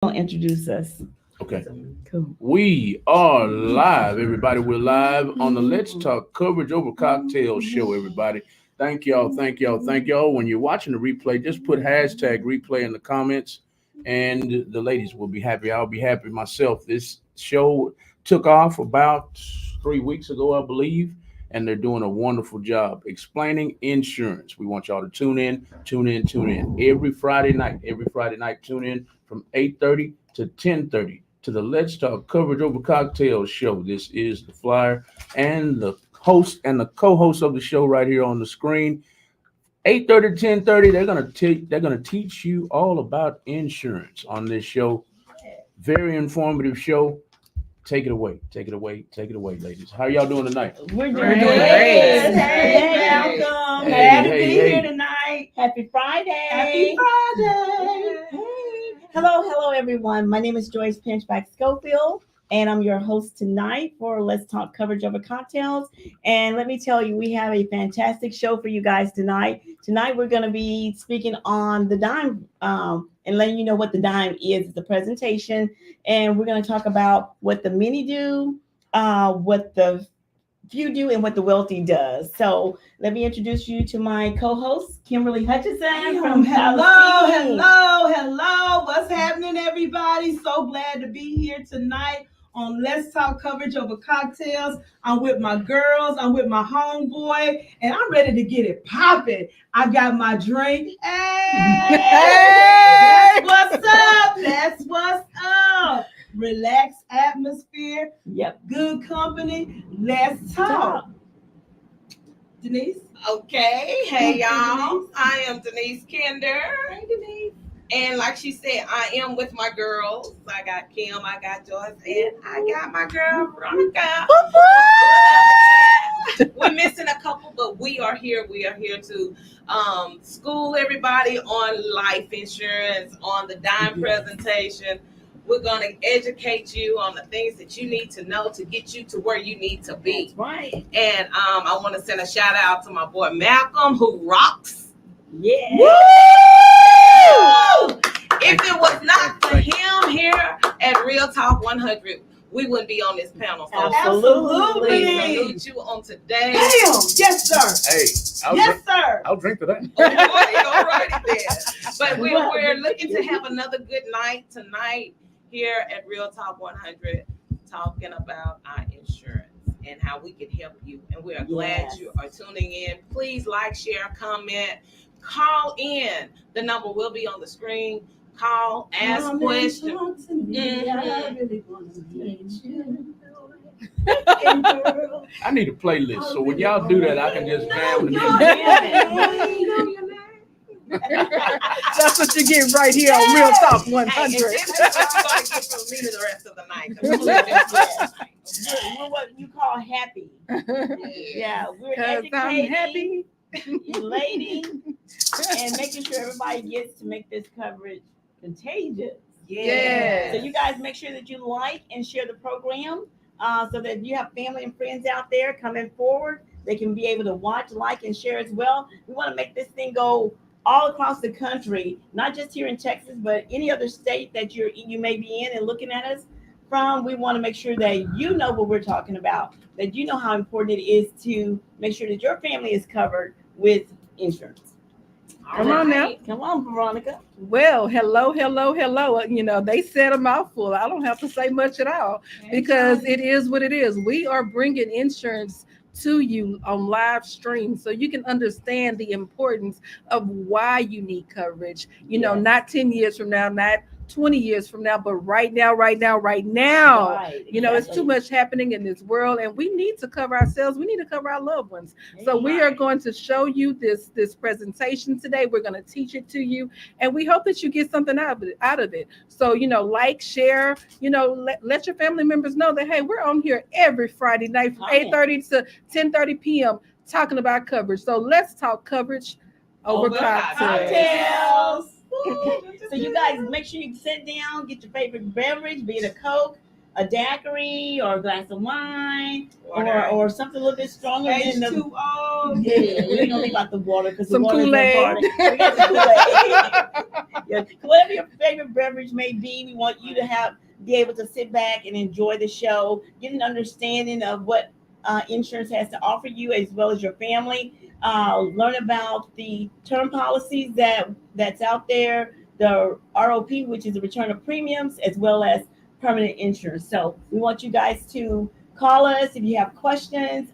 Introduce us. Okay. Cool. We are live, everybody. We're live on the Let's Talk Coverage Over Cocktail show, everybody. Thank y'all, thank y'all, thank y'all. When you're watching the replay, just put hashtag replay in the comments, and the ladies will be happy. I'll be happy myself. This show took off about 3 weeks ago, I believe, and they're doing a wonderful job explaining insurance. We want y'all to tune in, tune in, tune in every Friday night. Every Friday night, tune in from 8:30 to 10:30 to the Let's Talk Coverage Over Cocktails show. This is the flyer and the host and the co-host of the show right here on the screen. 8:30 to 10:30. They're gonna teach you all about insurance on this show. Very informative show. Take it away. Take it away. Take it away, ladies. How y'all doing tonight? We're doing We're doing great. great. Hey, welcome. Hey, Happy to hey, be hey. here tonight. Happy Friday. Happy Friday. Hey. Hello, everyone. My name is Joyce Pinchback Schofield, and I'm your host tonight for Let's Talk Coverage Over Cocktails. And let me tell you, we have a fantastic show for you guys tonight. Tonight, we're going to be speaking on the dime and letting you know what the dime is. It's a presentation, and we're going to talk about what the many do, what the few do, and what the wealthy does. So let me introduce you to my co-host, Kimberly Hutchison from Palestine. Hello. What's happening, everybody? So glad to be here tonight on Let's Talk Coverage Over Cocktails. I'm with my girls. I'm with my homeboy, and I'm ready to get it popping. I got my drink. Hey! What's up? That's what's up. Relaxed atmosphere. Yep. Good company. Let's talk. Denise? Okay, hey y'all. I am Denise Kinder. Hey, Denise. And like she said, I am with my girls. I got Kim, I got Joyce, and I got my girl Veronica. We're missing a couple, but we are here. We are here to school everybody on life insurance, on the dime presentation. We're going to educate you on the things that you need to know to get you to where you need to be. That's right. And I want to send a shout out to my boy Malcolm, who rocks. Yeah. Woo! If it was not for him here at Real Talk 100, we wouldn't be on this panel. So Absolutely. we salute you on today. Damn. Yes, sir. Hey, Yes, sir. I'll drink to that. All righty then. But we're looking to have another good night tonight here at Real Talk 100, talking about our insurance and how we can help you. And we are glad you are tuning in. Please like, share, comment, call in. The number will be on the screen. Call, ask questions. I need a playlist, so when y'all do that, I can just jam the music. That's what you get right here on Real Talk 100. Hey, and this is what you're going to get from me the rest of the night. We're what you call happy. Yeah, we're Because I'm educating, happy. elating, and making sure everybody gets to make this coverage contagious. Yeah. So you guys make sure that you like and share the program so that you have family and friends out there coming forward. They can be able to watch, like, and share as well. We want to make this thing go all across the country, not just here in Texas, but any other state that you may be in and looking at us from. We want to make sure that you know what we're talking about, that you know how important it is to make sure that your family is covered with insurance. Come on now. Come on, Veronica. Well, hello. You know, they said a mouthful. I don't have to say much at all because it is what it is. We are bringing insurance to you on live stream so you can understand the importance of why you need coverage. You know, not 10 years from now, not 20 years from now, but right now. Right, You know, it's exactly. too much happening in this world, and we need to cover ourselves. We need to cover our loved ones. So we are going to show you this presentation today. We're going to teach it to you, and we hope that you get something out of it. So, you know, like, share, you know, let your family members know that, hey, we're on here every Friday night from 8:30 to 10:30 p.m. talking about coverage. So let's talk coverage over cocktails. So you guys make sure you sit down, get your favorite beverage, be it a Coke, a daiquiri or a glass of wine Water. or something a little bit stronger than the. H2O. Yeah, we ain't gonna leave out the water because the Some water is Kool-Aid. important. We got the Kool-Aid. Yeah, whatever your favorite beverage may be, we want you to be able to sit back and enjoy the show, get an understanding of what insurance has to offer you as well as your family. Learn about the term policies that's out there, the ROP, which is the return of premiums, as well as permanent insurance. So we want you guys to call us if you have questions,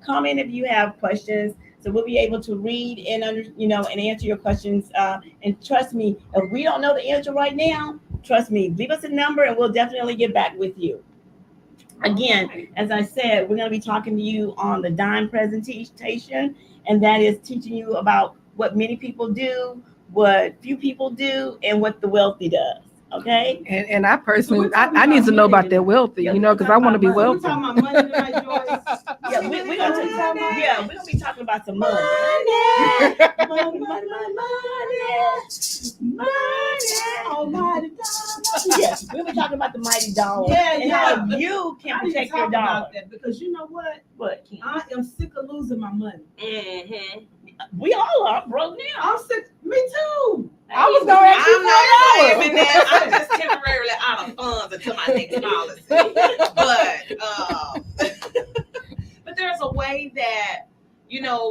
comment if you have questions. So we'll be able to read and and answer your questions. And trust me, if we don't know the answer right now, trust me, leave us a number and we'll definitely get back with you. Again, as I said, we're going to be talking to you on the Dime presentation, and that is teaching you about what many people do, what few people do, and what the wealthy does. Okay. And I personally, I need to know about that wealthy, because I want to be We're wealthy. talking about money tonight, Joyce. Yeah, we're gonna be talking about some money. Money. Almighty dollar. Yes, we'll be talking about the mighty dollar. Yeah, and yeah. how you can I need to protect talk your dollar. about that because you know what? What? Kim? I am sick of losing my money. Mm-hmm. We all are broke now. I'm sick. Me too. I was gonna ask you I'm not $4. claiming that. I'm just temporarily out of funds until my next policy. But there's a way that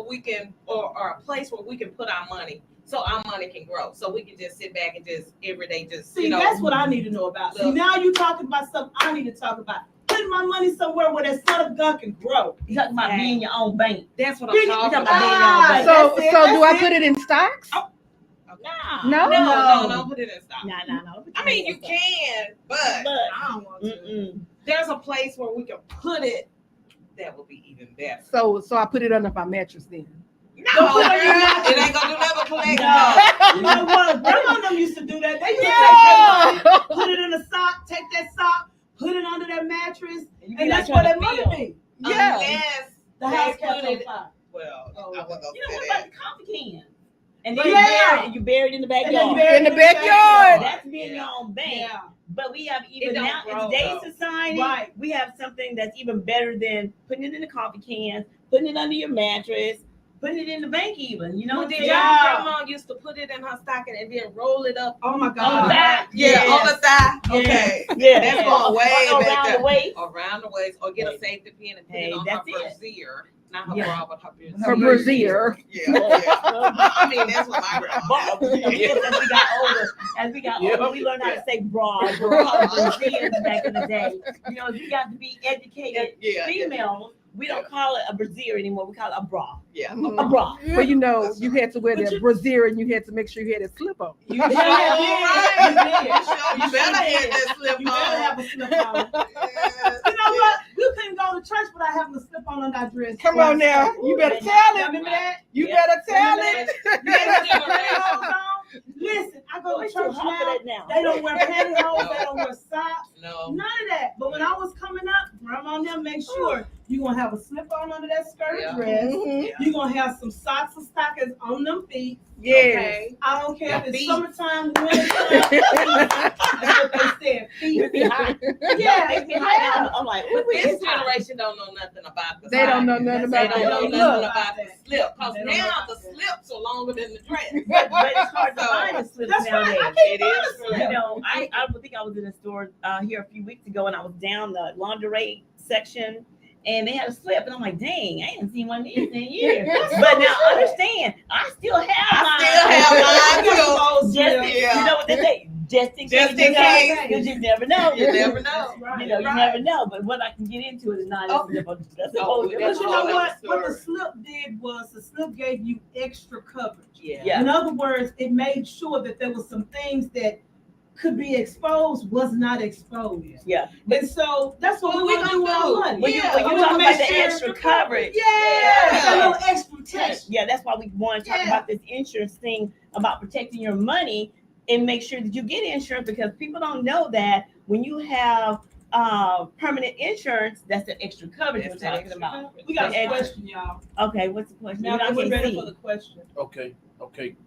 we can, or a place where we can put our money, so our money can grow. So we can just sit back and just every day just See, that's what I need to know about. See, now you're talking about something I need to talk about. Putting my money somewhere where that son of gun can grow. You talking about being your own bank. That's what Big- I'm talking about being about. our So That's it, do I that's put it in stocks? Nah. No. No, put it in stock. No. I mean, you can, but I don't want to. Mm-mm. there's a place where we can put it that would be even better. So I put it under my mattress then. No, Don't put it girl, on your mattress. it ain't gonna do nothing but collect. You know what? Grandma them used to do that. They used to take their money, put it in a sock, take that sock, put it under their mattress, and that's where that money be. Yeah. Unless The they house put catch on it. fire. Well, Oh, I wasn't gonna You know say what that. about the coffee can? And then Yeah. you bury it in the And then you backyard. bury it In the backyard. That's being your own bank. Yeah. But we have It even don't now grow, in today's though. society, Right. we have something that's even better than putting it in the coffee can, putting it under your mattress, putting it in the bank even. You know Well, what I'm did saying? y'all Yeah. grandma used to put it in her stocking and then roll it up Oh my On the God. back. Yeah, Yes. on the thigh. Yes. Okay. Yeah. That's going way Or back around there. the waist. Around the waist, or get a safety pin and put Hey, it on her that's it. brassiere. Not her Yeah. bra, but her brassiere. Her brassiere. Yeah, yeah. I mean, that's what my grandma Bra. did. As we got Yeah. older, we learned how to say bra, brassiere back in the day. You know, you got to be educated. Yeah, Females, we don't call it a brassiere anymore. We call it a bra. yeah. A bra. Well, you had to wear that brassiere and you had to make sure you had a slip on. You Yeah, sure yeah, right. yeah. You better have that slip You better on. have a slip on. Yes, You know what? We couldn't go to church without having a slip on under our dress. Come on now. You better tell Y'all it. remember that? You Yeah. better tell it. You better have some pantyhose on. Listen, I go to It's too church hot for now. that now. They don't wear pantyhose. They don't wear socks. No. None of that. But when I was coming up, grandma and them make sure you're going to have a slip on under that skirt Yeah. dress. Mhm. You're going to have some socks and stockings on them feet. Yes. Okay. I don't care if it's Feet. summertime, wintertime. That's what they said. It be Feet. hot. Yeah, It be hot. I'm like, what This generation don't know nothing about the They don't know stocking. nothing They about don't know that. nothing Look, about the slip. Because They don't know now about the that. slips are longer than the dress. but it's hard to So, find the slips That's right. nowadays. I It can't find is a slip. You know, I think I was in a store here a few weeks ago, and I was down the lingerie section, and they had a slip, and I'm like, dang, I ain't seen one of these in years. But now understand, I still have I still have mine, too. Just Yeah. you know what they say, just in Just case. in case. Because you never know. You never know. That's right. You know, you Right. never know. But what I can get into is not Oh. a slip. That's a Oh, whole But different you know That's what? another What the story. slip did was the slip gave you extra coverage. Yeah. In other words, it made sure that there was some things that could be exposed was not exposed. Yeah. And so that's what What we we gonna do with gonna our do? money. When you Yeah. when We you wanna talk make about the sure- extra coverage. Yeah, Yeah. a little extra protection. Yeah, that's why we want to talk Yeah. about this insurance thing about protecting your money and make sure that you get insurance, because people don't know that when you have permanent insurance, that's the extra coverage we're talking about. We got a Extra. question, y'all. Okay, what's the question? Now You know, I that we're can't ready see. for the question. Okay.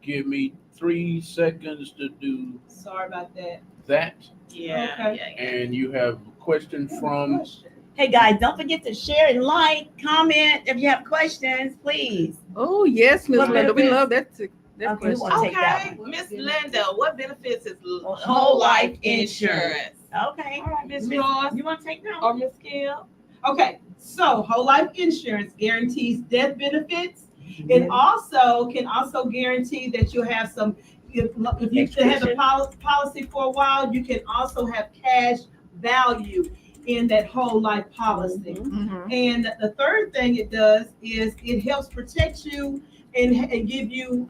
Give me 3 seconds to do Sorry about that. that, Yeah, Okay. yeah, yeah. and you have question from. Hey guys, don't forget to share and like, comment if you have questions, please. Oh yes, Miss What Linda, we benefits? love that. That Okay, we question. want- Take that Okay, one. Miss Linda, what benefits is Whole whole life life insurance. insurance? Okay. All right, Miss Miss- Ross You want to take that or one? Miss Gill? Okay, so whole life insurance guarantees death benefits. It also can also guarantee that you'll have some, if you have the policy for a while, you can also have cash value in that whole life policy. Mhm. And the third thing it does is it helps protect you and give you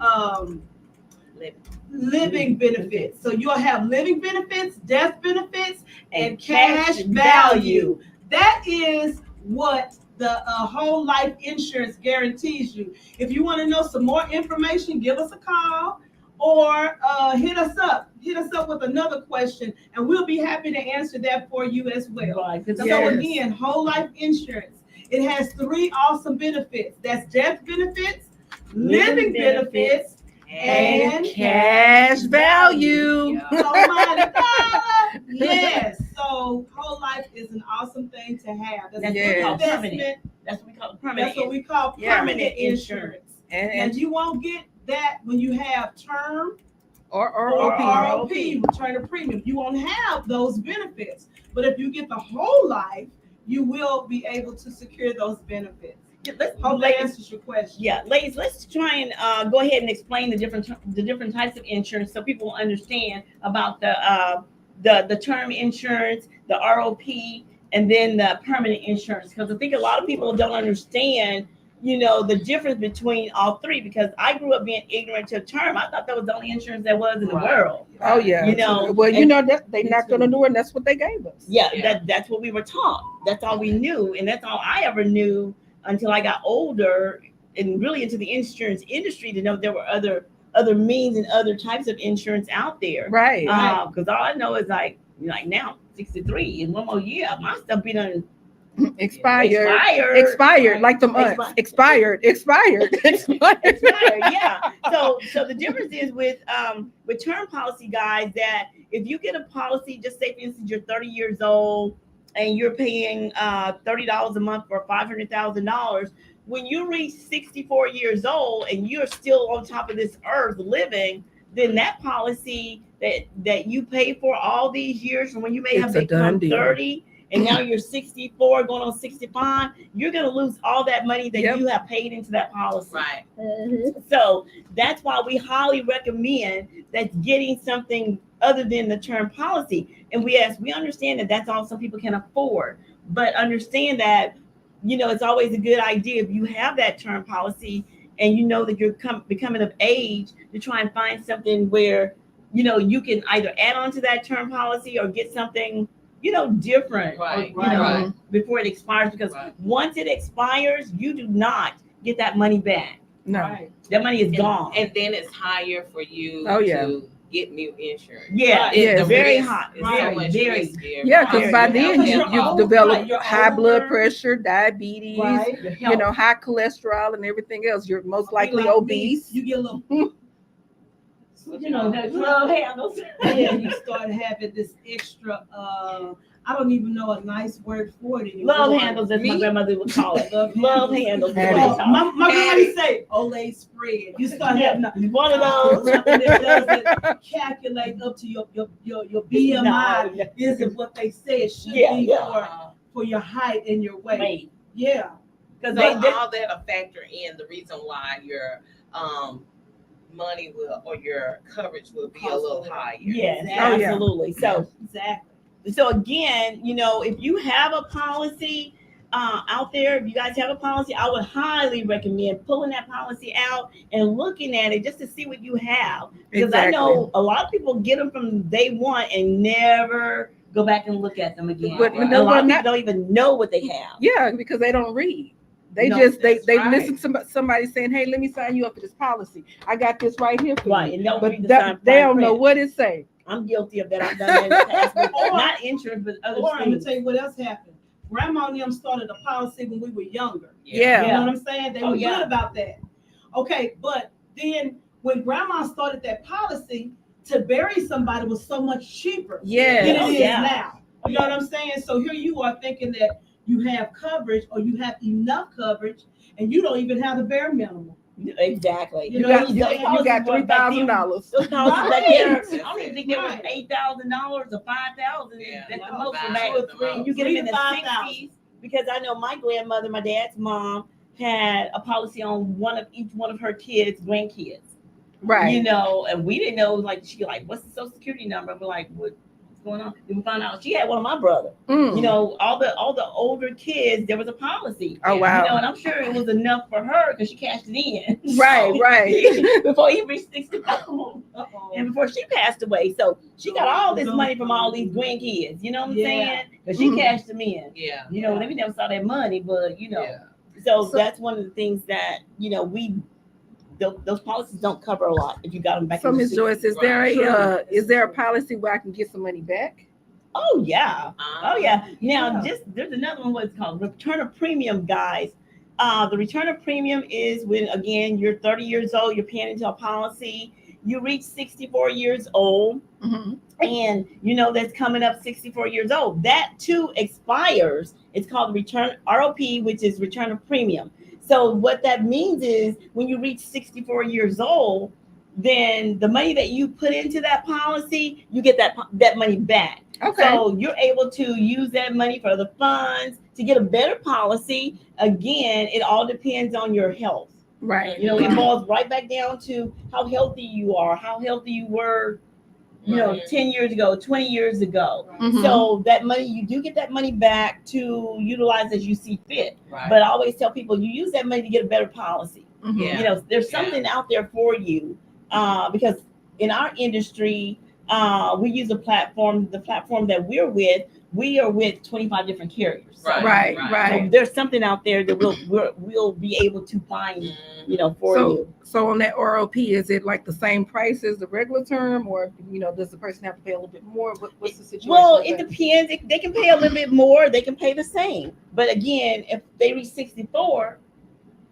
living benefits. So you'll have living benefits, death benefits, and cash value. That is what the whole life insurance guarantees you. If you want to know some more information, give us a call or hit us up. Hit us up with another question, and we'll be happy to answer that for you as well. Right, 'cause So Yes. again, whole life insurance. It has 3 awesome benefits. That's death benefits, living benefits, and Cash value. Oh my God! Yes. So whole life is an awesome thing to have. That's what we call investment. That's what we call permanent. That's what we call Yeah. permanent insurance. And And you won't get that when you have term or or OP. ROP, return of premium. You won't have those benefits. But if you get the whole life, you will be able to secure those benefits. Let's, Hope that ladies, answers your question. yeah, ladies, let's try and go ahead and explain the different types of insurance so people will understand about the term insurance, the ROP, and then the permanent insurance. Because I think a lot of people don't understand, the difference between all three. Because I grew up being ignorant to term. I thought that was the only insurance there was in the world. Oh yeah. Well, that they not gonna do it, and that's what they gave us. Yeah, Yeah. that's what we were taught. That's all we knew, and that's all I ever knew until I got older and really into the insurance industry to know there were other means and other types of insurance out there. Right. Because all I know is like now 63 in one more year, my stuff be done Expired, like the months. Expired. Yeah. So the difference is with term policy, guys, that if you get a policy, just say for instance you're 30 years old and you're paying $30 a month for $500,000, when you reach 64 years old and you're still on top of this earth living, then that policy that you paid for all these years from when you may have It's a done become deal. 30 and now you're 64 going on 65, you're going to lose all that money that Yep. you have paid into that policy. Right. So that's why we highly recommend that getting something other than the term policy. And we understand that that's all some people can afford, but understand that, it's always a good idea if you have that term policy and you know that you're becoming of age to try and find something where, you can either add on to that term policy or get something, different, Right, or, right. before it expires. Because Right. once it expires, you do not get that money back. No. Right. That money is gone. And then it's higher for you Oh, yeah. to get new insurance. Yeah, Right. it's Yes. very risk hot. is Right. so much Very. riskier. Yeah, because Right. by Yeah. then Because you, you're you've old, developed right, you're high blood older. pressure, diabetes, Right. Your health. high cholesterol and everything else. You're most likely Like me, obese. You get a little. the glove handles. Yeah, you start having this extra. I don't even know a nice word for it anymore. Love handles, as my Me? grandmother would call it. Love Love handles. handles. That That's is- all. My grandma say Olay spread. You start having a, One of those. something that doesn't calculate up to your BMI. No. Isn't what they say it should Yeah, be yeah. for your height and your weight. Wait, Yeah. because So they all that will factor in the reason why your money will or your coverage will be a little higher. yes, Oh, yeah. absolutely. So Exactly. again, if you have a policy out there, if you guys have a policy, I would highly recommend pulling that policy out and looking at it just to see what you have. Because I know a lot of people get them from day one and never go back and look at them again. But And no, a lot of but people don't even know what they have. Yeah, because they don't read. They No, just they that's they right. listen to somebody saying, "Hey, let me sign you up for this policy. I got this right here for Right, you." and don't But read the that, fine they don't know print. what it say. I'm guilty of that. I've done that in the past, but Or- not insurance, but other Or I'm gonna things. tell you what else happened. Grandma and them started a policy when we were younger. Yeah. You know what I'm saying? They Oh, were yeah. good about that. Okay, but then when grandma started that policy, to bury somebody was so much cheaper Yeah. than it is Yeah. now. You know what I'm saying? So here you are thinking that you have coverage or you have enough coverage, and you don't even have the bare minimum. Exactly. You You know got what I'm you, saying? you got $3,000. Those policies back Right. there, I don't even think they were $8,000 or $5,000 Yeah. at the No, most. $5,000 Back, at the most. and you get them in the 5,000. 60s because I know my grandmother, my dad's mom, had a policy on each one of her kids, grandkids. Right. You know, and we didn't know, like, she like, what's the social security number? We're like, what's going on? Then we found out she had one of my brother. Mm. You know, all the older kids, there was a policy. Oh, wow. You know, and I'm sure it was enough for her because she cashed it in. Right, right. Before he reached 65. Uh-oh. And before she passed away. So she got all this money from all these grandkids. You know what I'm Yeah. saying? Because she Mhm. cashed them in. Yeah. You know, we never saw that money, but you know. Yeah. So So- that's one of the things that, you know, those policies don't cover a lot if you got them back. So, in the Ms. 60s. Joyce, is there a policy where I can get some money back? Oh yeah. Oh yeah. Now Yeah. there's another one, what's called return of premium, guys. The return of premium is when, again, you're 30 years old, you're paying into a policy, you reach 64 years old, Mm-hmm. and you know that's coming up 64 years old. That too expires. It's called return ROP, which is return of premium. So what that means is when you reach 64 years old, then the money that you put into that policy, you get that money back. Okay. So you're able to use that money for the funds to get a better policy. Again, it all depends on your health. Right. You know, it boils right back down to how healthy you are, how healthy you were, you know, Right. 10 years ago, 20 years ago. Mhm. So that money, you do get that money back to utilize as you see fit. Right. But I always tell people, you use that money to get a better policy. Mhm. Yeah. You know, there's something out there for you, because in our industry, we use the platform that we're with. We are with 25 different carriers. So, Right, so right. there's something out there that we'll be able to find, Mhm. you know, for So, you. so on that ROP, is it like the same price as the regular term, or you know, does the person have to pay a little bit more? What's the situation? Well, with it that? depends. They can pay a little bit more. They can pay the same. But again, if they reach 64,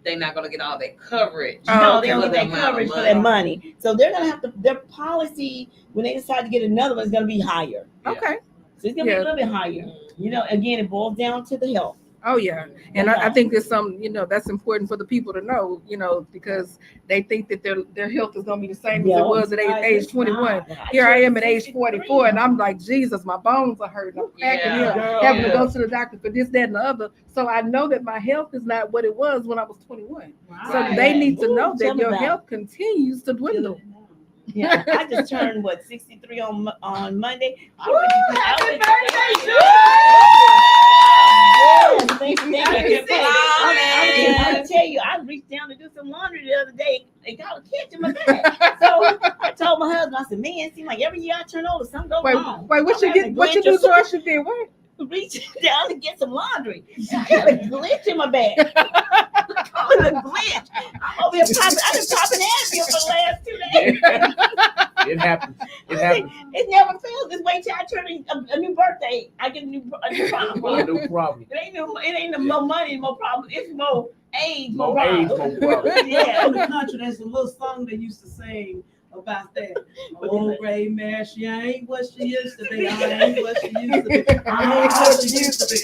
They're not gonna get all that coverage. Oh, no, okay. they don't for get the that amount of coverage for money. that money. So they're gonna have to. Their policy, when they decide to get another one, is gonna be higher. Okay. So it's gonna be Yeah. a little bit higher. You know, again, it boils down to the health. Oh yeah, and I think there's some, you know, that's important for the people to know, you know, because they think that their health is gonna be the same as it No. was at age 21. Here I am at age 44, and I'm like, Jesus, my bones are hurting. I'm cracking Yeah. up, Girl, having to yeah. go to the doctor for this, that, and the other. So I know that my health is not what it was when I was 21. So Right. they need to Ooh, know tell that me your about it. health continues to dwindle. Yeah, I just turned 63 on Monday. I Woo, went to- I happy went to- birthday, Yes, thank you. I'm gonna tell you, I reached down to do some laundry the other day and got a catch in my back. So I told my husband, I said, "Man, it seems like every year I turn older, something goes wrong." Wait, what I'm you having get? What you glitch do, or something. George? You did what? Reach down to get some laundry. I got a glitch in my back. Call it a glitch. I'm over here popping. I've been popping Advil for the last 2 days. It happens. It happens. It never fails. Just wait till I turn a new birthday. I get a new A problem. new problem. It ain't no more money, more problem. It's more age, more More age, problems. more problems. Yeah. In the country, there's a little song they used to sing about that. Old gray mare, she ain't what she used to be. I ain't what she used to be. I ain't what she used to be.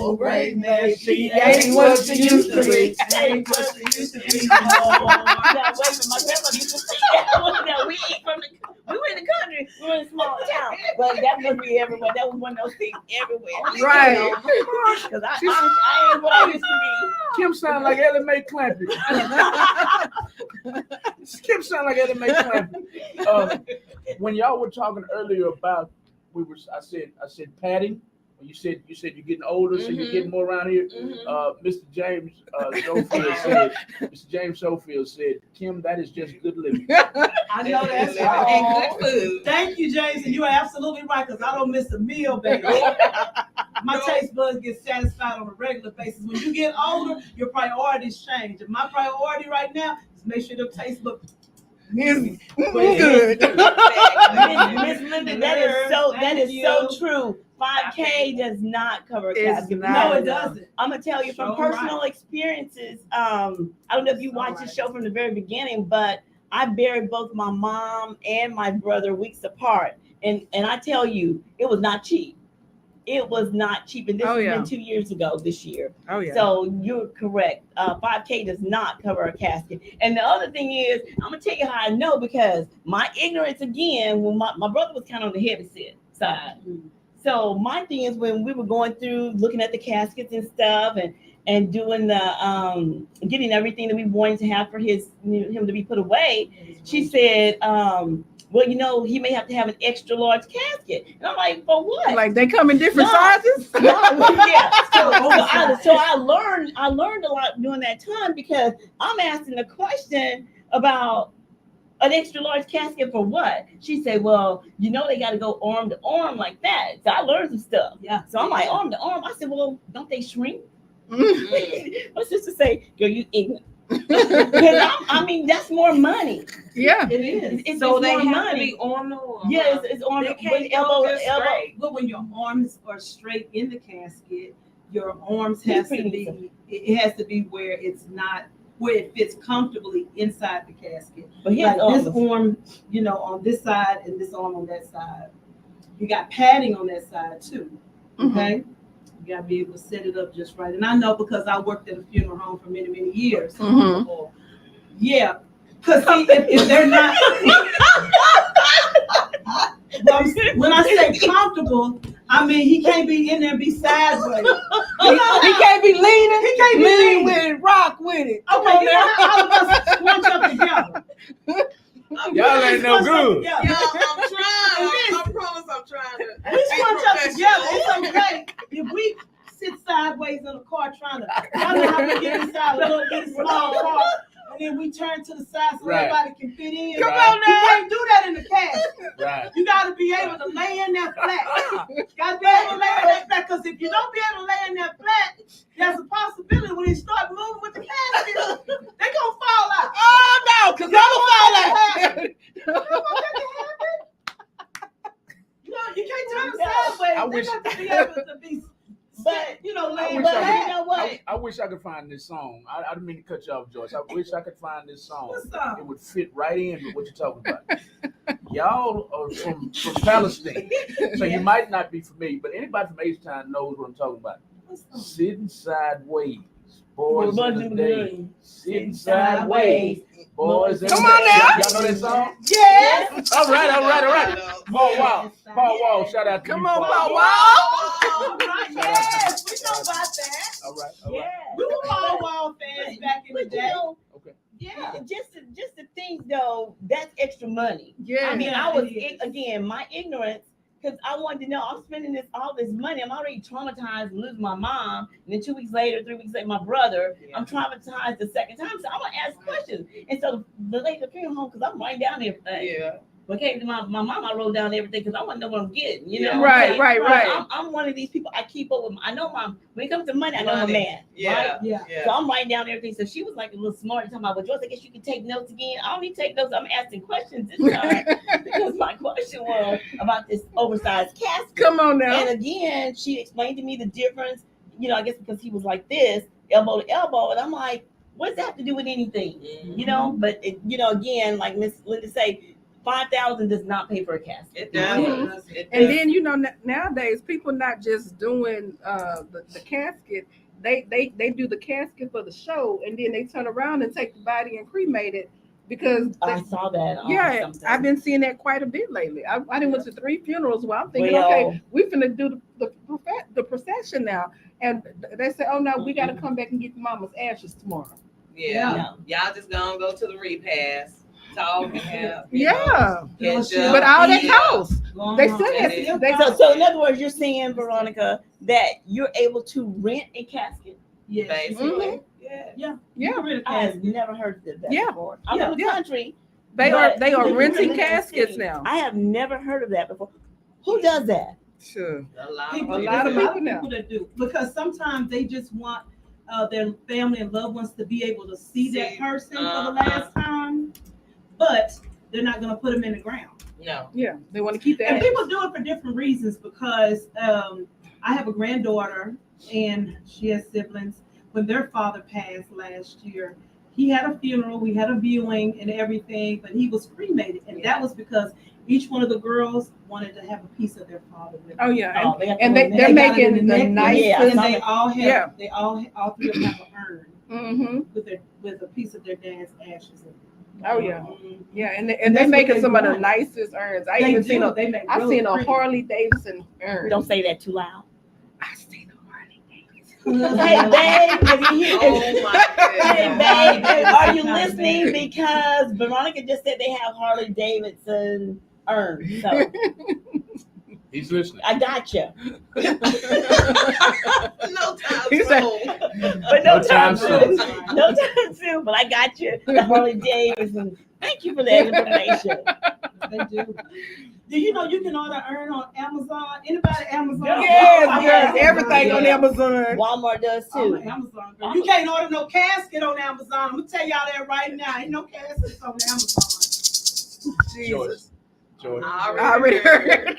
Old gray mare, she ain't what she used to be. Ain't what she used to be. Now, wait a minute, my grandmother used to sing that. Now, we were in the country, we were in a small town, but that must be everywhere. That was one of those things everywhere. Right. Because I ain't what I used to be. Kim sound like Ellie Mae Clampett. Kim sound like Ellie Mae Clampett. When y'all were talking earlier about, I said padding. You said you're getting older, so you're Mhm. getting more around here. Mhm. Mr. James Schofield said, Mr. James Schofield said, Kim, that is just good living. I know that's right. And good food. Thank you, James, and you are absolutely right, because I don't miss a meal, baby. My taste buds get satisfied on a regular basis. When you get older, your priorities change. And my priority right now is make sure the taste buds Good. Miss Linda, that is so true. 5K does not cover a It's casket. not. No, it doesn't. I'm gonna tell you from So personal right. experiences. I don't know if you So watched right. the show from the very beginning, but I buried both my mom and my brother weeks apart, and I tell you, it was not cheap. it was not cheap. And this Oh, has yeah. been 2 years ago this year. Oh yeah. So you're correct. 5K does not cover a casket. And the other thing is, I'm gonna tell you how I know, because my ignorance again, when my brother was kind of on the heavy side. So my thing is, when we were going through looking at the caskets and stuff, and doing the getting everything that we wanted to have for him to be put away, she said, well, he may have to have an extra large casket. And I'm like, for what? Like they come in different No. sizes. Yeah. So I learned a lot during that time, because I'm asking the question about an extra large casket for what? She said, well, they got to go arm to arm like that. So I learned some stuff. Yeah. So I'm like, arm to arm. I said, well, don't they shrink? Mm. My sister say, girl, you ignorant. Because I mean, that's more money. Yeah. It is. It's So they more have money. to be on the wall. Yeah, it's arm They with can't elbow go to just elbow. straight. But when your arms are straight in the casket, your arms has to be. It has to be where it's not, where it fits comfortably inside the casket. But his Like arm this was- arm, on this side, and this arm on that side. You got padding on that side too. Okay. You gotta be able to set it up just right. And I know, because I worked at a funeral home for many, many years. Mhm. Yeah. Because if they're not, when I say comfortable, I mean he can't be in there and be sideways. He can't be leaning. He can't be lean leaning. with it, rock with it. Come Okay, on now. all of us scrunch up together. Y'all ain't no Scrunch up good. together. Yeah, I'm trying. And I promise I'm trying to. We scrunch up be together. professional. It's okay if we sit sideways in a car trying to. I know how to get inside a little bit small car, and then we turn to the side so Right. everybody can fit in. Come on You now. can't do that in the casket. Right. You got to be able to lay in there flat. Got to be able to lay in there flat, because if you don't be able to lay in there flat, there's a possibility when they start moving with the casket, they gonna fall out. Oh no, because I'm gonna fall out. You don't want that to happen. You can't turn them sideways. I They wish- got to be able to be, But laying wish I back. you know what? I wish I could find this song. I didn't mean to cut you off, Joyce. I wish I could find this song. What song? It would fit right in with what you're talking about. Y'all are from Palestine, so you might not be familiar, but anybody from H-Town knows what I'm talking about. Sitting sideways, boys in the day. Sitting sideways, boys in the day. Come on now. Y'all know that song? Yes. All right. Paul Wall, shout out to Come you, on, Paul Wall. All right. Yes. We know about that. All right. Yeah. We were Paul Wall fans back in the But you day. know, Okay. Yeah. just to think though, that's extra money. Yeah. I mean, Yeah, I was it is. again, my ignorance, because I wanted to know, I'm spending all this money. I'm already traumatized and losing my mom. And then 2 weeks later, 3 weeks later, my brother. Yeah. I'm traumatized the second time. So I'm gonna ask questions. And so the lady at the funeral home, because I'm writing down everything. Yeah. When it came to my mom, I wrote down everything because I want to know what I'm getting. You know, Yeah. what I'm Right, saying? right. I'm one of these people. I keep up with. I know when it comes to money, I know I'm a Money. man. Yeah. Right? Yeah. So I'm writing down everything. So she was like a little smart talking about, well, Joyce, I guess you can take notes again. I don't need to take notes. I'm asking questions this time because my question was about this oversized casket. Come on now. And again, she explained to me the difference, I guess because he was like this, elbow to elbow. And I'm like, what does that have to do with anything? You know, but again, like Miss Linda say, 5,000 does not pay for a casket. It does. Mhm. It And does. then nowadays people not just doing the casket. They do the casket for the show, and then they turn around and take the body and cremate it because I saw that. On yeah, something. I've been seeing that quite a bit lately. I done went to 3 funerals where I'm thinking, Well- okay, we finna do the procession now, and they say, oh no, we got to come back and get mama's ashes tomorrow. Yeah. No. Y'all just gonna go to the repast, talk and have. Yeah, catch up. but all that Yeah. costs. They still And have then- they So in other words, you're saying, Veronica, that you're able to rent a casket. Yes. Basically. Mhm. Yeah. yeah. I have never heard of that Yeah. before. I'm Yeah. from the country. They But are you can renting rent a caskets casket. now. I have never heard of that before. Who does that? Sure. A lot People, of A there's lot of people now. people that do, because sometimes they just want their family and loved ones to be able to see that See, person for the uh-huh. last time, but they're not going to put them in the ground. No. Yeah, they want to keep that. And people do it for different reasons, because I have a granddaughter and she has siblings. When their father passed last year, he had a funeral, we had a viewing and everything, but he was cremated, and that was because each one of the girls wanted to have a piece of their father with them. Oh yeah, Oh, they got and the they're little got it in making the necklace, nicest. Yeah, I and saw they that. all have, Yeah. they all three of them have an urn Mm-hmm. with a piece of their dad's ashes in it. Oh yeah, Mhm. yeah, and And they're that's what making they some of the want. nicest urns. I They even do. seen a, They make I've really seen a pretty. Harley Davidson urn. Don't say that too loud. I seen a Harley Davidson. Hey, babe, have you hear- Oh my Hey, goodness. babe, are you listening? Because Veronica just said they have Harley Davidson urns. So He's listening. I got you. No time He said- soon. But no No time time soon. soon. No time soon. But I got you. The Harley Davidson. Thank you for that information. They do. Do you know you can order urn on Amazon? Anybody Amazon? Yes, Oh, yes, yeah. everything on Yeah. Amazon. Walmart does I'm too. an Amazon girl. You can't order no casket on Amazon. I'm gonna tell y'all that right now. Ain't no caskets on Amazon. Jesus, Joy. I already heard.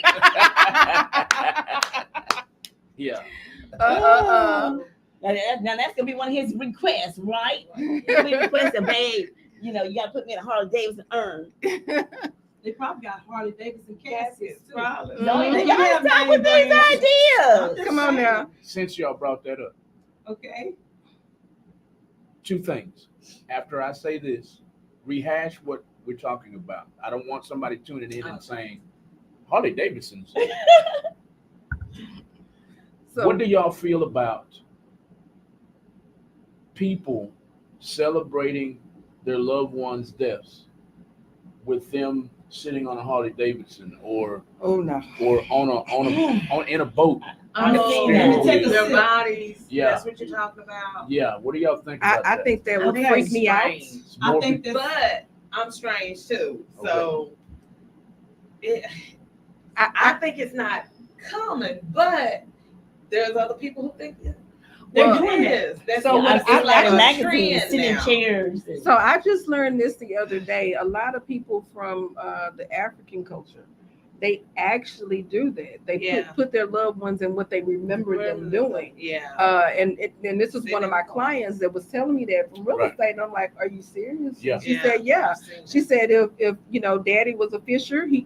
Yeah. Now that's gonna be one of his requests, right? He's gonna be requesting, babe. You know, you gotta put me in a Harley Davidson urn. They probably got Harley Davidson caskets too. Probably. No, Mhm. y'all have stop name with these brands. ideas. Come on now. Since y'all brought that up, Okay. two things. After I say this, rehash what we're talking about. I don't want somebody tuning in and saying, Harley Davidson's. So What do y'all feel about people celebrating their loved ones' deaths with them sitting on a Harley Davidson or oh no. on in a boat? I've Oh, seen that. Take a their sip. bodies. Yeah. That's what you're talking about. Yeah. What do y'all think about I that? think that would Okay. freak me out. Strange. It's I more think peop- that's But I'm strange too. So I I think it's not common, but there's other people who think it They're Well, doing it. is. That's So I've what seen I- like a magazines, trend sitting in now. chairs. and- So I just learned this the other day. A lot of people from the African culture, they actually do that. They Yeah. put their loved ones in what they remember them doing. Yeah. And this is one of my clients that was telling me that from real Right. estate. And I'm like, are you serious? Yeah. She said, yeah. She said if you know daddy was a fisher, he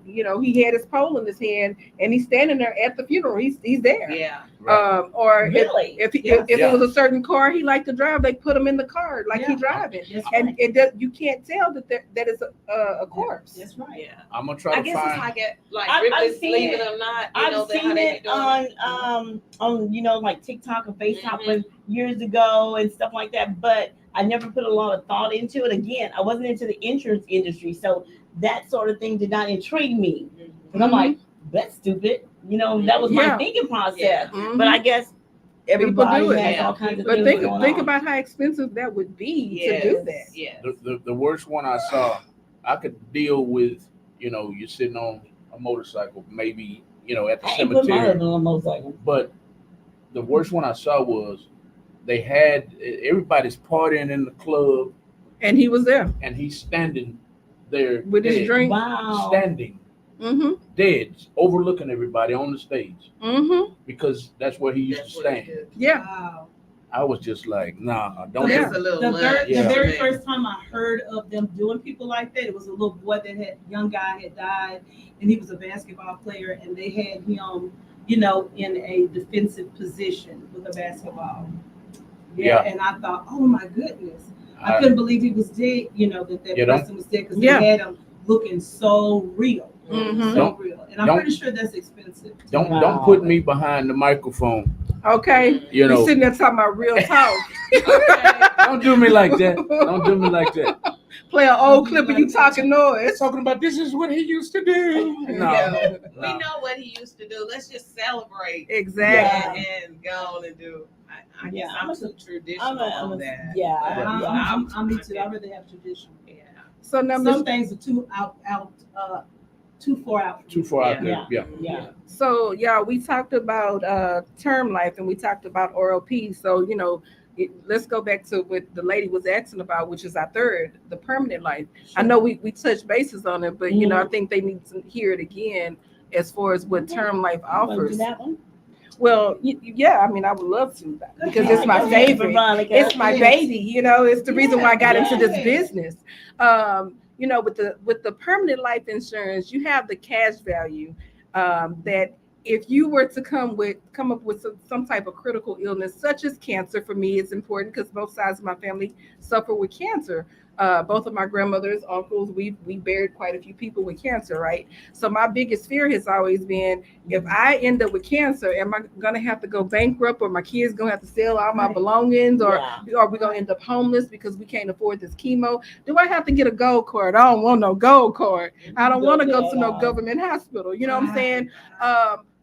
had his pole in his hand and he's standing there at the funeral. He's there. Yeah. Right. Or Really? if Yeah. it was a certain car he liked to drive, they put him in the car like he Yeah. driving. That's And right. it does, you can't tell that is a corpse. That's right. Yeah. I'm gonna try I to guess it's find. like I've Ripley's seen Leave it. It or Not. You I've know, how seen they it be doing on like TikTok or FaceTime Mhm. years ago and stuff like that. But I never put a lot of thought into it. Again, I wasn't into the insurance industry, so that sort of thing did not intrigue me. And I'm like, that's stupid. You know, that was my Yeah. thinking process. Yeah. Mhm. But I guess everybody do it. has Yeah. all kinds of But things think going think on. about how expensive that would be Yes. to do that. Yes. The worst one I saw, I could deal with, you're sitting on a motorcycle, maybe, at the I ain't put my cemetery. husband on a motorcycle. But the worst one I saw was they had everybody's partying in the club And he was there and he's standing there with his dead, drink. Wow. standing Mm-hmm. dead, overlooking everybody on the stage Mm-hmm. because that's where he used That's to what it stand. is. Yeah. Wow. I was just like, nah, don't. Yeah. That's a little The, much. Yeah. the very man. first time I heard of them doing people like that, it was a little boy young guy had died, and he was a basketball player, and they had him, in a defensive position with a basketball. Yeah. And I thought, oh my goodness, I I- couldn't believe he was dead. That Yeah, don't- person was dead because Yeah. they had him looking so real, Mhm. so Don't- real, and I'm don't- pretty sure that's expensive. Don't Wow. put me behind the microphone. Okay. You You know, sitting there talking about real talk. don't do me like that. Don't do me like that. Play an old clip of you talking noise. Talking about this is what he used to do. No, Yeah. We know what he used to do. Let's just celebrate Exactly. and go on and do. I guess Yeah, I'm I'm too a- traditional on that. yeah, I'm, yeah. I'm me too. I rather have tradition. Yeah. So now, Some things are too too far out. too far out there. Yeah. Yeah. So yeah, we talked about term life and we talked about RLP. So let's go back to what the lady was asking about, which is our third, the permanent life. I know we touched bases on it, but I think they need to hear it again as far as what term life Wanna do offers. that one? Well, yeah, I mean, I would love to because it's my Go ahead, favorite. Veronica. It's my baby, you know. It's the reason why I got into this Yeah. business. You know, with the permanent life insurance, you have the cash value that if you were to come up with some type of critical illness, such as cancer, for me, it's important because both sides of my family suffer with cancer. Both of my grandmothers, uncles, we buried quite a few people with cancer, right? So my biggest fear has always been, if I end up with cancer, am I gonna have to go bankrupt, or my kids gonna have to sell all my Right. belongings, or Yeah. are we gonna end up homeless because we can't afford this chemo? Do I have to get a gold card? I don't want no gold card. I don't want to go to no government hospital. You know what I'm saying?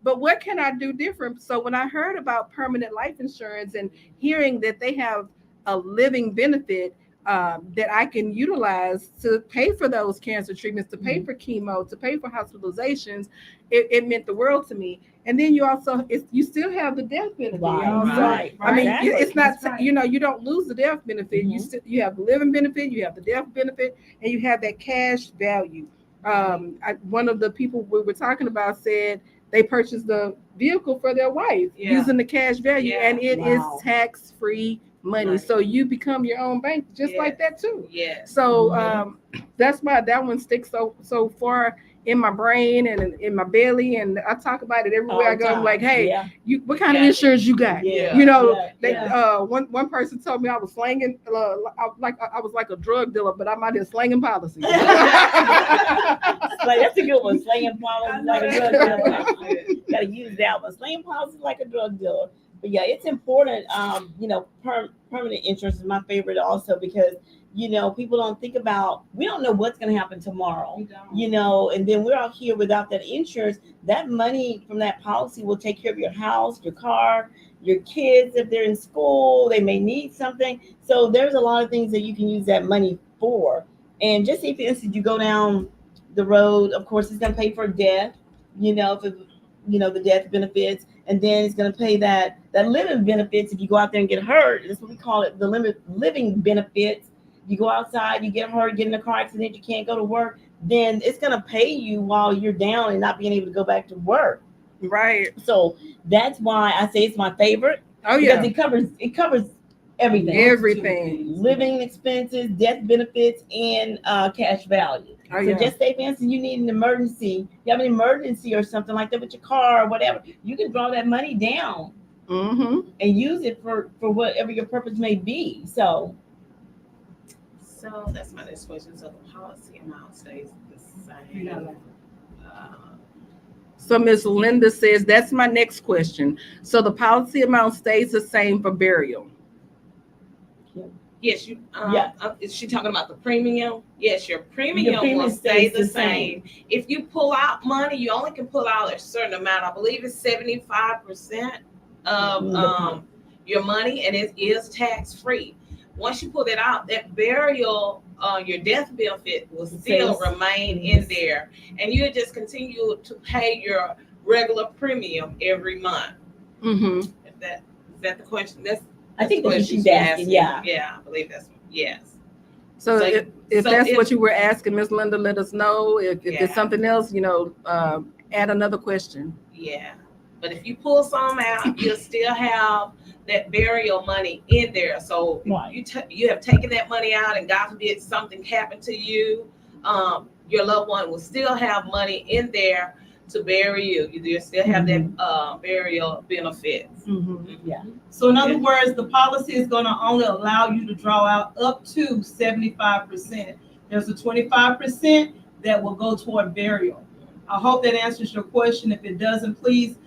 But what can I do different? So when I heard about permanent life insurance and hearing that they have a living benefit that I can utilize to pay for those cancer treatments, to pay for chemo, to pay for hospitalizations, it meant the world to me. And then you still have the death benefit. Right. I mean, Exactly. it's not, Right. you know, you don't lose the death benefit. You have the living benefit, you have the death benefit, and you have that cash value. One of the people we were talking about said they purchased the vehicle for their wife using the cash value, and it is tax-free money. Right. So you become your own bank just like that too. Yes. So that's why that one sticks so far in my brain and in my belly, and I talk about it everywhere I go. I'm like, hey, Yeah. what kind of insurance you got? Yeah. You know, Yeah. one person told me I was slanging, I was like a drug dealer, but I'm out here slanging policies. Like, that's a good one. Slaying policies like a drug dealer. Gotta use that one. Slaying policies like a drug dealer. But yeah, it's important. You know, permanent insurance is my favorite also because, you know, people don't think about, we don't know what's going to happen tomorrow, you know, and then we're out here without that insurance. That money from that policy will take care of your house, your car, your kids. If they're in school, they may need something. So there's a lot of things that you can use that money for. And just say, for instance, you go down the road, of course, it's going to pay for death, you know, if it, you know, the death benefits, and then it's going to pay that living benefits if you go out there and get hurt. That's what we call it, the living benefits. You go outside, you get hurt, get in a car accident, you can't go to work, then it's going to pay you while you're down and not being able to go back to work. Right. So that's why I say it's my favorite. Oh yeah. Because it covers everything. Everything. Living expenses, death benefits, and cash value. Oh, So yeah. just say, for instance, you need an emergency, you have an emergency or something like that with your car or whatever, you can draw that money down Mm-hmm. and use it for whatever your purpose may be. So that's my next question. So the policy amount stays the same. So Ms. Linda says, that's my next question. So the policy amount stays the same for burial? Yes, you. Yeah. Is she talking about the premium? Yes, your premium premium will stay stays the the same. If you pull out money, you only can pull out a certain amount. I believe it's 75% of your money, and it is tax free. Once you pull that out, that burial, your death benefit will still remain in there, and you just continue to pay your regular premium every month. Mm-hmm. Is that the question? I think that's what she's she's asking. Yeah. Yeah, I believe that's yes. So So- if so that's if- what you were asking, Ms. Linda, let us know. If Yeah. there's something else, you know, add another question. Yeah, but if you pull some out, you'll still have that burial money in there. So Right. you have taken that money out, and God forbid something happened to you, your loved one will still have money in there to bury you. You still have that burial benefits. Mm-hmm. So in other words, the policy is going to only allow you to draw out up to 75%. There's a 25% that will go toward burial. I hope that answers your question. If it doesn't, please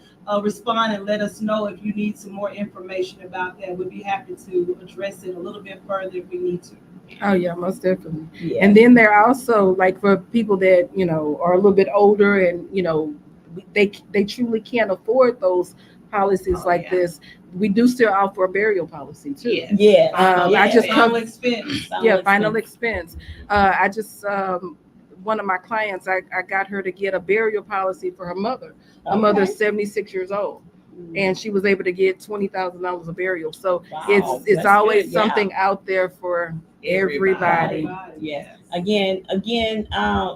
respond and let us know if you need some more information about that. We'd be happy to address it a little bit further if we need to. Oh yeah, most definitely. Yeah. And then there are also, like, for people that, you know, are a little bit older and, you know, they truly can't afford those policies this. We do still offer a burial policy too. Yes. Yeah. I just Final expense. Final expense. I just one of my clients, I got her to get a burial policy for her mother. Her mother's 76 years old, and she was able to get $20,000 of burial. So Wow, it's that's always good. Yeah. something out there for everybody. Yes. Again,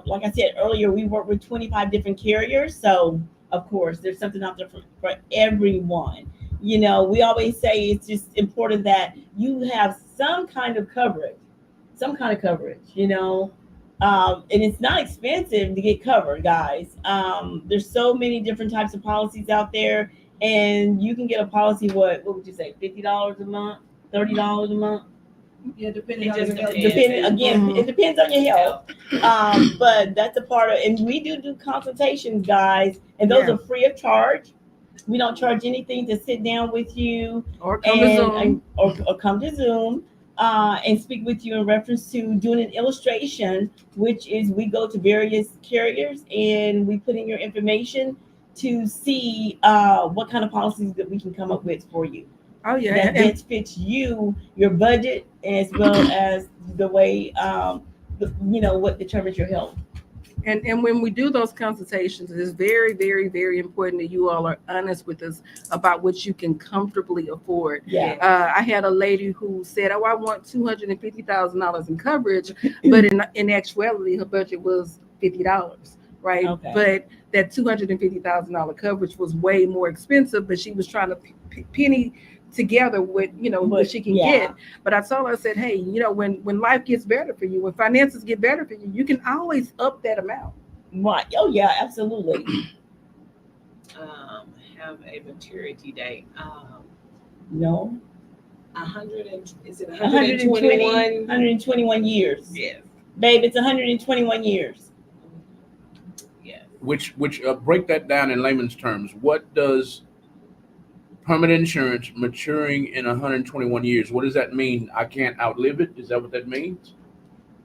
like I said earlier, we work with 25 different carriers. So of course, there's something out there for everyone. You know, we always say it's just important that you have some kind of coverage, you know. And it's not expensive to get covered, guys. There's so many different types of policies out there, and you can get a policy. What would you say? $50 a month, $30 a month. Yeah, depending It on just your health. depends. Depending again, Mhm. it depends on your health. But that's a part of, and we do consultations, guys, and those Yeah. are free of charge. We don't charge anything to sit down with you Or come to Zoom. or come to Zoom and speak with you in reference to doing an illustration, which is we go to various carriers and we put in your information to see what kind of policies that we can come up with for you Oh yeah, that and, best fits you, your budget, as well as the way you know what determines your health. and when we do those consultations, it is very, very, very important that you all are honest with us about what you can comfortably afford. Yeah. I had a lady who said, "Oh, I want $250,000 in coverage," but in actuality, her budget was $50, right? Okay. But that $250,000 coverage was way more expensive. But she was trying to penny together with what she can Yeah. get. But I told her, I said, hey, when life gets better for you, when finances get better for you, you can always up that amount. Right. Oh yeah, absolutely. Have a maturity date. No. 121? 121 years. Yes. Babe, it's 121 years. Yes. Which break that down in layman's terms. What does permanent insurance maturing in 121 years? What does that mean? I can't outlive it? Is that what that means?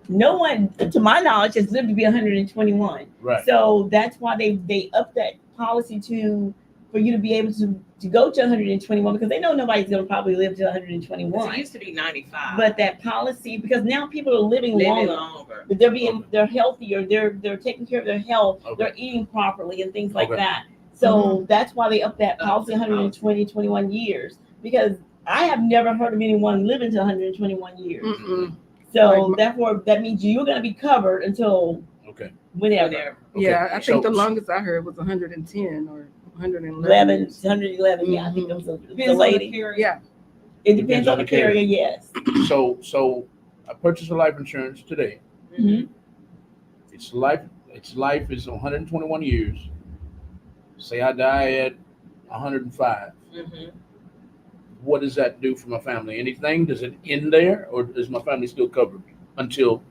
No one, to my knowledge, has lived to be 121. Right. So that's why they upped that policy for you to be able to go to 121, because they know nobody's going to probably live to 121. It used to be 95. But that policy, because now people are living longer. longer. They're healthier. They're taking care of their health. Okay. They're eating properly and things like Okay. that. So that's why they upped that policy Up the 21 years. Because I have never heard of anyone living to 121 years. Mm-mm. So Right. therefore, that means you're going to be covered until Okay. whenever. Whatever. Yeah, I think So- the longest I heard was 110 or 111. 111. Yeah, I think that was the Depends on the lady. carrier. Yeah. It depends on the carrier. Yes. So I purchased a life insurance today. Mhm. Its life is 121 years. Say I die at 105. Mhm. What does that do for my family? Anything? Does it end there, or is my family still covered until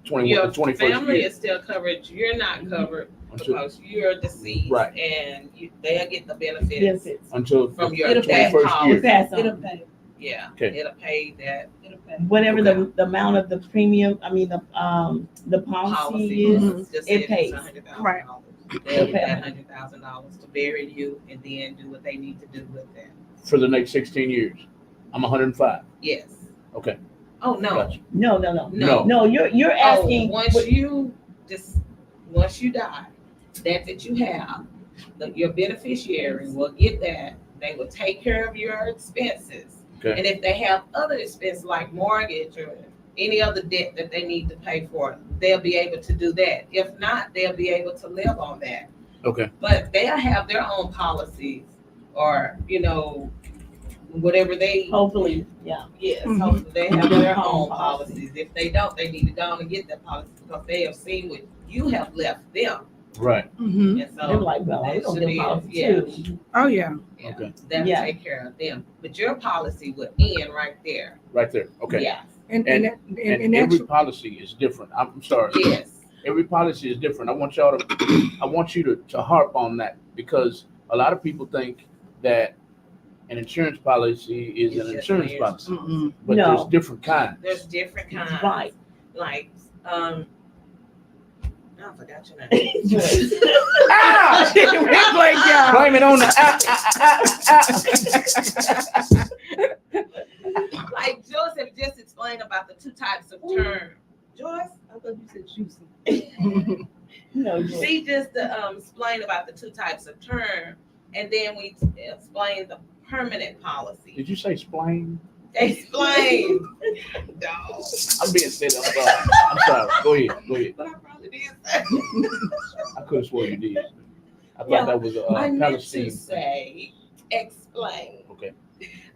Your 21st family year? is still covered. You're not covered Until, because you're deceased, Right. and they'll get the benefits Benefits. until from your It'll pay. death 21st policy. year. We pass It'll on pay. Yeah, Okay. it'll pay that It'll pay. whatever Okay. the amount of the premium. I mean the policy policy. is. Mhm. Just It say pays. it's $100,000. Right. They'll Okay. get that $100,000 to bury you and then do what they need to do with that. For the next 16 years. I'm 105. Yes. Okay. Oh no. Gotcha. No. No. No, you're asking. Once you die, that you have, your beneficiary will get that. They will take care of your expenses. Okay. And if they have other expenses like mortgage or any other debt that they need to pay for, they'll be able to do that. If not, they'll be able to live on that. Okay. But they'll have their own policies or, whatever they, Hopefully, yeah. yes, Mhm. hopefully they have their Own own policy. policies. If they don't, they need to go on and get that policy because they have seen what you have left them. Right. Mm-hmm. And so They're like, well, that we don't should get be- a policy yeah. too. Oh yeah. Yeah, Okay. that'll Yeah. take care of them. But your policy would end right there. Right there. Okay. Yeah. And And- and, and, And and every actually, policy is different. I'm sorry. Yes. Every policy is different. I want you to harp on that, because a lot of people think that an insurance policy is It's an just insurance an policy, mm-mm. but No. there's different kinds. There's different kinds. Right. Like, I forgot your name. Ah! Replay, y'all. Blame it on the Like Joseph just explained about the two types of term. Joyce, I thought you said juicy. No, She just explained about the two types of term, and then we explained the permanent policy. Did you say splain? Explain. No. I'm being silly. I'm sorry. Go ahead. But I probably did say. I could have swore you did. I thought Yeah. that was I meant Palestine. to say, explain. Okay.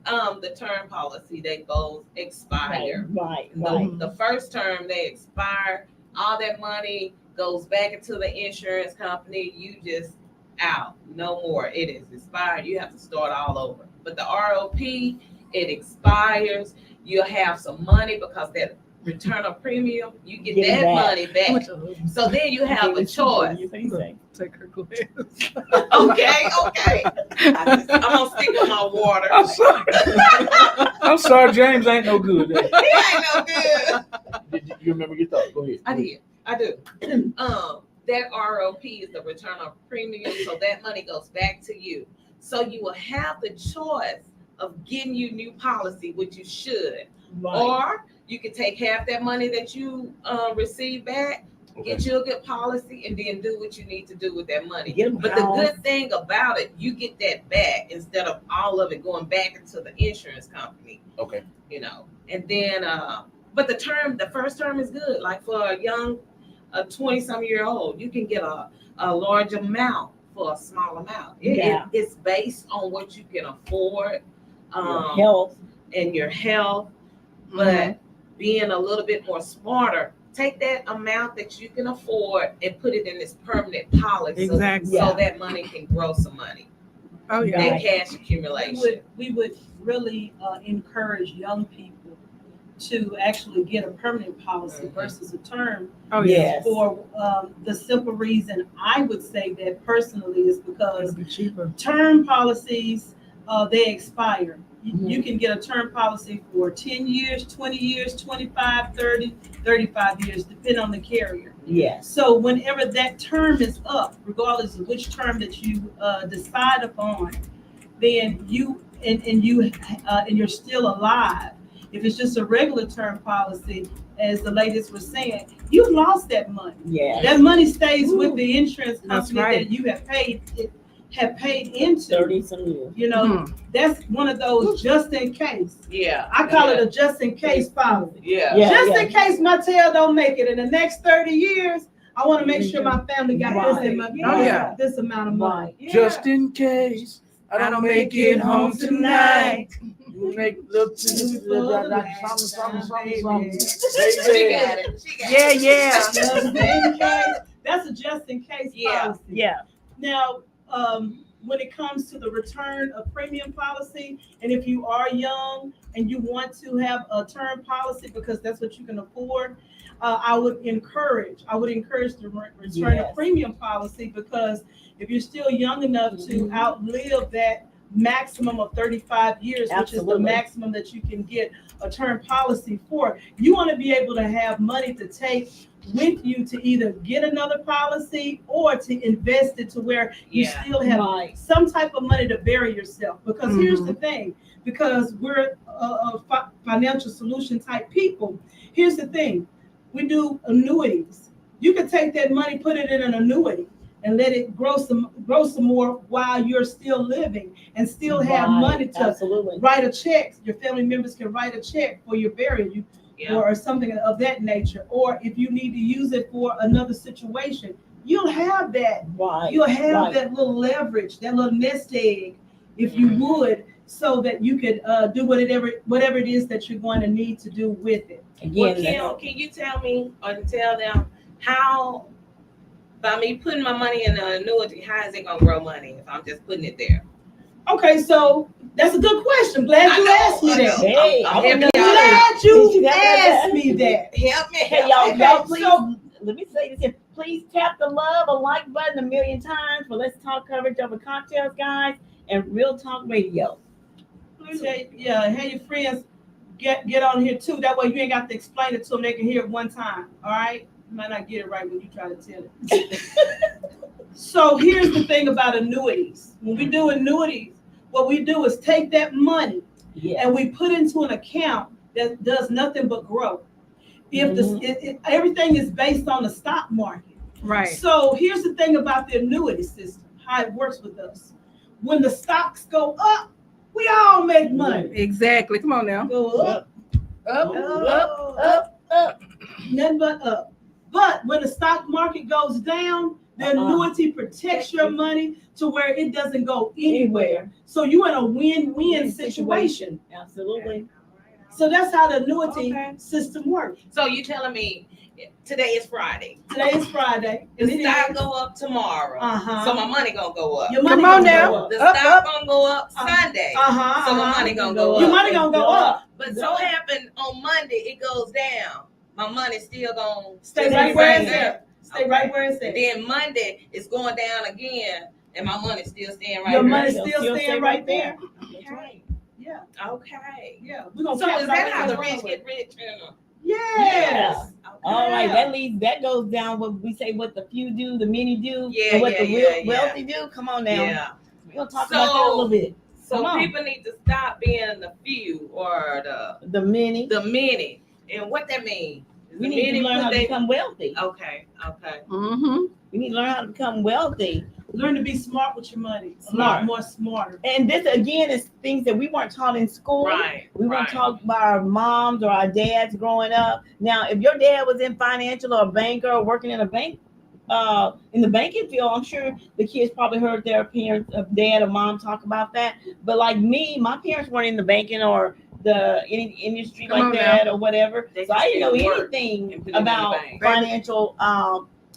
The term policy that goes expire. Right. The first term they expire, all that money goes back into the insurance company. You just out, no more. It is expired. You have to start all over. But the ROP, it expires. You'll have some money because that return of premium, you get Get it that back. money back. So then you have a choice. You think so? Take her glass. Okay. I'm gonna stick with my water. I'm sorry. I'm sorry, James ain't no good. He ain't no good. Did you remember your thought? Go ahead. I do. That ROP is the return of premium, so that money goes back to you. So you will have the choice of getting you new policy, which you should, Right. or you can take half that money that you receive back, Okay. get you a good policy, and then do what you need to do with that money. Get 'em But the house. good thing about it, you get that back instead of all of it going back into the insurance company. Okay. You know, and then but the first term is good. Like for a young, 20-some-year-old, you can get a large amount for a small amount. It's based on what you can afford, Your health. and your health. But being a little bit more smarter, take that amount that you can afford and put it in this permanent policy, Exactly. so that money can grow some money. Oh yeah. That Right. cash accumulation. We would really encourage young people to actually get a permanent policy versus a term. Oh yeah. Yes. For the simple reason I would say that personally is because It'll be cheaper. term policies, they expire. Mhm. You can get a term policy for 10 years, 20 years, 25, 30, 35 years, depending on the carrier. Yes. So whenever that term is up, regardless of which term that you decide upon, then you're still alive. If it's just a regular term policy, as the ladies were saying, you lost that money. Yeah. That money stays with the insurance That's company right. that you have paid into. 30 some years. You know, that's one of those just in case. Yeah. I call it a just in case policy. Yeah. Yeah. Just in case my tail don't make it in the next 30 years, I want to make sure my family got Right. this amount of money. Yeah. Just in case I don't make it home tonight. You make look something. She got it. She got Yeah, it. yeah. Just in case. That's a just in case Yeah. policy. Yeah. Now, when it comes to the return of premium policy, and if you are young and you want to have a term policy because that's what you can afford, I would encourage the return Yes. of premium policy, because if you're still young enough to outlive that maximum of 35 years, which is the Absolutely. maximum that you can get a term policy for, you want to be able to have money to take with you to either get another policy or to invest it to where you Yeah. still have Right. some type of money to bury yourself. Because here's the thing, because we're financial solution type people, here's the thing, we do annuities. You can take that money, put it in an annuity, and let it grow some more while you're still living and still have Right. money to Absolutely. write a check. Your family members can write a check for your burial. Yeah. Or something of that nature. Or if you need to use it for another situation, you'll have that. Right. You'll have Right. that little leverage, that little nest egg, if you would, so that you could do whatever it is that you're going to need to do with it. Well, Again, can you tell me or tell them how, by me putting my money in an annuity, how is it gonna grow money if I'm just putting it there? Okay, so that's a good question. Glad you asked me that. Hey, I'm I happy wanna y'all- know. Glad Did you you got that? asked me that. Help me. Hey, help y'all, me. Okay, y'all, please, so- let me say this here. Please tap the love or like button a million times for Let's Talk coverage over cocktails, guys, and Real Talk Radio. Please, hey your friends get on here too. That way you ain't got to explain it to them. They can hear it one time. All right. You might not get it right when you try to tell it. So here's the thing about annuities. When we do annuities, what we do is take that money Yeah. and we put into an account that does nothing but grow. If everything is based on the stock market. Right. So here's the thing about the annuity system, how it works with us. When the stocks go up, we all make money. Exactly. Come on now. Go up, Up. nothing but up. But when the stock market goes down, The annuity protects your money to where it doesn't go anywhere. So you're in a win-win situation. Absolutely. So that's how the annuity Okay. system works. So you telling me today is Friday. Today is Friday. And The it stock is, go up tomorrow. Uh-huh. So my money gonna go up. your money Come on gonna now. go up. The Up, stock gonna go up Sunday. Uh-huh. So my uh-huh. money gonna go Your up. money gonna go up. But so happened on Monday it goes down. My money still gonna Stay right where it's at. Stay right where it's at. Then Monday it's going down again, and my money's still staying right Your there. money's It'll still still staying stay right right there. That's right. Yeah. Okay. Yeah. We're gonna So cap is it that right how there. the rich get rich? Yes. All right, Yeah. that goes down what we say what the few do, the many do, Yeah, and what yeah, the yeah, yeah. wealthy do. Come on now. Yeah. We're gonna talk about that a little bit. So Come on. people need to stop being the few or The many. the many. And what that means? We need to learn how to become wealthy. Okay. Mm-hmm. We need to learn how to become wealthy. Learn to be smart with your money. A Smart. lot more smarter. And this again is things that we weren't taught in school. Right. We weren't right. taught by our moms or our dads growing up. Now, if your dad was in financial or a banker or working in a bank, in the banking field, I'm sure the kids probably heard their parents, dad or mom talk about that. But like me, my parents weren't in the banking or any industry Come like on that or whatever. They So I didn't know just work anything and put it in the about bank. financial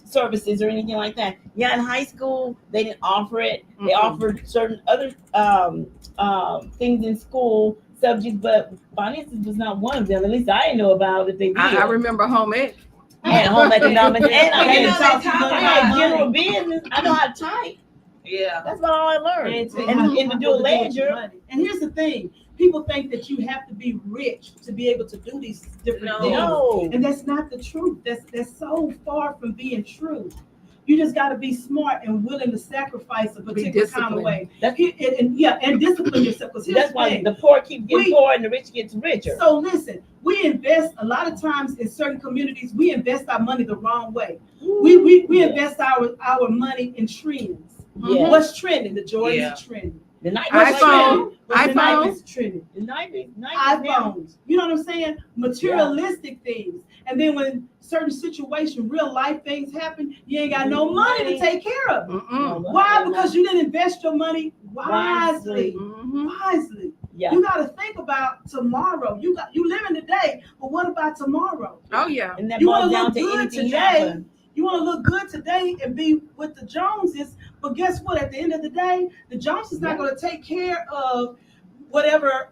services or anything like that. Yeah, in high school they didn't offer it. They Mhm. offered certain other things in school subjects, but finances was not one of them. At least I didn't know about it. They did. I remember home ec. And home economics, and I Well, you know, had, they talk I about had money. general business. I know how to type. Yeah. That's about all I learned. And And how to do a to with your ledger. money. And here's the thing. People think that you have to be rich to be able to do these different No. things. No. And that's not the truth. That's so far from being true. You just got to be smart and willing to sacrifice a particular kind of disciplined. way. That's- And discipline yourself. Because here's That's the why thing. the poor keep getting We- poor and the rich gets richer. So listen, we invest a lot of times in certain communities. We invest our money the wrong way. We Yeah. invest our money in trends. Yeah. What's trending? The Jordans Yeah. is trending. The night What's iPhone. trending? What's the iPhone. Nike's trending? The night iPhones. You know what I'm saying? Materialistic things. And then when certain situation, real life things happen, you ain't got no money to take care of it. Mm-mm. Why? Because you didn't invest your money wisely. Mhm. Wisely. Yeah. You got to think about tomorrow. You living today, but what about tomorrow? Oh yeah. And that You boils wanna down look to good anything today. happen. You want to look good today and be with the Joneses, but guess what? At the end of the day, the Joneses not going to take care of whatever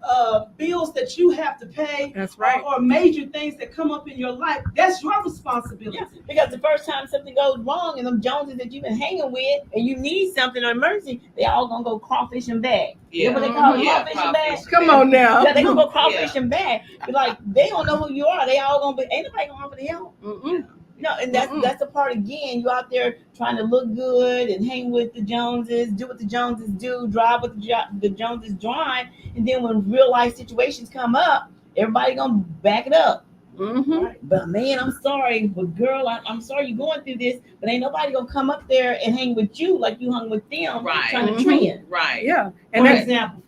bills that you have to pay That's right. or major things that come up in your life. That's your responsibility. Yeah, because the first time something goes wrong and them Joneses that you've been hanging with and you need something or emergency, they all gonna go crawfishing back. You know what they call it? Yeah, Crawfishing back? Come on now. Yeah, they gonna go crawfishing back. Be like, they don't know who you are. They all gonna be, ain't nobody gonna offer to help. Mm-mm. No, and that's the part again. You out there trying to look good and hang with the Joneses, do what the Joneses do, drive what the Joneses drive, and then when real life situations come up, everybody gonna back it up. Mm-hmm. But man, I'm sorry, but girl, I'm sorry you're going through this, but ain't nobody gonna come up there and hang with you like you hung with them, Right. trying to Mhm. trend. Right. Yeah. For And that's example,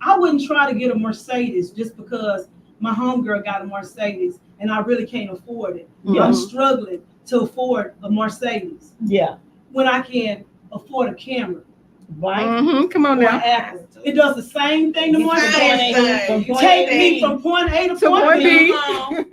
I wouldn't try to get a Mercedes just because my homegirl got a Mercedes and I really can't afford it. Mhm. I'm struggling to afford a Mercedes Yeah, when I can afford a camera right. mhm. Come or on an now. Apple. It does the same thing to You Mercedes. Same thing. From point Take A to me B. from point A to To point point B. B. Come on.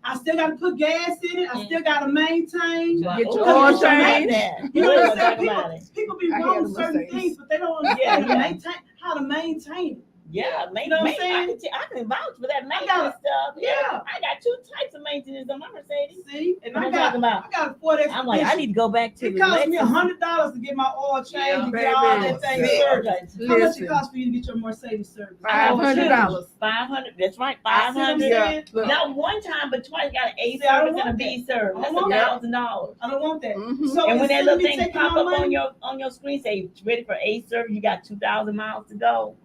I still got to put gas in it. I still got to maintain. Get your Because oil it's so change. You know what I'm saying? Talk about it. People be I had wrong a with certain Mercedes. things, but they don't understand how to maintain it. Yeah, You know what I'm saying? I can vouch for that I maintenance got- stuff. yeah. I got two types of maintenance on my Mercedes. See, and What I I'm got talking about. I got a Ford I'm like, I Expedition. need to go back to It the cost me Lexus. $100 to get my oil change Yeah, and get all baby. that thing Yeah. serviced. How much it Listen. cost for you to get your Mercedes service? $500. 500. That's right, I see what I'm 500. saying? Look. Not one time, but twice got an A See, I don't service and a want B that. service. I That's don't want that. $1,000. I don't want that. Mhm. So And when that instead little of me thing taking pop my up money, on your screen, say ready for A service, you got 2,000 miles to go.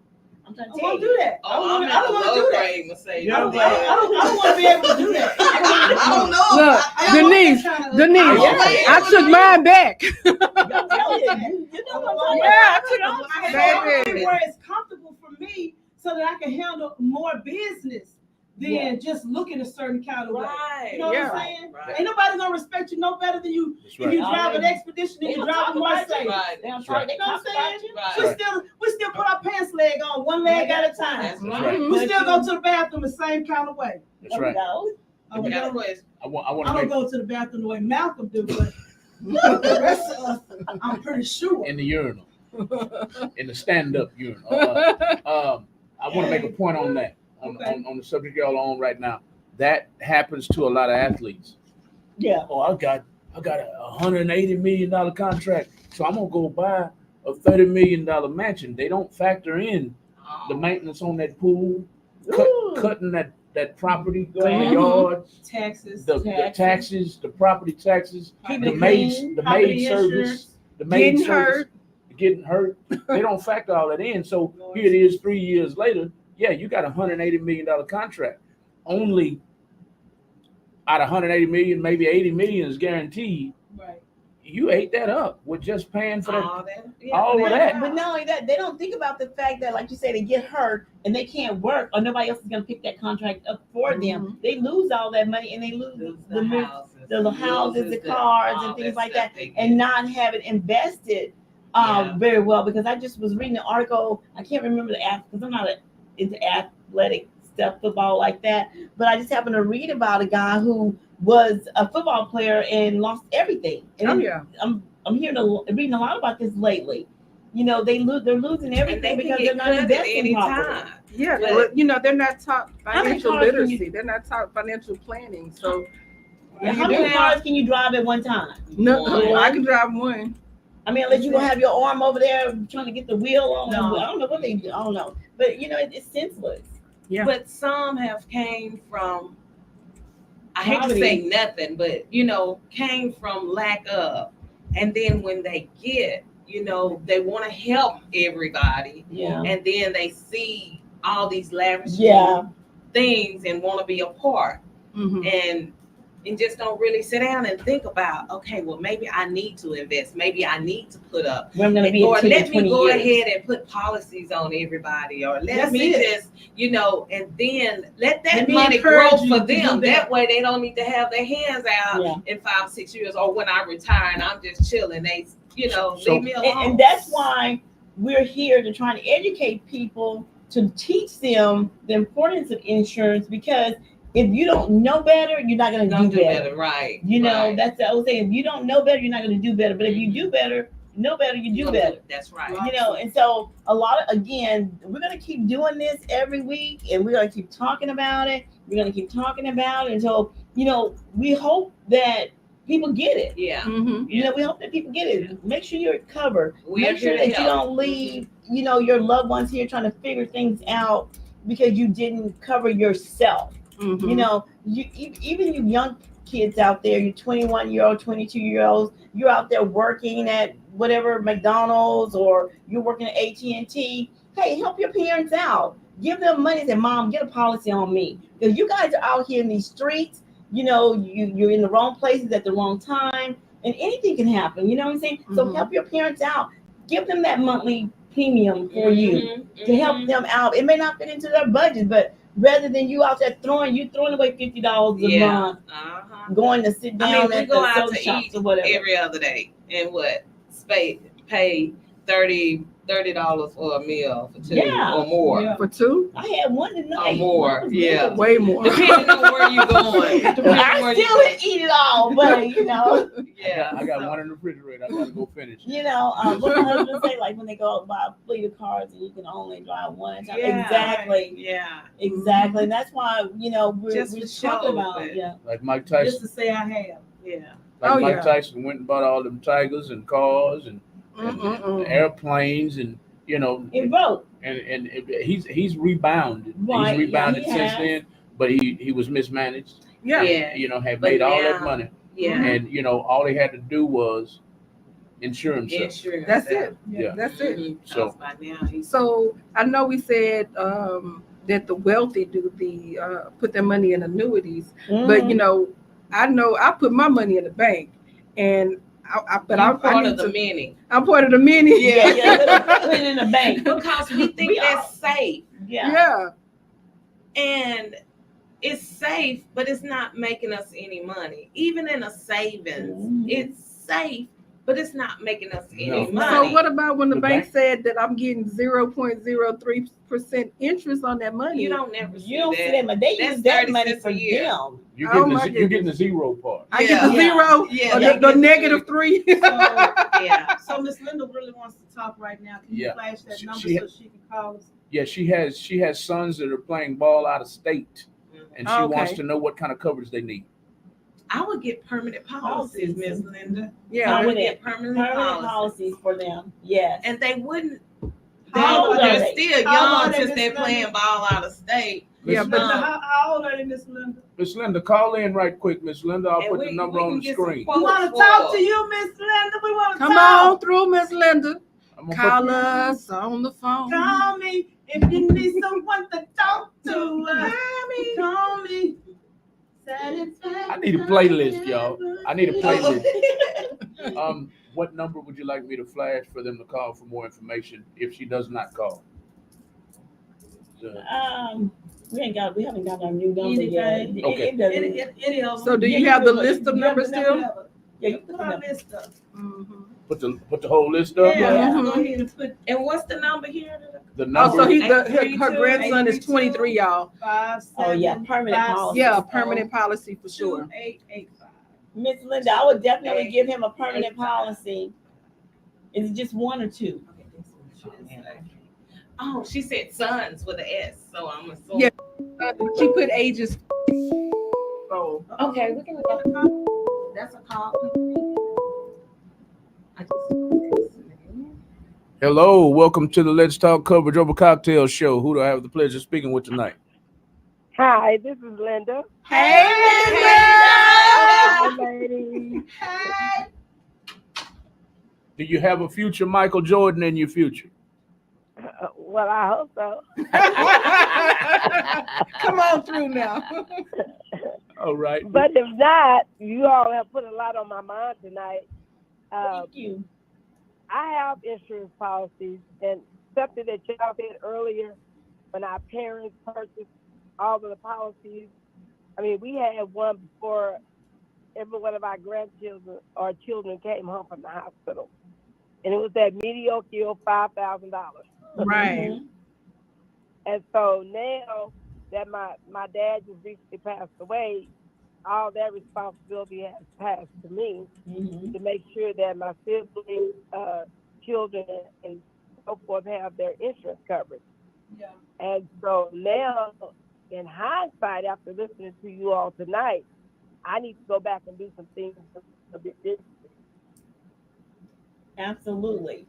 I'm trying I to tell won't you. do that. Oh, I'm I don't in want the to do low that. grade Mercedes. I don't want to be able to do that. I don't know. Look, I don't want Denise, that kind of- Denise, Yeah. I took mine back. I'm telling you, you know what I'm talking Yeah, about. I took I mine want baby. it where it's comfortable for me so that I can handle more business than just looking a certain kind of way. Right. You know Yeah. what I'm saying? Right. Ain't nobody gonna respect you no better than you That's if you right. drive an expedition They and you don't drive talk a about Mercedes. Right. They don't That's talk, right. they You know talk what I'm about you. Right. We still put our pants leg on one leg at a time. That's Mhm. right. We still go to the bathroom the same kind of way. That's There we right. go. Oh, We we got a don't- question. I want I to don't make go to the bathroom the way Malcolm do, but the rest of us, I'm pretty sure. in the urinal, in the stand-up urinal. I want to make a point on that, Okay. on the subject y'all on right now. That happens to a lot of athletes. Yeah. Oh, I got a $180 million contract, so I'm gonna go buy a $30 million mansion. They don't factor in the maintenance on that pool, Ooh. cutting that property, Right. cleaning the Mhm. yard, Taxes. the taxes, the property taxes, Keep the it maid clean. the Property maid service, insurance. the maid Getting service, hurt. getting hurt. They don't factor all that in. So here it is 3 years later. Yeah, you got a $180 million contract. Only out of 180 million, maybe 80 million is guaranteed. Right. You ate that up with just paying for that. All that. All of that. But not only that, they don't think about the fact that, like you say, they get hurt and they can't work, or nobody else is going to pick that contract up for them. They lose all that money and they lose the houses, the cars, and things like that, and not have it invested Yeah. very well. Because I just was reading an article. I can't remember the app because I'm not into athletic stuff, football like that. But I just happened to read about a guy who was a football player and lost everything. And Oh yeah. I'm reading a lot about this lately. You know, they're losing And everything they can because they're get not cut at investing any properly. time. Yeah, But- well, you know, they're not taught How many financial cars can you- literacy. They're not taught financial planning. So And you how do many have- cars can you drive at one time? no, One. I can drive one. I mean, unless you're gonna have your arm over there trying to get the wheel on. No. I don't know what they do. I don't know. But you know, it's senseless. Yeah. But some have came from, I hate to Poverty. say nothing, but you know, came from lack of. And then when they get, you know, they want to help everybody. Yeah. And then they see all these lavish Yeah. things and want to be a part. Mhm. And just don't really sit down and think about, okay, well, maybe I need to invest. Maybe I need to put up. Where I'm gonna be in Or 10 let to me 20 go years. ahead and put policies on everybody, or let That's me it. just, you know, and then let that Let me money encourage grow you for to do them. that. That way they don't need to have their hands out Yeah. in 5 6 years, or when I retire and I'm just chilling. They, you know, So- leave me alone. And that's why we're here to try to educate people, to teach them the importance of insurance, because if you don't know better, you're not going to don't do do better. better, right? You know, right. that's the old saying. If you don't know better, you're not going to do better. But if you do better, know better, you do You'll better. it. That's right. You know, and so again, we're going to keep doing this every week, and we're going to keep talking about it. We're going to keep talking about it until, you know, we hope that people get it. Yeah. Mhm. You know, we hope that people get it. Make sure you're covered. We're Make sure here to that you help. don't leave, you know, your loved ones here trying to figure things out because you didn't cover yourself. Mhm. You know, even you young kids out there, you 21-year-old, 22-year-olds, you're out there working at whatever McDonald's, or you're working at AT&T. Hey, help your parents out. Give them money. Say, Mom, get a policy on me, because you guys are out here in these streets. You know, you're in the wrong places at the wrong time, and anything can happen. You know what I'm saying? So Mhm. help your parents out. Give them that monthly premium for you Mhm, to help mhm. them out. It may not fit into their budget, but rather than you out there throwing away $50 a Yeah. month, Uh-huh. going to sit I down mean, we at go the out soda to shops eat or whatever. every other day, and pay $30 for a meal for two Yeah. or more. Yeah. For two, I had one tonight. Or more, That was yeah. good. way more. Depending on where you're going. Depending on I where still you're didn't eat it all, but you know, Yeah, I got so- one in the refrigerator. I gotta go finish. what my husband say, like when they go out buy a fleet of cars and you can only drive one at a time. Yeah. Exactly. Yeah. Exactly. And that's why, you know, we're Just talking for show, about, but- yeah. Like Mike Just Tyson. to say I have. Yeah. Like Oh, Mike yeah. Tyson went and bought all them tigers and cars and Mm-mm-mm. airplanes, and you know, It broke. and he's rebounded. Right, He's rebounded yeah, he since has. then, but he was mismanaged. Yeah. Yeah. You know, had But made all that now- money, Yeah. and you know, all he had to do was insure himself. Insurance. That's it. Yeah. That's it. Mhm. So- Because by now he's So I know we said that the wealthy do the put their money in annuities, but you know I put my money in the bank, and but I'm part of the many. I'm part of the many. yeah, put it in the bank. Because we think We that's safe. Yeah. Yeah. And it's safe, but it's not making us any money. Even in a savings, Mhm. it's safe, but it's not making us any No. money. So what about when the The bank bank- said that I'm getting 0.03% interest on that money? You don't never see You don't that. see that, but they That's use that 30 money cents for a year. them. You're Oh getting my you're getting the goodness. zero part. I get the Yeah. zero Yeah, or they the get negative 3. Yeah. So Miss Linda really wants to talk right now. Can you Yeah. flash that She- number she- so she can call us? Yeah, she has sons that are playing ball out of state, and she wants Okay. to know what kind of coverage they need. I would get permanent policies, Miss Linda. Yeah. I would Permanent- get permanent Permanent policies. policies for them. Yes. And they wouldn't. How old are They're they? still How old young are they, since Miss they're Linda? playing ball out of state. Yeah, Miss but Linda, Linda, how old are they, Miss Linda? Miss Linda, call in right quick, Miss Linda. I'll And put we- the number we on can the get some screen. quotes. We want to talk to you, Miss Linda. We want to Come talk. on through, Miss Linda. I'm gonna Call put, us on the phone. Call me if you need someone to talk to. Call me. I need a playlist, y'all. I need a playlist. What number would you like me to flash for them to call for more information if she does not call? We haven't got our new number yet. Anything. Okay. It doesn't. Any of them. So do Yeah, you you have the do it. list of You have numbers the still? Whatever. Yeah, you Put put our them. list up. Mhm. Put the whole list up. Yeah, Mhm. go ahead and put And what's the number here? The Oh, number. so her 832, grandson is 832. 23, y'all. 5, 7, Oh, yeah, permanent 5, policy. Yeah, 6, permanent policy for sure. 2885. Miss Linda, I would definitely give him a permanent policy. Is it just one or two? Oh, she said sons with an S, so I'm assuming. Yeah. She put ages. Oh, Okay, we can look at a call. That's a call. I just- Hello, welcome to the Let's Talk Coverage Over Cocktail show. Who do I have the pleasure of speaking with tonight? Hi, this is Linda. hey, Hi, ladies. Hey. Do you have a future Michael Jordan in your future? Well, I hope so. Come on through now. All right. But if not, you all have put a lot on my mind tonight. Thank you. I have insurance policies, and something that y'all said earlier, when our parents purchased all of the policies, I mean, we had one before every one of our grandchildren or children came home from the hospital. And it was that mediocre $5,000. Right. Mhm. And so now that my dad just recently passed away, all that responsibility has passed to me Mhm. to make sure that my siblings, children, and so forth have their insurance coverage. Yeah. And so now, in hindsight, after listening to you all tonight, I need to go back and do some things a bit different. Absolutely.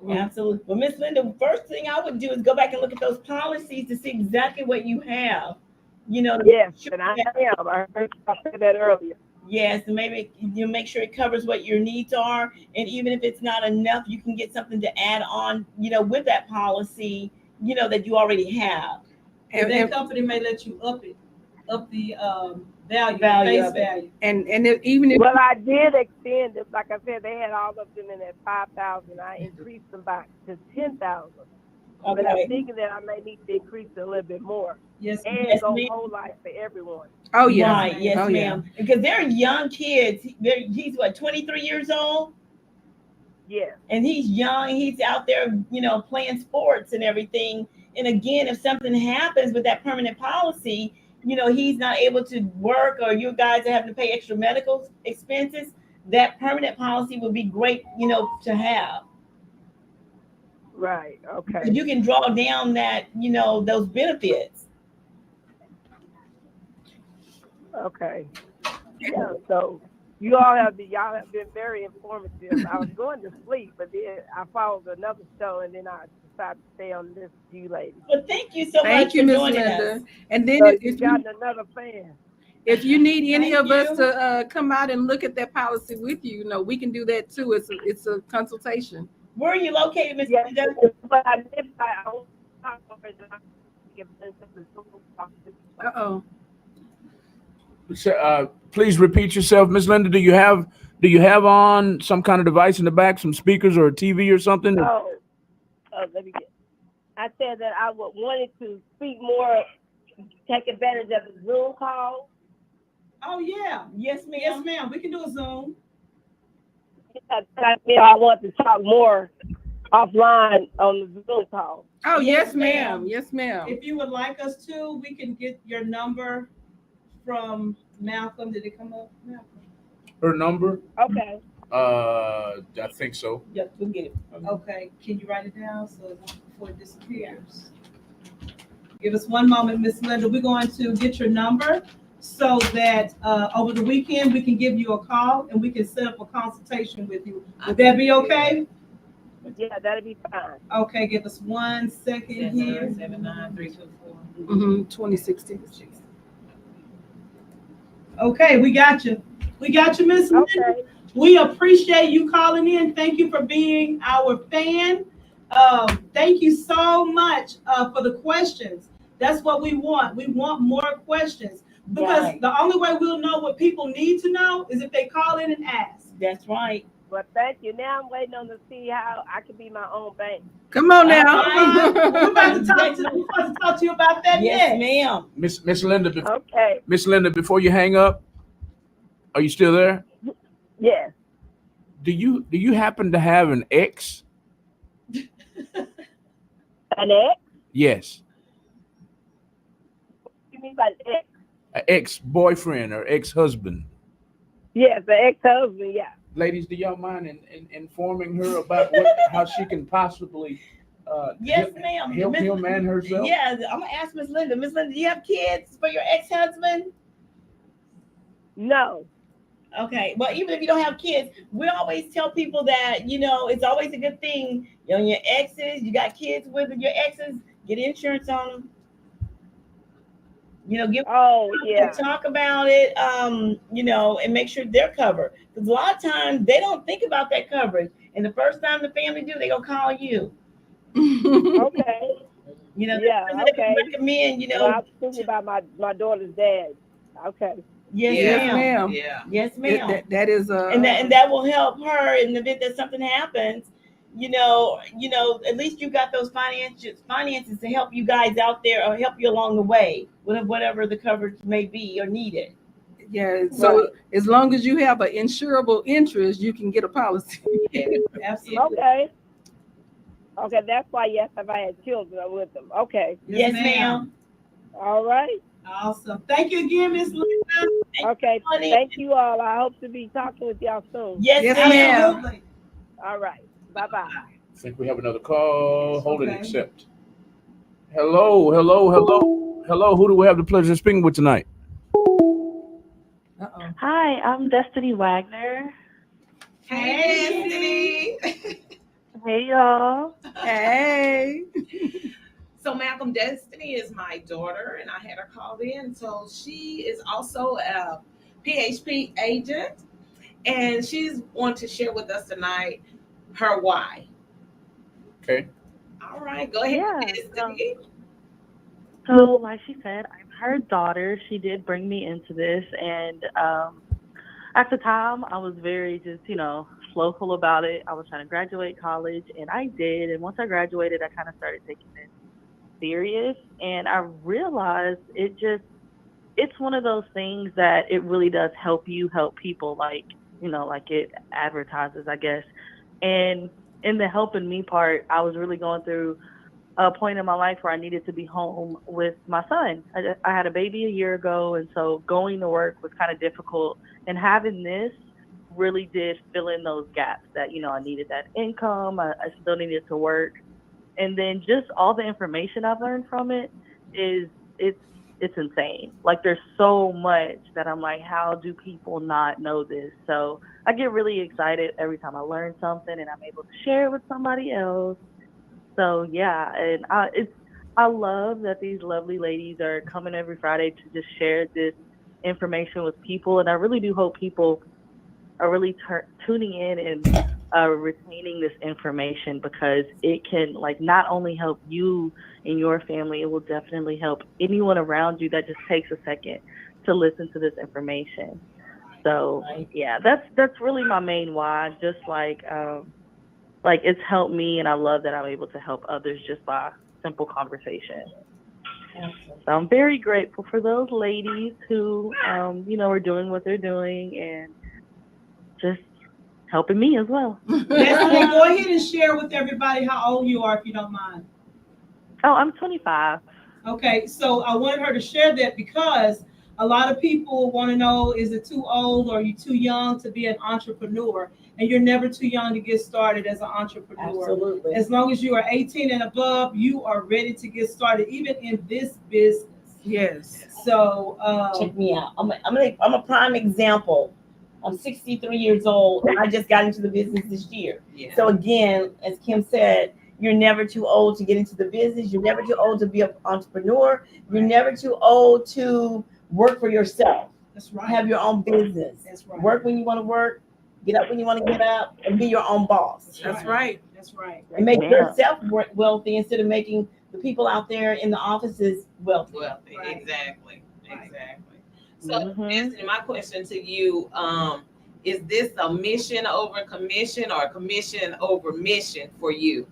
Absolutely. Well, Miss Linda, first thing I would do is go back and look at those policies to see exactly what you have. You know, Yes, and I am. I heard you say that earlier. yes, and maybe you make sure it covers what your needs are. And even if it's not enough, you can get something to add on, with that policy, that you already have. And And, that and, company may let you up the value, Value face of it. value. even if Well, I did extend it. Like I said, they had all of them in at 5,000. I increased them back to 10,000. But I'm Okay. thinking that I may need to increase it a little bit more Yes, and Yes, go ma'am. whole life for everyone. oh yeah, Right. Yes, oh, yeah. ma'am. Because they're young kids. He's what, 23 years old? Yes. And he's young. He's out there, playing sports and everything. And again, if something happens with that permanent policy, he's not able to work, or you guys are having to pay extra medical expenses, that permanent policy would be great, to have. Right. Okay. You can draw down that, those benefits. Okay. Yeah. So y'all have been very informative. I was going to sleep, but then I followed another show, and then I decided to stay on this to you ladies. Well, thank you so Thank much you, for Miss joining Linda. us. And then So if you you got another fan. if you need any Thank of us you. to come out and look at that policy with you, we can do that too. It's a consultation. Where are you located, Miss Yes. Linda? But I live by. Uh-oh. Please repeat yourself, Miss Linda. Do you have on some kind of device in the back, some speakers or a TV or something? Oh, let me get. I said that I wanted to speak more take advantage of the Zoom call? Oh yeah. Yes, ma'am. Yes, ma'am. We can do a Zoom. I want to talk more offline on the Zoom call. Oh, Yes, yes, ma'am. ma'am. Yes, ma'am. If you would like us to, we can get your number from Malcolm. Did it come up? Malcolm? Her number? Okay. I think so. Yep, we'll get it. Okay. Can you write it down so before it disappears? Give us one moment, Miss Linda. We're going to get your number so that over the weekend we can give you a call and we can set up a consultation with you. Would that be okay? Yeah, that'll be fine. Okay, give us 1 second here. 79324. 2016. Okay, we got you. We got you, Miss Linda. Okay. We appreciate you calling in. Thank you for being our fan. Thank you so much for the questions. That's what we want. We want more questions because Right. the only way we'll know what people need to know is if they call in and ask. That's right. Well, thank you. Now I'm waiting on to see how I can be my own bank. Come on We're now. about to talk to you about that Yes, next. ma'am. Miss Linda, Okay. Miss Linda, before you hang up, are you still there? Yes. Do you happen to have an ex? An ex? Yes. You mean by ex? An ex-boyfriend or ex-husband. Yes, the ex-husband, yeah. Ladies, do y'all mind informing her about how she can possibly Yes, ma'am. help Miss- him and herself? Yeah, I'm gonna ask Miss Linda. Miss Linda, do you have kids for your ex-husband? No. Okay. Well, even if you don't have kids, we always tell people that, it's always a good thing. Your exes, you got kids with your exes, get insurance on them. Give Oh, yeah. talk about it, and make sure they're covered. Because a lot of times they don't think about that coverage. And the first time the family do, they gonna call you. Okay. Yeah, okay. recommend, Well, I was thinking about my daughter's dad. Okay. yes, Yes, ma'am. ma'am. Yeah. Yes, ma'am. That is and that will help her in the event that something happens. At least you got those finances to help you guys out there or help you along the way, whatever the coverage may be or needed. Yeah. So as long as you have an insurable interest, you can get a policy. Yeah. Absolutely. Okay. Okay, that's why, yes, if I had children, I'm with them. Okay. Yes, Yes, ma'am. All right. Awesome. Thank you again, Miss Linda. Okay. honey. Thank you all. I hope to be talking with y'all soon. Yes, Yes, ma'am. ma'am. Absolutely. All right. Bye-bye. I think we have another call. Hold Okay. and accept. Hello. Who do we have the pleasure of speaking with tonight? Uh-oh. Hi, I'm Destiny Wagner. Hey, Destiny. Hey, y'all. Hey. So Malcolm, Destiny is my daughter, and I had her called in. So she is also a PHP agent, and she's wanting to share with us tonight her why. Okay. All right, go ahead, Yeah, Destiny. So, like she said, I'm her daughter. She did bring me into this, and at the time, I was very just, slowful about it. I was trying to graduate college, and I did. And once I graduated, I kind of started taking it serious, and I realized it's one of those things that it really does help you help people, like it advertises, I guess. And in the helping me part, I was really going through a point in my life where I needed to be home with my son. I had a baby a year ago, and so going to work was kind of difficult, and having this really did fill in those gaps that, I needed that income. I still needed to work. And then just all the information I've learned from it it's insane. Like, there's so much that I'm like, how do people not know this? So I get really excited every time I learn something and I'm able to share it with somebody else. So yeah, and I love that these lovely ladies are coming every Friday to just share this information with people. And I really do hope people are really tuning in and retaining this information, because it can not only help you and your family, it will definitely help anyone around you that just takes a second to listen to this information. So yeah, that's really my main why. Just it's helped me, and I love that I'm able to help others just by simple conversation. So I'm very grateful for those ladies who, are doing what they're doing and just helping me as well. Destiny, go ahead and share with everybody how old you are, if you don't mind. Oh, I'm 25. Okay, so I wanted her to share that because a lot of people want to know, is it too old or are you too young to be an entrepreneur? And you're never too young to get started as an entrepreneur. Absolutely. As long as you are 18 and above, you are ready to get started, even in this business. Yes. So Check me out. I'm a prime example. I'm 63 years old and I just got into the business this year. Yeah. So again, as Kim said, you're never too old to get into the business. You're never too old to be an entrepreneur. You're never too old to work for yourself. that's right. Have your own business. That's right. Work when you want to work. Get up when you want to get up, and be your own boss. That's right. That's right. And make Yeah. yourself wealthy instead of making the people out there in the offices wealthy. Wealthy. Right. Exactly. Right. Exactly. So, Mhm. Destiny, my question to you, is this a mission over commission or a commission over mission for you?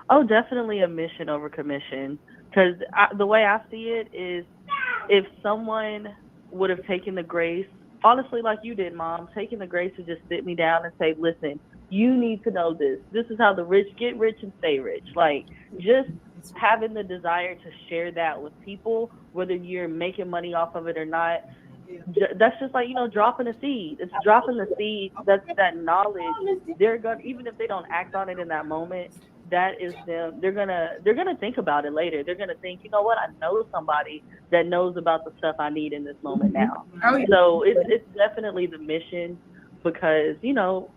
Oh, definitely a mission over commission. Because the way I see it is, if someone would have taken the grace, honestly, like you did, Mom, taking the grace to just sit me down and say, listen, you need to know this. This is how the rich get rich and stay rich. Like, just having the desire to share that with people, whether you're making money off of it or not, that's just like, dropping a seed. It's dropping the seed. That's that knowledge. They're gonna, even if they don't act on it in that moment, that is them. They're gonna think about it later. They're gonna think, you know what? I know somebody that knows about the stuff I need in this moment now. Oh, yeah. So it's definitely the mission, because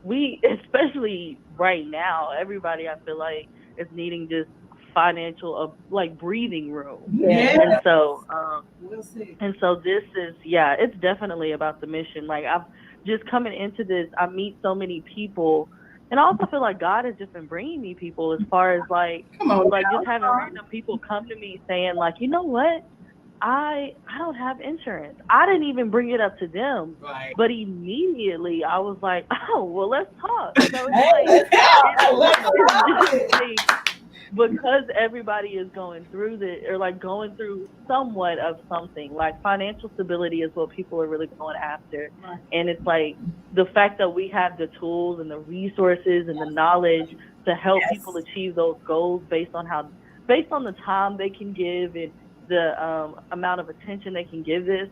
we, especially right now, everybody, I feel like, is needing just financial like breathing room. Yeah. And so We'll see. and so this is, it's definitely about the mission. Like, I've just coming into this, I meet so many people, and I also feel like God has just been bringing me people, as far as like just having random people come to me saying, like, you know what, I don't have insurance. I didn't even bring it up to them, Right. but immediately I was like, oh, well, let's talk. So it's like, because everybody is going through this, or like going through somewhat of something, like financial stability is what people are really going after. Right. And it's like the fact that we have the tools and the resources and the knowledge to help people achieve those goals based on the time they can give and the amount of attention they can give this.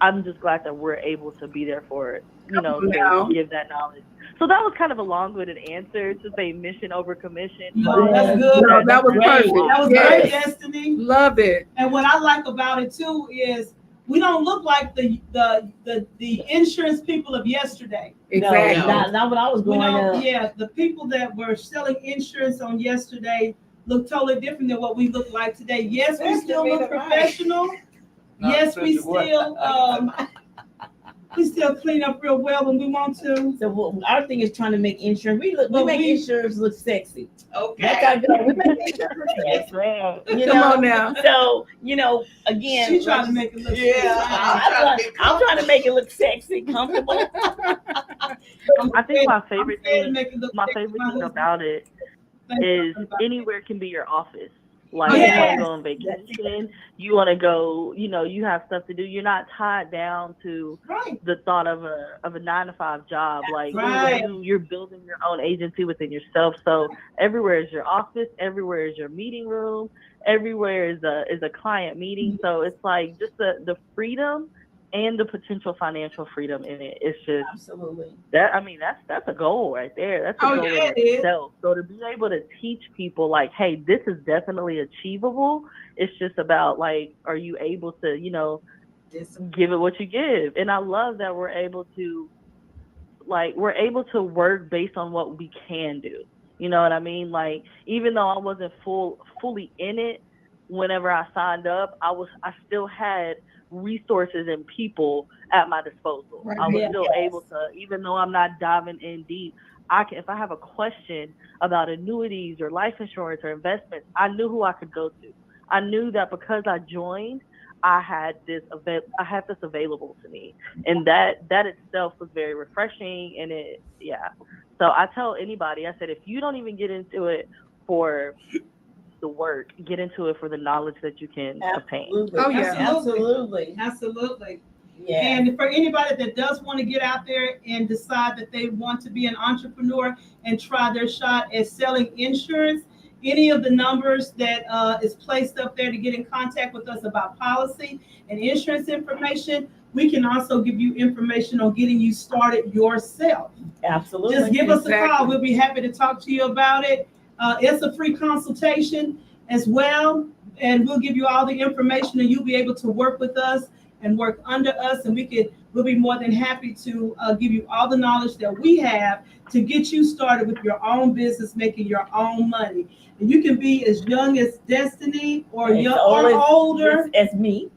I'm just glad that we're able to be there for it, to give that knowledge. So that was kind of a long-winded answer to say mission over commission. No, but that's good. No, that was Great. perfect. That was Yes. great, Destiny. Love it. And what I like about it too is we don't look like the insurance people of yesterday. Exactly. No, not what I was We going don't, up. yeah, the people that were selling insurance on yesterday look totally different than what we look like today. Yes, we still look professional. Yes, we still clean up real well when we want to. So our thing is trying to make insurance. We But make we- insurance look sexy. Okay. That's our goal. We make insurance look Yes, sexy. ma'am. You Come know? on now. So again, She trying to make it look I'm trying to make it look sexy, comfortable. I think my favorite thing make it look my sexy. favorite My thing husband- about it Thank you is for that. anywhere can be your office. Like, Yes. you want to go on vacation, you want to go, you have stuff to do. You're not tied down to Right. the thought of a 9-to-5 job. Like, Right. you're building your own agency within yourself. So everywhere is your office, everywhere is your meeting room, everywhere is a client meeting. So it's like just the freedom and the potential financial freedom in it. It's just Absolutely. that. I mean, that's a goal right there. That's a Oh, goal yeah, in it is. itself. So to be able to teach people, like, hey, this is definitely achievable. It's just about, like, are you able to, give it what you give? And I love that we're able to work based on what we can do. You know what I mean? Like, even though I wasn't fully in it whenever I signed up, I still had resources and people at my disposal. Right. I was Yeah. still able to, even though I'm not diving in deep, if I have a question about annuities or life insurance or investments, I knew who I could go to. I knew that because I joined, I had this available to me, and that itself was very refreshing. And so I tell anybody, I said, if you don't even get into it for the work, get into it for the knowledge that you can obtain. Absolutely. Oh, yeah. Absolutely. Absolutely. Yeah. And for anybody that does want to get out there and decide that they want to be an entrepreneur and try their shot at selling insurance, any of the numbers that is placed up there to get in contact with us about policy and insurance information, we can also give you information on getting you started yourself. Absolutely. Just give us a call. Exactly. We'll be happy to talk to you about it. It's a free consultation as well, and we'll give you all the information, and you'll be able to work with us and work under us, and we'll be more than happy to give you all the knowledge that we have to get you started with your own business, making your own money. And you can be as young as Destiny or As young old or older. as me.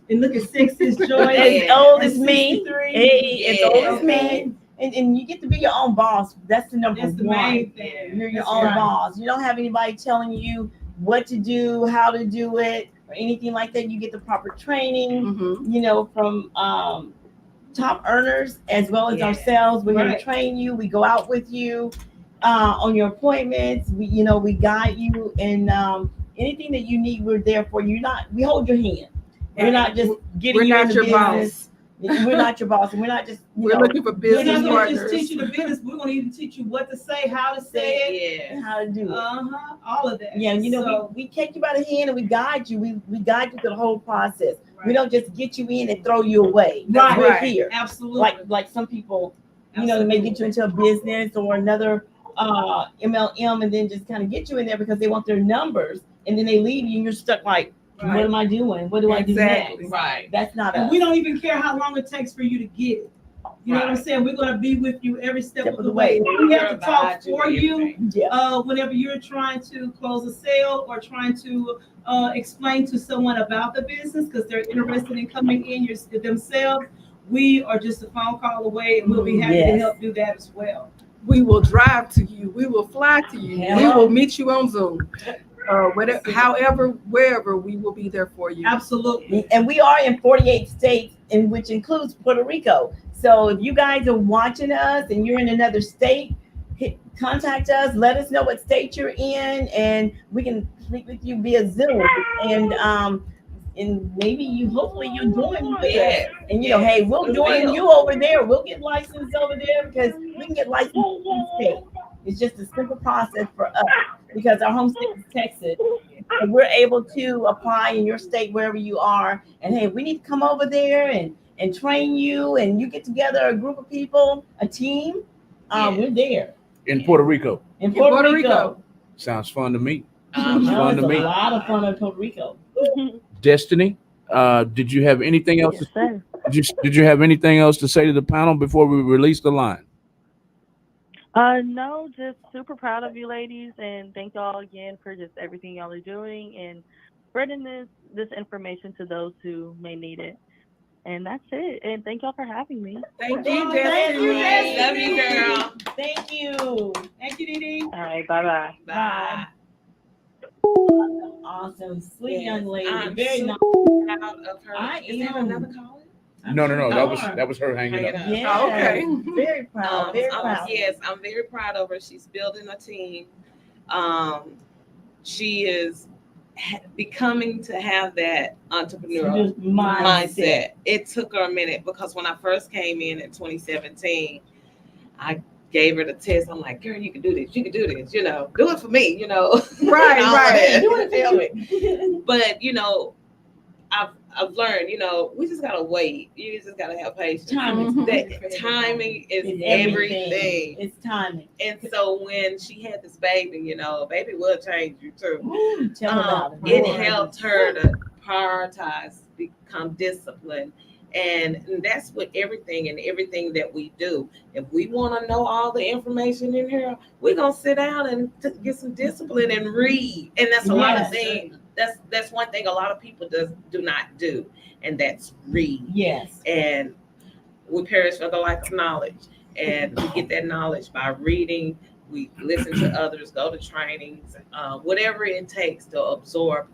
And look at 6 is Joy. As old as and me. 63. Hey, as old as Okay. me. And you get to be your own boss. That's the number That's the one. main thing. You're your That's own right. boss. You don't have anybody telling you what to do, how to do it, or anything like that. You get the proper training, Mhm. from top earners as well as Yeah. ourselves. We're going Right. to train you. We go out with you on your appointments. We guide you, and anything that you need, we're there for you. We hold your hand. We're not just getting We're you not in the your business. boss. We're not your boss, and we're not just We're looking for We're business not going to just partners. teach you the business. We're going to even teach you what to say, how to say it, Yeah. how to do it. all of that. Yeah, So, we take you by the hand and we guide you. We guide you through the whole process. We right. don't just get you in and throw you away. Right. We're Right. here. Absolutely. Like some people, they may get you into a business or another MLM and then just kind of get you in there because they want their numbers, and then they leave you and you're stuck like, Right. what am I doing? What do I do Exactly. next? Right. That's not And us. we don't even care how long it takes for you to get it. You know what I'm Right. saying? We're going to be with you every step Step of the way. We have to talk Provide you for you everything. Yeah. whenever you're trying to close a sale or trying to explain to someone about the business because they're interested in coming in themselves. We are just a phone call away, and we'll be happy to Yes. help do that as well. We will drive to you. We will fly to you. Yeah. We will meet you on Zoom. Whatever, however, wherever, we will be there for you. Absolutely. And we are in 48 states, which includes Puerto Rico. So if you guys are watching us and you're in another state, contact us. Let us know what state you're in, and we can speak with you via Zoom. And maybe hopefully you'll join with us. Yeah. And hey, we'll join you over there. We'll get licensed over there because we can get licensed in any state. It's just a simple process for us because our home state is Texas. And we're able to apply in your state wherever you are. And hey, we need to come over there and train you, and you get together a group of people, a team. We're there In Puerto Rico. in Puerto Rico. Sounds fun to me. Sounds No, fun it's to a me. lot of fun in Puerto Rico. Destiny, did you have anything else? Yes, sir. Did you have anything else to say to the panel before we release the line? No, just super proud of you ladies, and thank y'all again for just everything y'all are doing and spreading this information to those who may need it. And that's it. And thank y'all for having me. Thank you, you, Destiny. Destiny. Love you, girl. Thank you. Thank you, Dee Dee. All right, bye-bye. Bye. Awesome, sweet Yes, young lady. I'm Very so nice. Proud of her. I Is there am. another caller? No. Sure. That was her hanging Hanging up. up. Yeah. Oh, okay. Very proud. Very proud. Yes, I'm very proud of her. She's building a team. She is becoming to have that entrepreneurial mindset. It took her a minute because when I first came in 2017, I gave her the test. I'm like, girl, you can do this. You can do this. Do it for me. Right, All of right. that. Do it. But I've learned, we just gotta wait. You just gotta have patience. Timing. That timing is It's everything. It's timing. And so when she had this baby, baby will change you too. Ooh, tell me about it. It helped her to prioritize, become disciplined. And that's what everything that we do. If we want to know all the information in here, we're gonna sit down and get some discipline and read. And that's a lot of things. That's one thing a lot of people do not do, and that's read. Yes. And we perish for the lack of knowledge, and we get that knowledge by reading. We listen to others, go to trainings, whatever it takes to absorb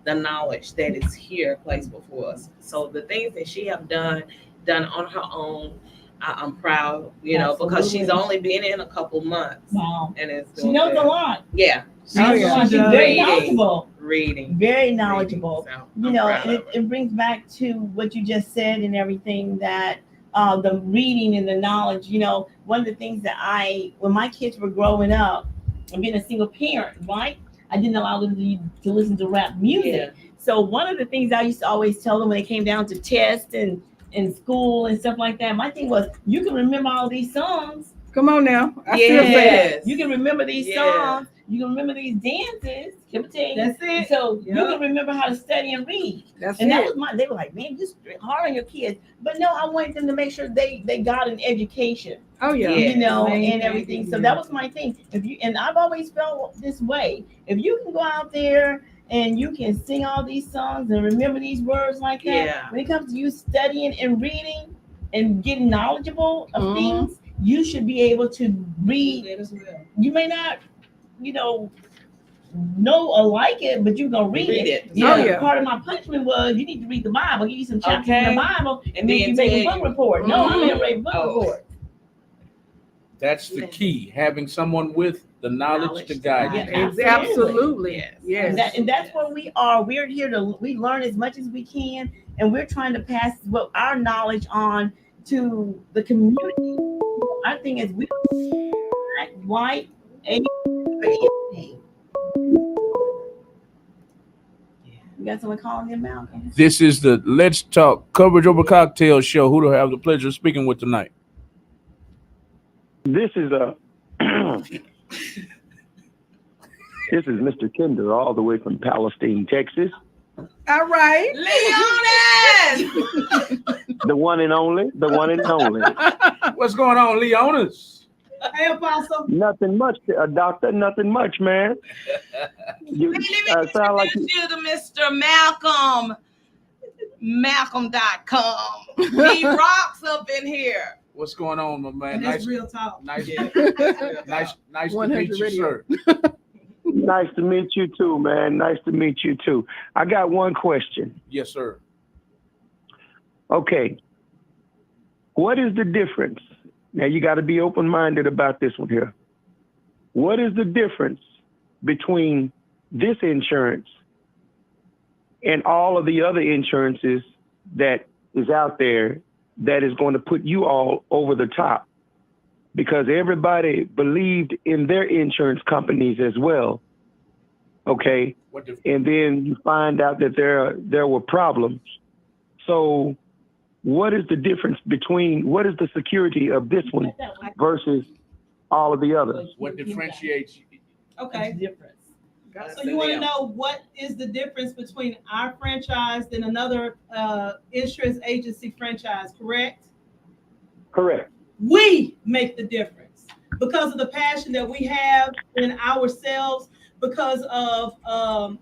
the knowledge that is here placed before us. So the things that she have done on her own, I'm proud, because she's Absolutely. only been in a couple months, Wow. and it's She doing knows good. a lot. Yeah, She knows a yeah. lot. She's She does. very Reading. knowledgeable. reading. Very knowledgeable. So You I'm know, proud and of her. it brings back to what you just said and everything that the reading and the knowledge, one of the things that when my kids were growing up and being a single parent, right? I didn't allow them to listen to rap music. Yeah. So one of the things I used to always tell them when it came down to tests and in school and stuff like that, my thing was, you can remember all these songs. Come on now. I still say that. Yes. You can remember these Yeah. songs. You can remember these dances. Let me tell you. That's it. So you Yep. can remember how to study and read. That's And that it. was they were like, man, just hard on your kids. But no, I wanted them to make sure they got an education, Oh yeah. Yeah. and everything. So that was my thing. And I've always felt this way. If you can go out there and you can sing all these songs and remember these words like that, Yeah. when it comes to you studying and reading and getting knowledgeable of Mhm. things, you should be able to read. That as well. You may not, know or like it, but you're gonna read it. Yeah. Oh, yeah. Part of my punishment was you need to read the Bible, give you some chapters in Okay. the Bible, and And then then you make a tell book you. report. No, I'm Mhm. gonna read a book Oh. report. That's the key, having someone with the knowledge to guide you. Yeah. Absolutely. Yes. Yes. And that's what we are. We're here we learn as much as we can, and we're trying to pass our knowledge on to the community. Our thing is we black, white, Asian, or anything. You got someone calling in, Malcolm? This is the Let's Talk Coverage Over Cocktail show. Who do I have the pleasure of speaking with tonight? This is this is Mr. Kinder, all the way from Palestine, Texas. All right. Leonis! The one and only, the one and only. What's going on, Leonis? Hey, Apostle. Nothing much, doctor. Nothing much, man. You Let me sound like introduce you to Mr. Malcolm. Malcolm.com. He rocks up in here. What's going on, my man? And that's real talk. nice, Yeah. nice to 100 meet you, radio. sir. nice to meet you too, man. Nice to meet you too. I got one question. Yes, sir. Okay. What is the difference? Now you got to be open-minded about this one here. What is the difference between this insurance and all of the other insurances that is out there that is going to put you all over the top? Because everybody believed in their insurance companies as well. Okay. And then you find out that there were problems. So what is the difference between, what is the security of this one versus all of the others? What differentiates you? Okay. Difference. So you want to know what is the difference between our franchise and another insurance agency franchise, correct? Correct. We make the difference because of the passion that we have in ourselves, because of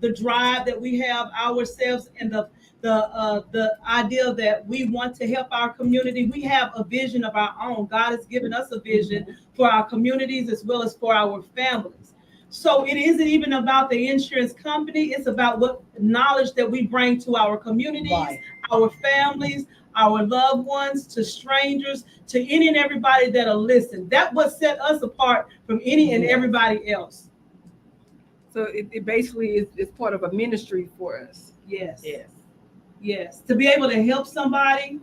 the drive that we have ourselves, and the idea that we want to help our community. We have a vision of our own. God has given us a vision for our communities as well as for our families. So it isn't even about the insurance company. It's about what knowledge that we bring to our communities, Right. our families, our loved ones, to strangers, to any and everybody that'll listen. That's what set us apart from any and everybody else. So it basically is part of a ministry for us. Yes. Yes. Yes. To be able to help somebody,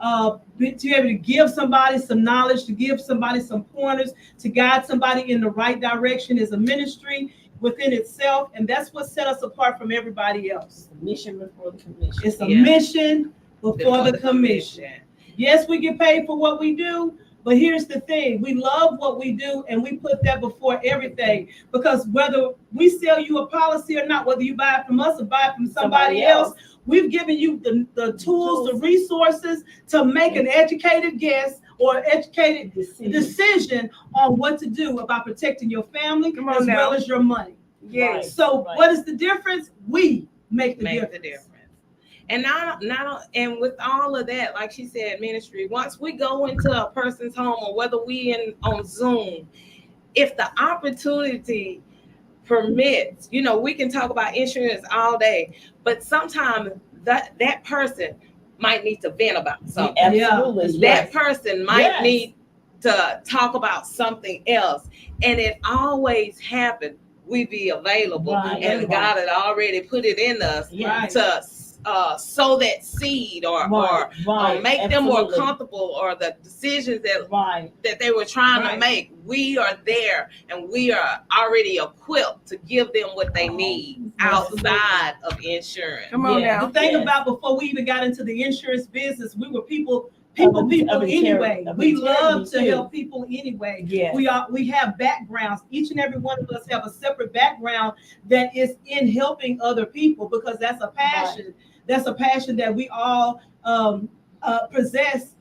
to be able to give somebody some knowledge, to give somebody some pointers, to guide somebody in the right direction is a ministry within itself. And that's what set us apart from everybody else. Mission before the commission. It's a Yeah. mission before the commission. Yes, we get paid for what we do, but here's the thing. We love what we do, and we put that before everything, because whether we sell you a policy or not, whether you buy it from us or buy it from somebody else, we've given you the tools, the resources to make an educated guess or educated decision on what to do about protecting your family Come on as now. well as your money. Right. So Right. what is the difference? We make the difference. And and with all of that, like she said, ministry, once we go into a person's home, or whether we on Zoom, if the opportunity permits, we can talk about insurance all day, but sometimes that person might need to vent about something. Absolutely. That Yes. person might Yes. need to talk about something else. And it always happened. We be available. Right. And God had already put it in us Yes. to sow that seed or Right. make them more Absolutely. comfortable, or the decisions Right. that they were trying Right. to make. We are there and we are already equipped to give them what they need outside of insurance. Come on Yeah. now. The thing Yes. about before we even got into the insurance business, we were people Of anyway. We integrity love to too. help people anyway. Yes. We have backgrounds. Each and every one of us have a separate background that is in helping other people, because that's a passion. That's a passion that we all possess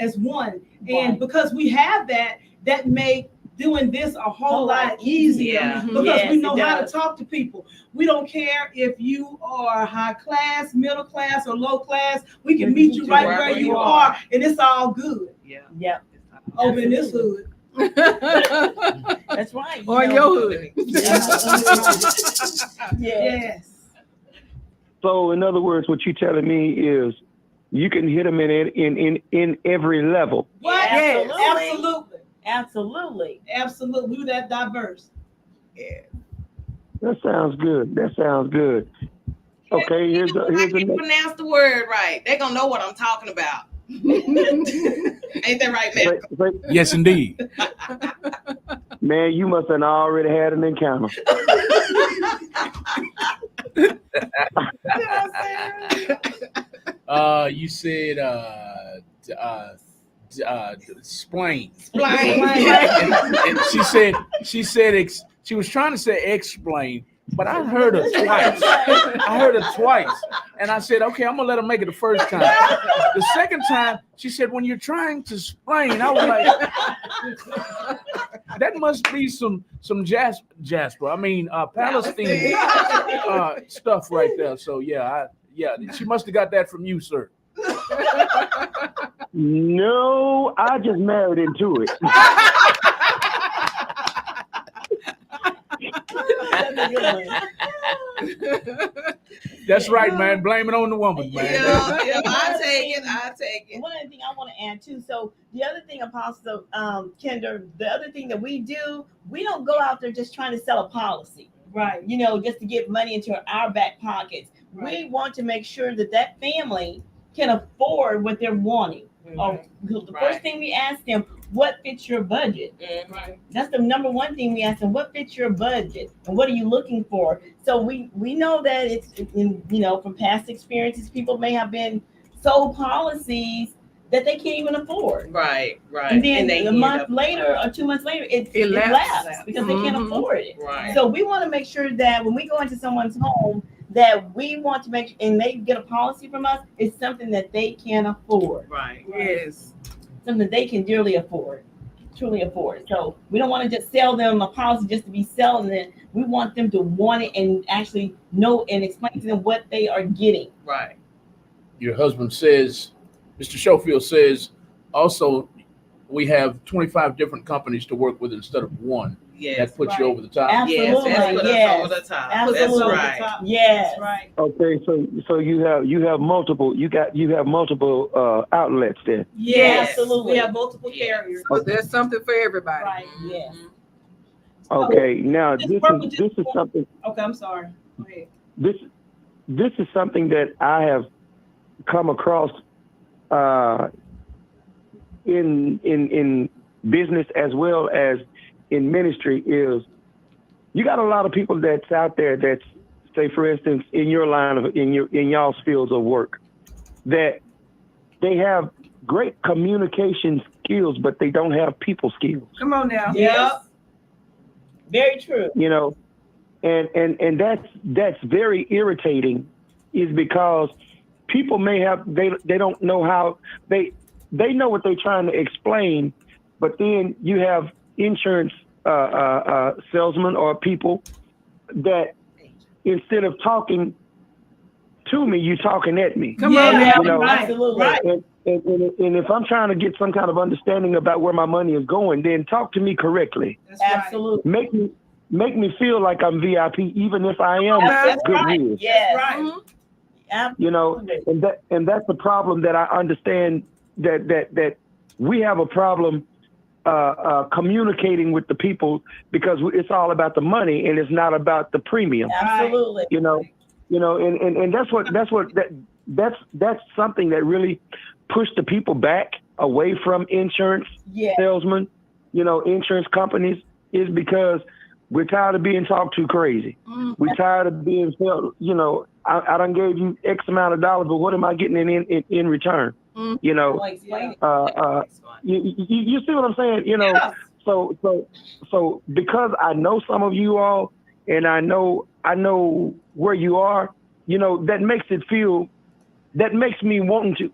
as one. And Right. because we have that make doing this a whole lot easier, Yeah. because Yes, we know it how to does. talk to people. We don't care if you are high class, middle class, or low class. We can meet you right where you are, and it's all good Yeah. Yep. over in this hood. That's right. Or You your know, hood. Yes. Yes. So, in other words, what you're telling me is you can hit them in every level. What? Yes. Absolutely. Absolutely. Absolutely. We're that diverse. That sounds good. That sounds good. Okay, here's People, I the can next. pronounce the word right. They're gonna know what I'm talking about. Ain't that right, man? Yes, indeed. Man, you must have already had an encounter. You said explain. And she said she was trying to say explain, but I heard her twice. And I said, okay, I'm gonna let her make it the first time. The second time, she said, when you're trying to explain, I was like, that must be some Jasper. I mean, Palestine stuff right there. So yeah, she must have got that from you, sir. No, I just married into it. That's right, man. Blame it on the woman, man. Yeah, I take it. One other thing I want to add too. So the other thing, Apostle Kendra, the other thing that we do, we don't go out there just trying to sell a policy, Right. you know, just to get money into our back pockets. Right. We want to make sure that that family can afford what they're wanting. Or the Right. first thing we ask them, what fits your budget? Right. That's the number one thing we ask them. What fits your budget, and what are you looking for? So we know that it's from past experiences, people may have been sold policies that they can't even afford, Right. and then they a end month up- later or 2 months later, it lapses. lapses because they can't Mhm. afford it. Right. So we want to make sure that when we go into someone's home, that we want to make, and they get a policy from us, it's something that they can afford, Right. Yes. something they can truly afford. So we don't want to just sell them a policy just to be selling it. We want them to want it and actually know and explain to them what they are getting. Right. Your husband says, Mr. Schofield says, also, we have 25 different companies to work with instead of one. Yes. That puts you Right. over the top. Yes. That's Absolutely, what yes. us over the top. Absolutely. That's right. Yes. That's right. Okay, so you have multiple outlets there. Yes. Absolutely. We have multiple Yes. carriers. So there's something for everybody. Right. Yes. Okay, now Just this work with is something. Okay, I'm sorry. Go ahead. This is something that I have come across in business as well as in ministry. Is you got a lot of people that's out there that's, say for instance, in your line of in y'all's fields of work, that they have great communication skills, but they don't have people skills. Come on now. Yep. Very true. You know, and that's very irritating, is because people may have they don't know how they know what they're trying to explain, but then you have insurance salesmen or people that instead of talking to me, you talking at me. Come on now. You know, Absolutely. Right. And if I'm trying to get some kind of understanding about where my money is going, then talk to me correctly. That's right. Absolutely. Make me feel like I'm VIP, even if I am That's good right. news. Yes. Right. Mhm. You know, and that's the problem that I understand that we have a problem communicating with the people because it's all about the money and it's not about the premium. Absolutely. You know, and that's something that really pushed the people back away from insurance salesmen, insurance companies, is because we're tired of being talked to crazy. We're tired of being told, I done gave you X amount of dollars, but what am I getting in return? You see what I'm saying? Yes. So because I know some of you all, and I know where you are, that makes me want to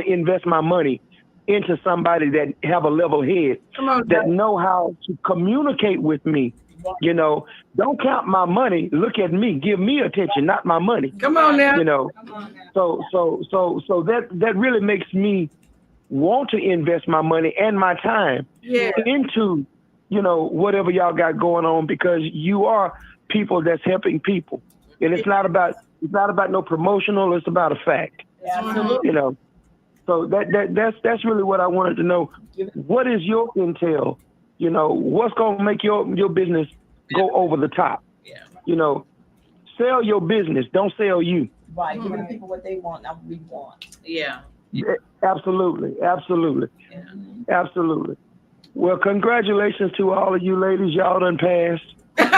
invest my money into somebody that have a level head, that know how to communicate with me. Don't count my money. Look at me. Give me attention, not my money. Come on now. So that really makes me want to invest my money and my time into, whatever y'all got going on, because you are people that's helping people. And it's not about no promotional, it's about a fact. Absolutely. So that's really what I wanted to know. What is your intel? What's gonna make your business go over the top? Sell your business, don't sell you. Right. Give the people what they want, not what we want. Yeah. Absolutely. Yeah. Absolutely. Well, congratulations to all of you ladies. Y'all done passed. Thank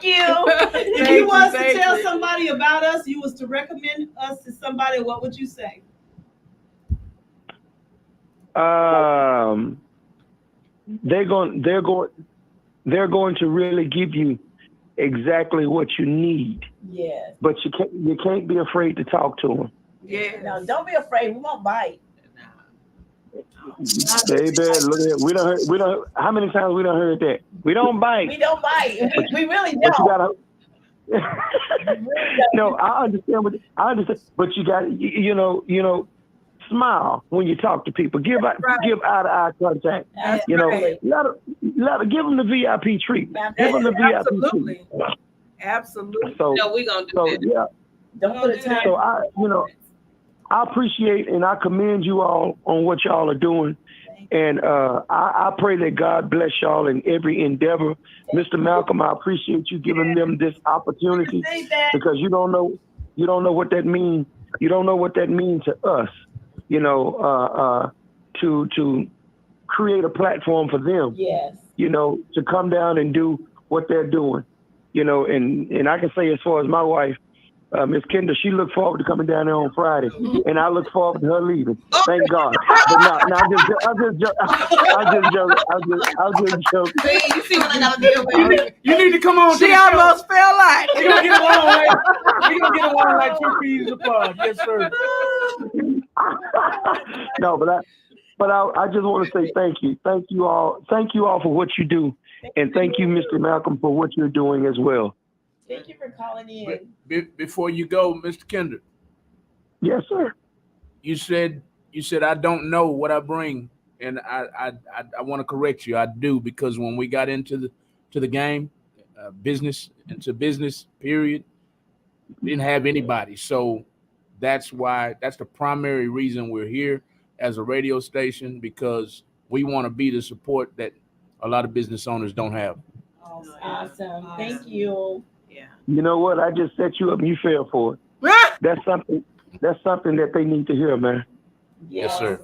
you. If you was to tell somebody about us, you was to recommend us to somebody, what would you say? They're going to really give you exactly what you need. Yes. But you can't be afraid to talk to them. Yeah. No, don't be afraid. We won't bite. Baby, look at it. We don't. How many times we done heard that? We don't bite. We don't bite. We really But you don't. gotta. No, I understand. But you got smile when you talk to people. Give eye contact. Absolutely. Give them the VIP treatment. Give them the VIP treatment. Absolutely. So No, we're gonna do that. yeah. Don't put a time. So I appreciate and I commend you all on what y'all are doing. And I pray that God bless y'all in every endeavor. Mr. Malcolm, I appreciate you giving them this opportunity, because you don't know what that means. You don't know what that means to us, to create a platform for them, Yes. to come down and do what they're doing, and I can say, as far as my wife, Miss Kendra, she looked forward to coming down there on Friday, and I look forward to her leaving. Thank God. But no, I'm just joking. See, you see what I gotta deal with. You need to come on. She almost fell out. We're gonna get along like 2 peas apart. Yes, sir. No, but I just want to say thank you. Thank you all for what you do. And thank you, Mr. Malcolm, for what you're doing as well. Thank you for calling in. Before you go, Mr. Kendrick. Yes, sir. You said I don't know what I bring, and I want to correct you. I do, because when we got into the game, business period, didn't have anybody. So that's the primary reason we're here as a radio station, because we want to be the support that a lot of business owners don't have. Awesome. Thank you. Yeah. You know what? I just set you up and you fell for it. That's something that they need to hear, man. Yes, sir.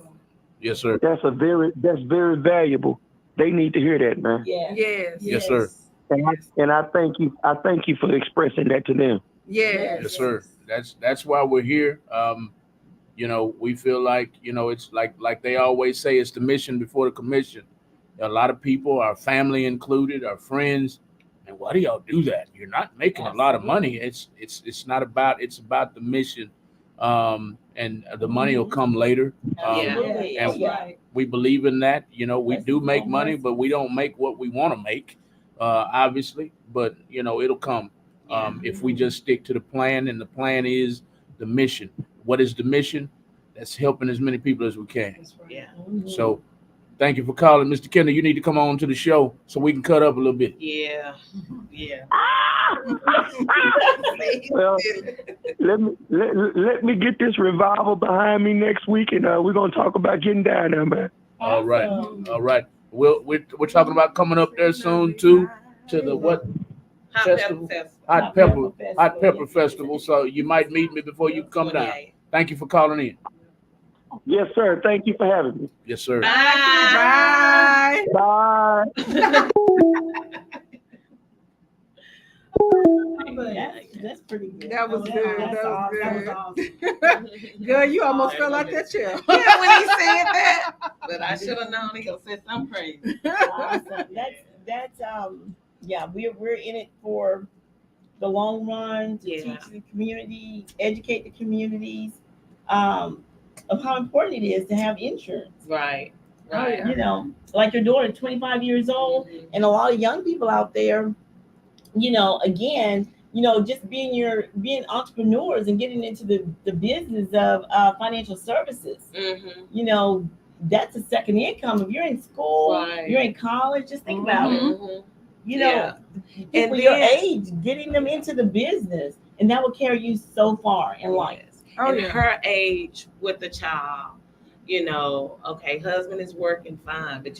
Yes, sir. That's very valuable. They need to hear that, man. Yes. Yes, sir. And I thank you. I thank you for expressing that to them. Yes. Yes, sir. That's why we're here. We feel like, it's like they always say, it's the mission before the commission. A lot of people, our family included, our friends, and why do y'all do that? You're not making a lot of money. It's not about, it's about the mission, and the money will come later. And we believe in that. We do make money, but we don't make what we want to make, obviously. But it'll come if we just stick to the plan, and the plan is the mission. What is the mission? That's helping as many people as we can. Yeah. So Thank you for calling, Mr. Kendall. You need to come on to the show so we can cut up a little bit. Yeah. Yeah. Well, let me get this revival behind me next week, and we're gonna talk about getting down there, man. All right. Awesome. All right. We're talking about coming up there soon too to the what? Hot Festival. Pepper Festival. Hot Pepper Festival. So you might meet me before you come down. 28. Thank you for calling in. Yes, sir. Thank you for having me. Yes, sir. Bye. Bye. Bye. That's pretty good. That was Yeah, good. that's That was awesome. good. That was awesome. Girl, you almost fell out that chair. Yeah, when he said that. But I should have known he gonna say something crazy. Awesome. That's yeah, we're in it for the long run to Yeah. teach the community, educate the communities of how important it is to have insurance. Right. Oh, Right. yeah. You know, like your daughter, 25 years old, Mhm. and a lot of young people out there, again, just being entrepreneurs and getting into the business of financial services. Mhm. That's a second income. If you're in school, Right. you're in college, just think about it. Mhm. Yeah. And People your then- age, getting them into the business, and that will carry you so far in life. Yes. Oh, and yeah. her age with the child, okay, husband is working fine, but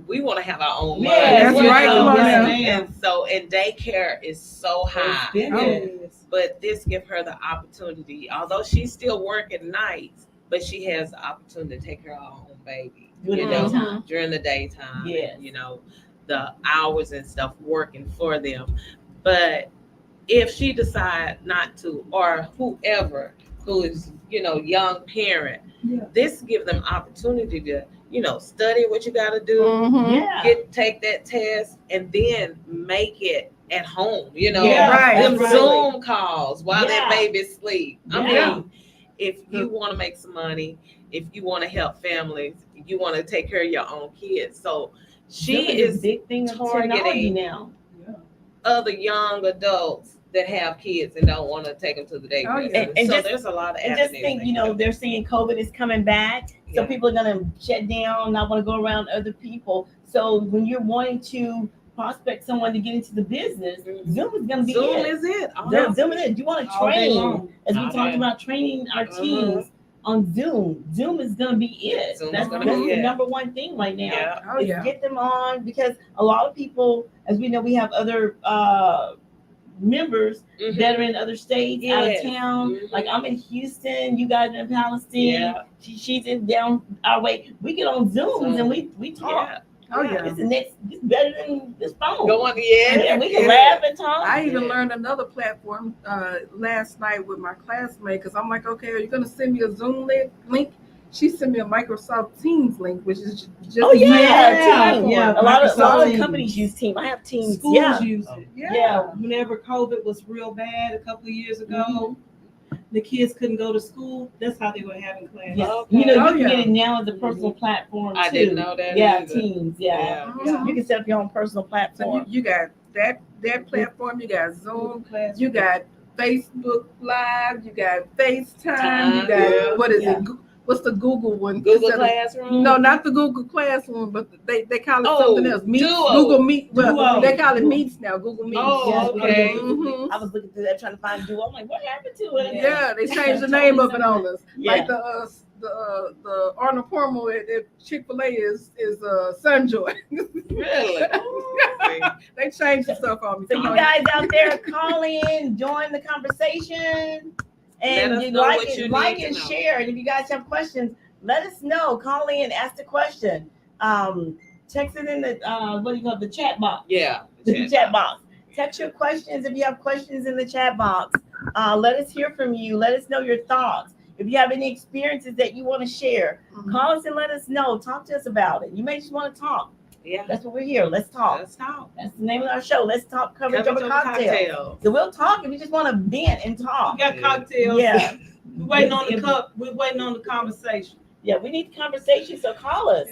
we want to have our own money. Yeah, that's right. Come on now. And daycare is so high. Yes. But this give her the opportunity, although she's still working nights, but she has the opportunity to take care of her own baby. During the daytime. During the daytime. Yes. And, the hours and stuff working for them. But if she decide not to, or whoever who is, young parent, Yeah. this give them opportunity to, study what you got to do, Mhm. Yeah. take that test, and then make it at home. Yeah, right. Them absolutely. Zoom calls while Yeah. that baby sleep. I Yeah. mean, if you want to make some money, if you want to help families, you want to take care of your own kids. So she Zoom is a big thing of technology targeting now. other young adults that have kids and don't want to take them to the daycare. Oh, yeah. And So just- there's a lot of And just avenues think, they can go. they're saying COVID is coming back, so Yeah. people are gonna shut down, not want to go around other people. So when you're wanting to prospect someone to get into the business, Zoom is gonna be Zoom it. is it. Zoom is it. You want to All day train, long. as we All talked day. about training our teams on Zoom. Zoom is gonna be it. Zoom is That's gonna the be it. number one thing right now. Yeah. Oh, Is yeah. get them on, because a lot of people, as we know, we have other members Mhm. that are in other states, out of Yes. town. Mhm. Like I'm in Houston, you guys are in Palestine. Yeah. She's in down our way. We get on Zooms and we talk. Yeah. Oh, yeah. It's better than this phone. Go on. Yeah. Yeah, we can Yeah. laugh and talk. I even Yeah. learned another platform last night with my classmate because I'm like, okay, are you going to send me a Zoom link? She sent me a Microsoft Teams link, which is just Oh yeah, Yeah, Team. yeah, A lot of Teams. companies use Team. I have Teams. Schools Yeah. use it. Yeah. Whenever COVID was real bad a couple of years ago, Mm-hmm. the kids couldn't go to school. That's how they were having class. Yeah. Okay. You Oh, can yeah. get it now as a personal platform I too. didn't know that Yeah, either. Teams. Yeah. Mhm. You can set up your own personal So platform. you got that platform, you got Zoom, Class. you got Facebook Live, you got FaceTime, you got Yeah. what is Yeah. it? What's the Google one? Google Instead of- Classroom. No, not the Google Classroom, but they call it Oh, something else. Meet, Duo. Google Meet. Well, Duo. they call it Meets now. Google Meets. Oh, okay. Mhm. I was looking through that trying to find Duo. I'm like, what happened to it? Yeah, they changed the name of it on us. Yeah. Like the Arnold Palmer at Chick-fil-A is Sunjoy. Really? They changed the stuff on me. So Come you on. guys out there, call in, join the conversation, Let and us you know like what you it, like need to and know. share. And if you guys have questions, let us know. Call in, ask the question. Text it in the the chat box. Yeah. The chat box. Text your questions if you have questions in the chat box. Let us hear from you. Let us know your thoughts. If you have any experiences that you want to share, Mhm. call us and let us know. Talk to us about it. You may just want to talk. Yeah. That's what we're here. Let's talk. Let's talk. That's the name of our show. Let's talk coverage Coverage over over cocktails. cocktails. So we'll talk if you just want to vent and We talk. got cocktails. Yeah. We're waiting on the cup. We're waiting on the conversation. Yeah, we need conversation, so call us.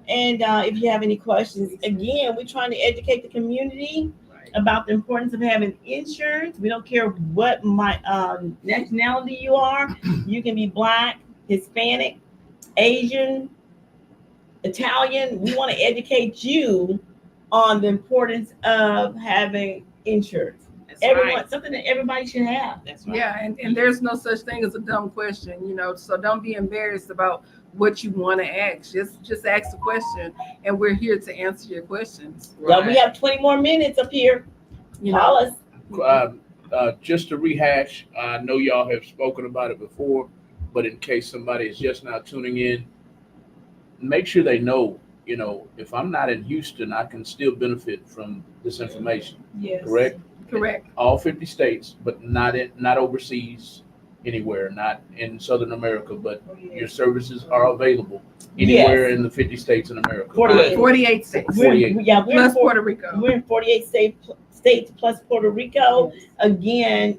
And if you have any questions, again, we're trying to educate the community Right. about the importance of having insurance. We don't care what nationality you are. You can be Black, Hispanic, Asian, Italian, we want to educate you on the importance of having insurance. That's Everyone, right. something that everybody should have. That's right. Yeah, and there's no such thing as a dumb question, you know, so don't be embarrassed about what you want to ask. Just ask the question, and we're here to answer your questions. Well, we have 20 more minutes up here. You Call know, us. Just to rehash, I know y'all have spoken about it before, but in case somebody is just now tuning in, make sure they know, you know, if I'm not in Houston, I can still benefit from this information. Yes. Correct? correct. All 50 states, but not overseas anywhere, not in Southern America, but your services are available anywhere in the 50 states in America. 48. 48 states. 48. We're Plus in Puerto Rico. We're in 48 states plus Puerto Rico. Again,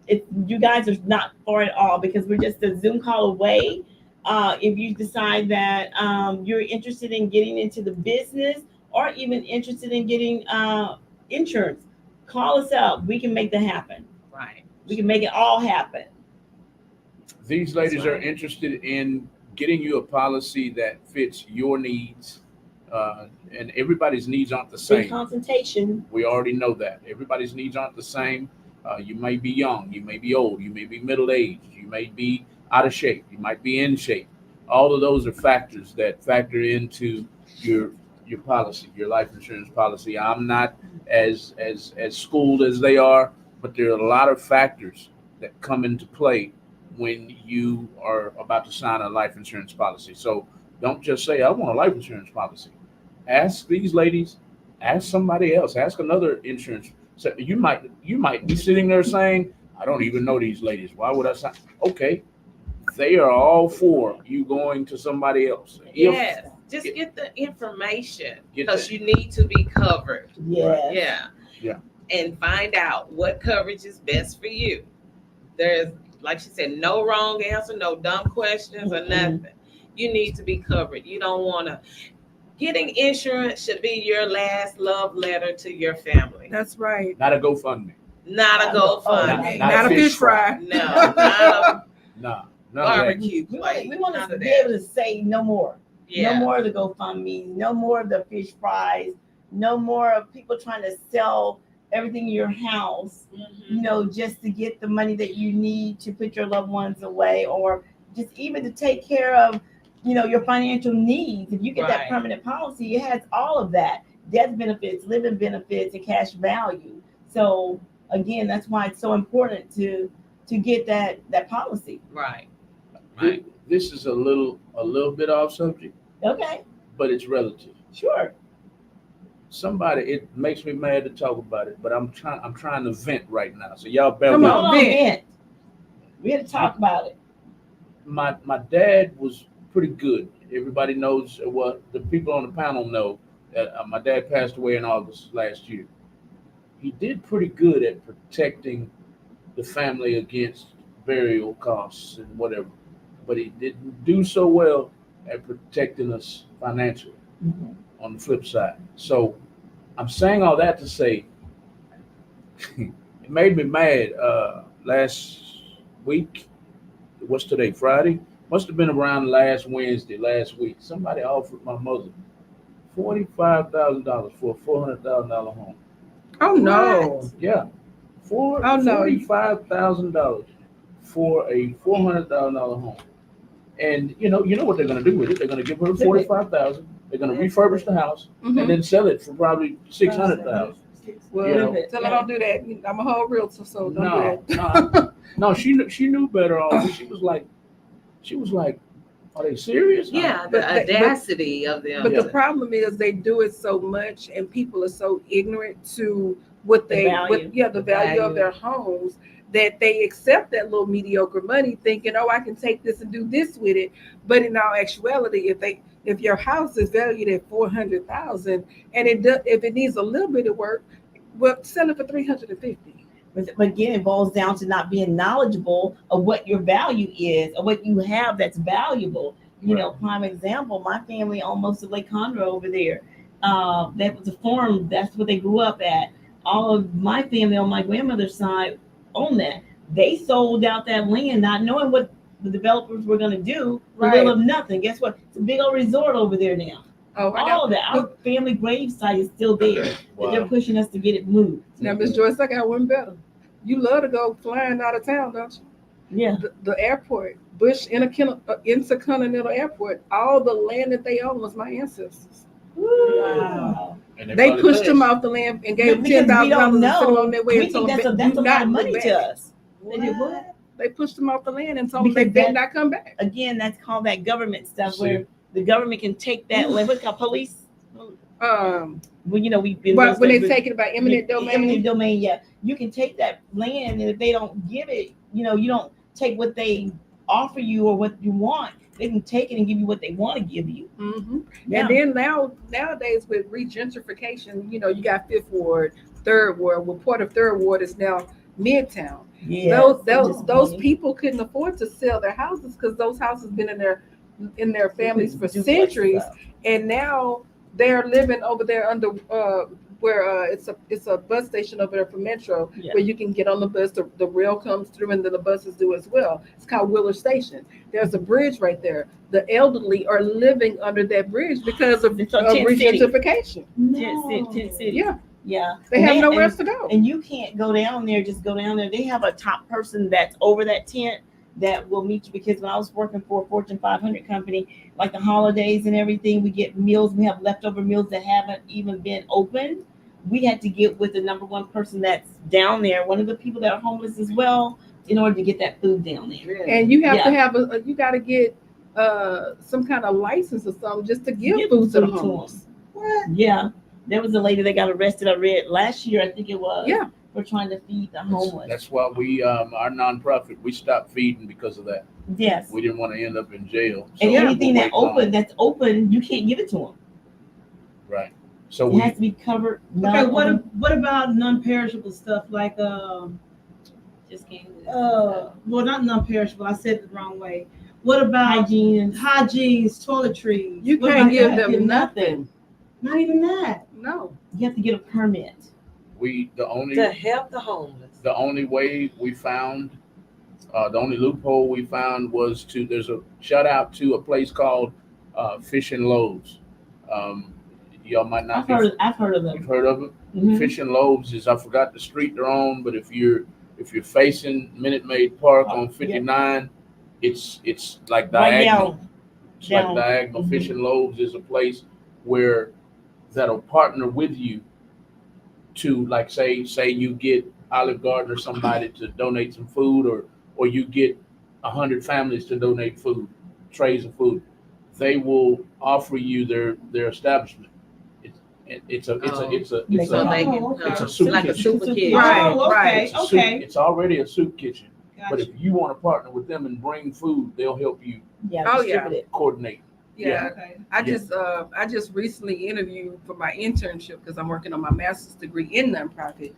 if you guys are not far at all because we're just a Zoom call away. If you decide that you're interested in getting into the business or even interested in getting insurance, call us up. We can make that happen. Right. We can make it all happen. These ladies That's are right. interested in getting you a policy that fits your needs, and everybody's needs aren't the Free same. consultation. We already know that. Everybody's needs aren't the same. You may be young, you may be old, you may be middle-aged, you may be out of shape, you might be in shape. All of those are factors that factor into your policy, your life insurance policy. I'm not as schooled as they are, but there are a lot of factors that come into play when you are about to sign a life insurance policy. So don't just say, I want a life insurance policy. Ask these ladies, ask somebody else, ask another insurance. So you might be sitting there saying, I don't even know these ladies. Why would I sign? Okay. They are all for you going to somebody else. Yes. Just get the information Get because that. you need to be covered. Yeah. Yeah. Yeah. And find out what coverage is best for you. There's, like she said, no wrong answer, no dumb questions or nothing. You need to be covered. You don't want to. Getting insurance should be your last love letter to your family. That's right. Not a GoFundMe. Not a GoFundMe. Not a fish fry. No, not a Nah, none of that. barbecue We plate. want None to of be that. able to say no more. Yeah. No more of the GoFundMe, no more of the fish fries, no more of people trying to sell everything in your house, you know, just to get the money that you need to put your loved ones away, or just even to take care of, you know, your financial needs. If you get that Right. permanent policy, it has all of that: death benefits, living benefits, and cash value. So again, that's why it's so important to get that policy. Right. Right. This is a little bit off subject, Okay, but it's relative. sure. It makes me mad to talk about it, but I'm trying to vent right now. So y'all bear Come with on. me. Hold on, Vent. Vent. We had to talk about it. My dad was pretty good. Everybody knows what the people on the panel know that my dad passed away in August last year. He did pretty good at protecting the family against burial costs and whatever, but he didn't do so well at protecting us financially on the flip side. So I'm saying all that to say it made me mad last week. What's today? Friday? Must have been around last Wednesday, last week. Somebody offered my mother $45,000 for a $400,000 home. Oh no. Yeah. Oh, no. $45,000 for a $400,000 home. And you know what they're gonna do with it? They're gonna give her $45,000. They're gonna refurbish the house and Mhm. then sell it for probably $600,000. Well, You know. tell her don't do that. I'm a whole realtor, so don't No, do that. no, she knew better. All she was like, are they serious? Yeah, the But- audacity of them. But Yeah. the problem is they do it so much, and people are so ignorant to what The they, value. the value of their homes, that they accept that little mediocre money, thinking, "Oh, I can take this and do this with it." But in all actuality, if your house is valued at $400,000 and if it needs a little bit of work, well, sell it for $350,000. But again, it boils down to not being knowledgeable of what your value is or what you have that's valuable. You know, prime example, my family almost to Lake Conroe over there. That was a farm. That's what they grew up at. All of my family on my grandmother's side owned that. They sold out that land, not knowing what the developers were going to do, the Right. will of nothing. Guess what? It's a big old resort over there now. Oh, I All got of that. Our family grave site is still there. But they're Wow. pushing us to get it moved. now, Miss Joyce. I got one better. You love to go flying out of town, don't you? Yeah. The airport, Bush Intercontinental Airport. All the land that they own was my ancestors. Wow. And They probably pushed did. them off the land and gave them Because we $10,000 don't and sent them know. on their way We and told think them, that's "Do a lot not of go money back." to us. They did what? They pushed them off the land and told them Because they did that- not come back. Again, that's called that government stuff See. where the government can take that land. What's it called? Police? Um, Well, you know, we've been. but when they take it by eminent domain, Eminent domain, yeah. You can take that land, and if they don't give it, you know, you don't take what they offer you or what you want. They can take it and give you what they want to give you. mhm. Yeah. And then nowadays with regentrification, you know, you got Fifth Ward, Third Ward. Well, part of Third Ward is now Midtown. Yeah. Those people couldn't afford to sell their houses because those houses been in their families for centuries, and now they're living over there under where it's a bus station over there for Metro, Yeah. where you can get on the bus. The rail comes through, and then the buses do as well. It's called Willard Station. There's a bridge right there. The elderly are living under that bridge because of It's on 10 City. regentrification. Tent City. Yeah, Yeah. they And have nowhere and- else to go. And you can't go down there, just go down there. They have a top person that's over that tent that will meet you, because when I was working for a Fortune 500 company, like the holidays and everything, we get meals, we have leftover meals that haven't even been opened. We had to get with the number one person that's down there, one of the people that are homeless as well, in order to get that food down there. And you have Yeah. to have you got to get some kind of license or something just to give Give food to the food to homeless. What? Yeah. There was a lady that got arrested, I read last year, I think it was. Yeah. For trying to feed the homeless. That's why we, our nonprofit, we stopped feeding because of that. Yes. We didn't want to end up in jail. And So anything we're that's waiting on- open, you can't give it to them. Right. So It we, has to be covered. Okay, non-open. what about non-perishable stuff like Just came. well, not non-perishable. I said it the wrong way. What about Hygiene. hygienes, toiletries? You What can't about give that? them nothing. Not even that. No. You have to get a permit. the only, To help the homeless. the only way we found, the only loophole we found was there's a shout out to a place called Fish and Loaves. Y'all might not I've heard of you've them. heard of it. Mhm. Fish and Loaves is, I forgot the street they're on, but if you're facing Minute Maid Park on 59, it's like Right diagonal. down. It's like down. diagonal. Mhm. Fish and Loaves is a place where that'll partner with you to, like, say you get Olive Garden or somebody to donate some food, or you get 100 families to donate food, trays of food. They will offer you their establishment. It's a Make So a they can, it's a soup like a kitchen. super kid. Right, Oh, okay, right. It's a soup- okay. it's already a soup kitchen. But Gotcha. if you want to partner with them and bring food, they'll help you Yeah. Oh, yeah. distribute it. coordinate. Yeah. Okay. I just recently interviewed for my internship because I'm working on my master's degree in nonprofit,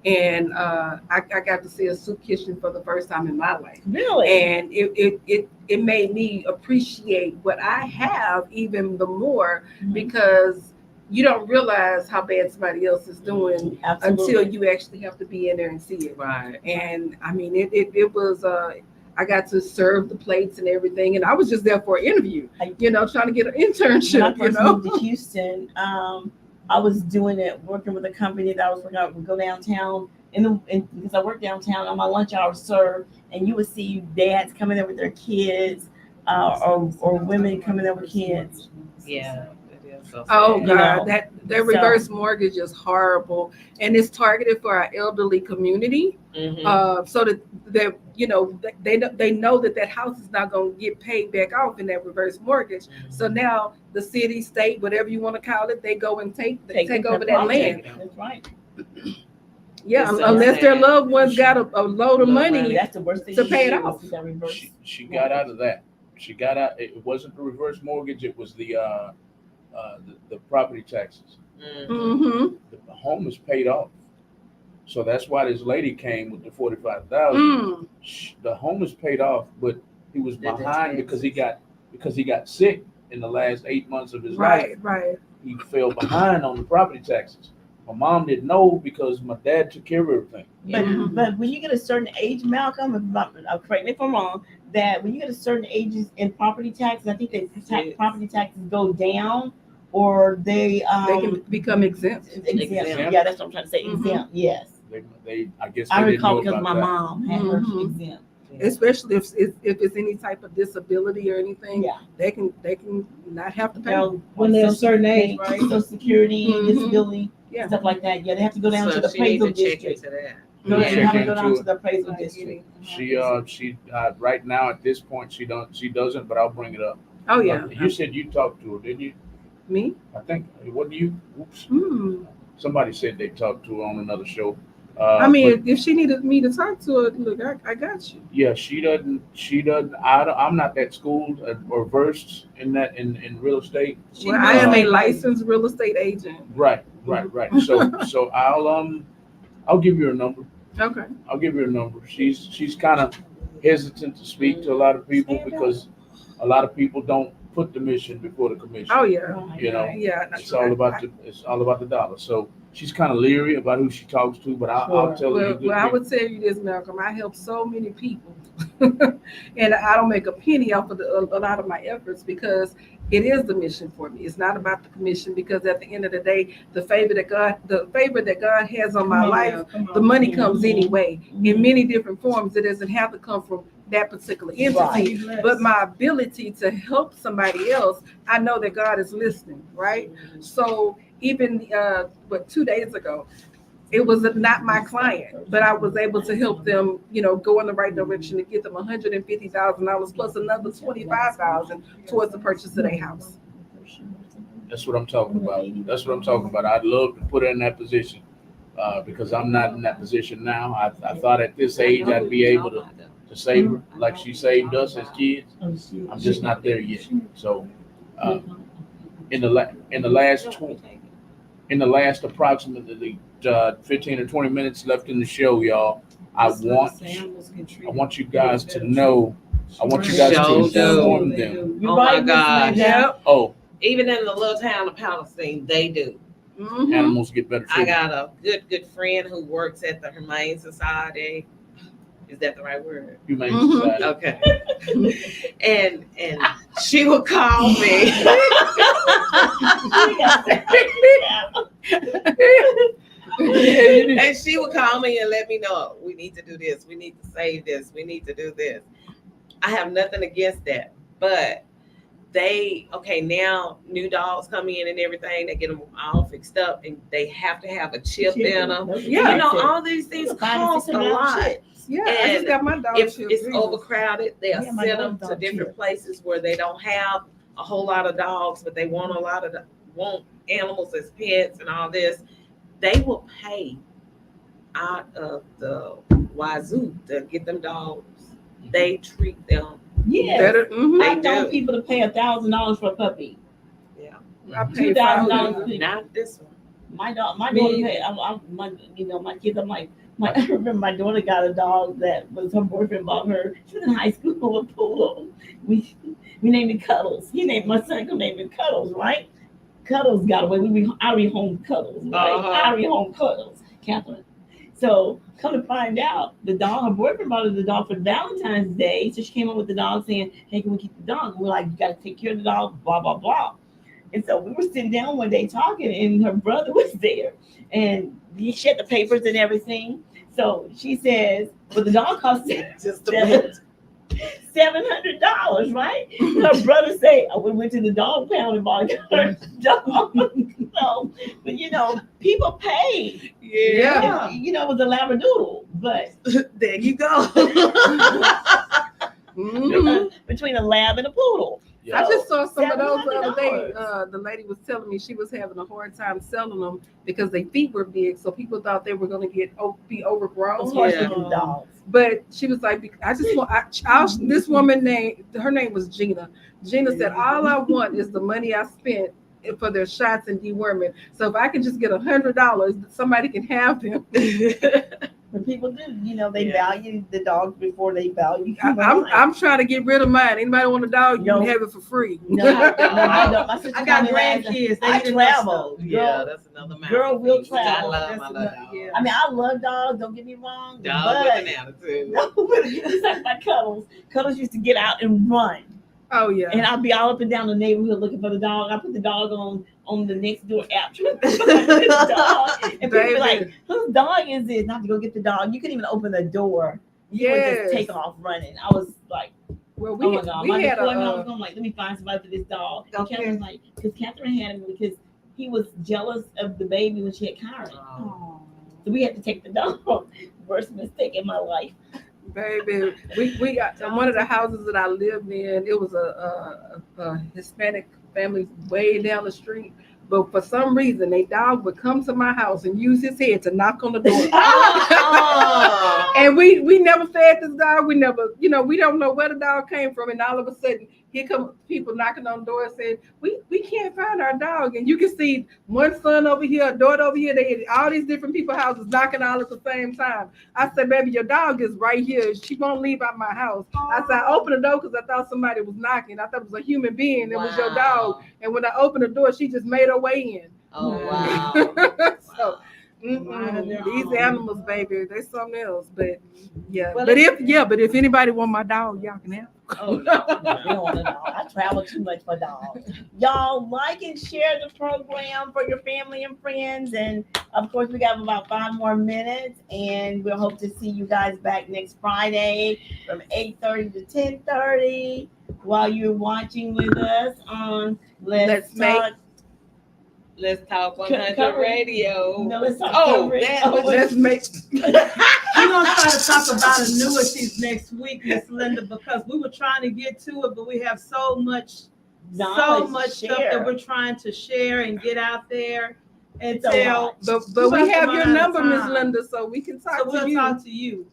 and I got to see a soup kitchen for the first time in my life, Really? and it made me appreciate what I have even the more, Mhm. because you don't realize how bad somebody else is doing Absolutely. until you actually have to be in there and see it. Right. And I mean, it was, I got to serve the plates and everything. And I was just there for an interview, trying to get an When I internship, first moved to Houston, I was doing it, working with a company that I was working out, would go downtown, and because I worked downtown on my lunch hour serve, and you would see dads coming there with their kids, or women coming there with kids. Yeah. It is so Oh sad. God, know, that so- reverse mortgage is horrible, and it's targeted for our elderly community, Mhm. so that they know that house is not going to get paid back off in that reverse mortgage. So now the city, state, whatever you want to call it, they go and take over that land. That's right. Yeah, It's so unless their sad. loved ones got a load of money. That's the worst thing to you pay it can do off. is that reverse. She got out of that. She got out. It wasn't the reverse mortgage. It was the property taxes. Mhm. Mm-hmm. The home is paid off. So that's why this lady came with the 45,000. Mm. The home is paid off, but he was The behind taxes. because he got sick in the last 8 months of his life. Right, right. He fell behind on the property taxes. My mom didn't know because my dad took care of everything. But Mhm. but when you get a certain age, Malcolm, correct me if I'm wrong, that when you get a certain ages in property taxes, I think that property taxes go down, or they can become exempt. Exempt. Yeah, that's what I'm trying to say. Exempt. Yes. I guess I they didn't recall know because about my that. mom had her Mhm. exempt. Especially if it's any type of disability or anything, Yeah. they can not have to pay. Now, When they're a certain age, Social right? Social Security, Mhm. disability, Yeah. stuff like that. Yeah, they have to go down So to the she needs appraisal to check district. into that. Go Yeah. down, have to Check go down into to the appraisal Like district. She right now at this point she doesn't, but I'll bring it up. Oh yeah. You said you talked to her, didn't you? Me? I think. What do you? Oops. Hmm. Somebody said they talked to her on another show. I mean, but if she needed me to talk to her, look, I got you. yeah, she doesn't. I'm not that schooled or versed in that in real estate. Well, I am a knows. licensed real estate agent. Right. So I'll give you her number. Okay. I'll give you her number. She's kind of hesitant to speak to a lot of people because a lot of people don't put the mission before the commission. Oh yeah. You know, Yeah. it's all about the dollar. So she's kind of leery about who she talks to, but I'll tell her. Well, I would tell you this, Malcolm. I help so many people, and I don't make a penny off of a lot of my efforts because it is the mission for me. It's not about the commission because at the end of the day, the favor that God has on my life, the money comes anyway in many different forms. It doesn't have to come from that particular entity, but my ability to help somebody else, I know that God is listening, right? So even 2 days ago, it was not my client, but I was able to help them, go in the right direction to get them $150,000 plus another $25,000 towards the purchase of their house. That's what I'm talking about. I'd love to put her in that position because I'm not in that position now. I thought at this age I'd be able to save her like she saved us as kids. I'm just not there yet. So in the last approximately 15 or 20 minutes left in the show, y'all, I want you guys to know. I want you guys to inform them. Oh my gosh. Yep. Oh, Even in the little town of Palestine, they do. Mhm. animals get better I treatment. got a good friend who works at the Humane Society. Is that the right word? Humane Mhm. Society. Okay. and she would call me. And she would call me and let me know, we need to do this, we need to save this, we need to do this. I have nothing against that, but now new dogs come in and everything, they get them all fixed up and they have to have a chip in them. Yeah. All these things cost a lot. Yeah, I just got my dog. If chip. it's overcrowded, they'll Yeah, my send them dog to different chip. places where they don't have a whole lot of dogs, but they want want animals as pets and all this. They will pay out of the wazoo to get them dogs. They treat them. Yes. Better. Mhm. I They know do. people to pay $1,000 for a puppy. I paid $2,000. $500. Not this one. My daughter Me paid. My kids. I'm like, I remember my daughter got a dog that was her boyfriend bought her. She was in high school, a poodle. We named it Cuddles. My son named it Cuddles, right? Cuddles got away. I rehome Cuddles, right? Uh-huh. I rehome Cuddles, Catherine. So come to find out, the dog, her boyfriend bought her the dog for Valentine's Day. So she came up with the dog saying, "Hey, can we keep the dog?" And we're like, "You got to take care of the dog." Blah blah blah. And so we were sitting down one day talking, and her brother was there, and she had the papers and everything. So she says, "Well, the dog cost Just a minute. $700, right?" Her brother say, "We went to the dog pound and bought her dog." So, but people pay. Yeah. It was a Labradoodle, but There you go. Mhm. between a lab and a poodle. I just saw some of those the other day. $700. The lady was telling me she was having a hard time selling them because their feet were big, so people thought they were going to be overgrown. Especially Yeah. with dogs. But she was like, I just want. This woman her name was Gina. Gina said, all I want is the money I spent for their shots and deworming. So if I can just get $100, somebody can have them. But people do, they value the dogs before they value human I'm life. trying to get rid of mine. Anybody want a dog? You No. can have it for free. No, I don't. My sister I got told me last night, grandkids. They I need to know travel. stuff. Yeah, that's another matter. Girl will I travel. love That's my another- dog. yeah. I mean, I love dogs. Don't get me wrong. Dog but with an attitude. it's like my Cuddles. Cuddles used to get out and run. Oh yeah. And I'd be all up and down the neighborhood looking for the dog. I put the dog on the next door app trying to find this dog. And people be like, whose dog is this? And I have to go get the dog. You couldn't even open the door. You would just take off running. I was like, well, oh my God. My had deployment, I was going like, let me find somebody for this dog. And Catherine was like, because Catherine had him because he was jealous of the baby when she had Kyron. Oh. So we had to take the dog. Worst mistake in my life. Baby, we got in one of the houses that I lived in. It was a Hispanic family way down the street. But for some reason, their dog would come to my house and use his head to knock on the door. And we never fed this dog. We never, we don't know where the dog came from. And all of a sudden, here come people knocking on the door and saying, we can't find our dog. And you can see one son over here, a daughter over here. They all these different people's houses knocking all at the same time. I said, baby, your dog is right here. She won't leave out my house. I said, I opened the door because I thought somebody was knocking. I thought it was a human being. It was your dog. And when I opened the door, she just made her way in. Oh, wow. So, these animals, baby, they something else. But yeah, Well, but if anybody want my dog, y'all can have. Oh no, we don't want a dog. I travel too much for dogs. Y'all like and share the program for your family and friends. And of course, we got about 5 more minutes, and we'll hope to see you guys back next Friday from 8:30 to 10:30 while you're watching with us on Let's Talk 100 Radio. No, Let's Talk Oh, Coverage. that was Let's make. We're gonna try to talk about annuities next week, Miss Linda, because we were trying to get to it, but we have so much Knowledge stuff that we're trying to share and get out there and So tell. But we have your Run out of number, Miss time. Linda, so we can talk So to we'll you. talk to you.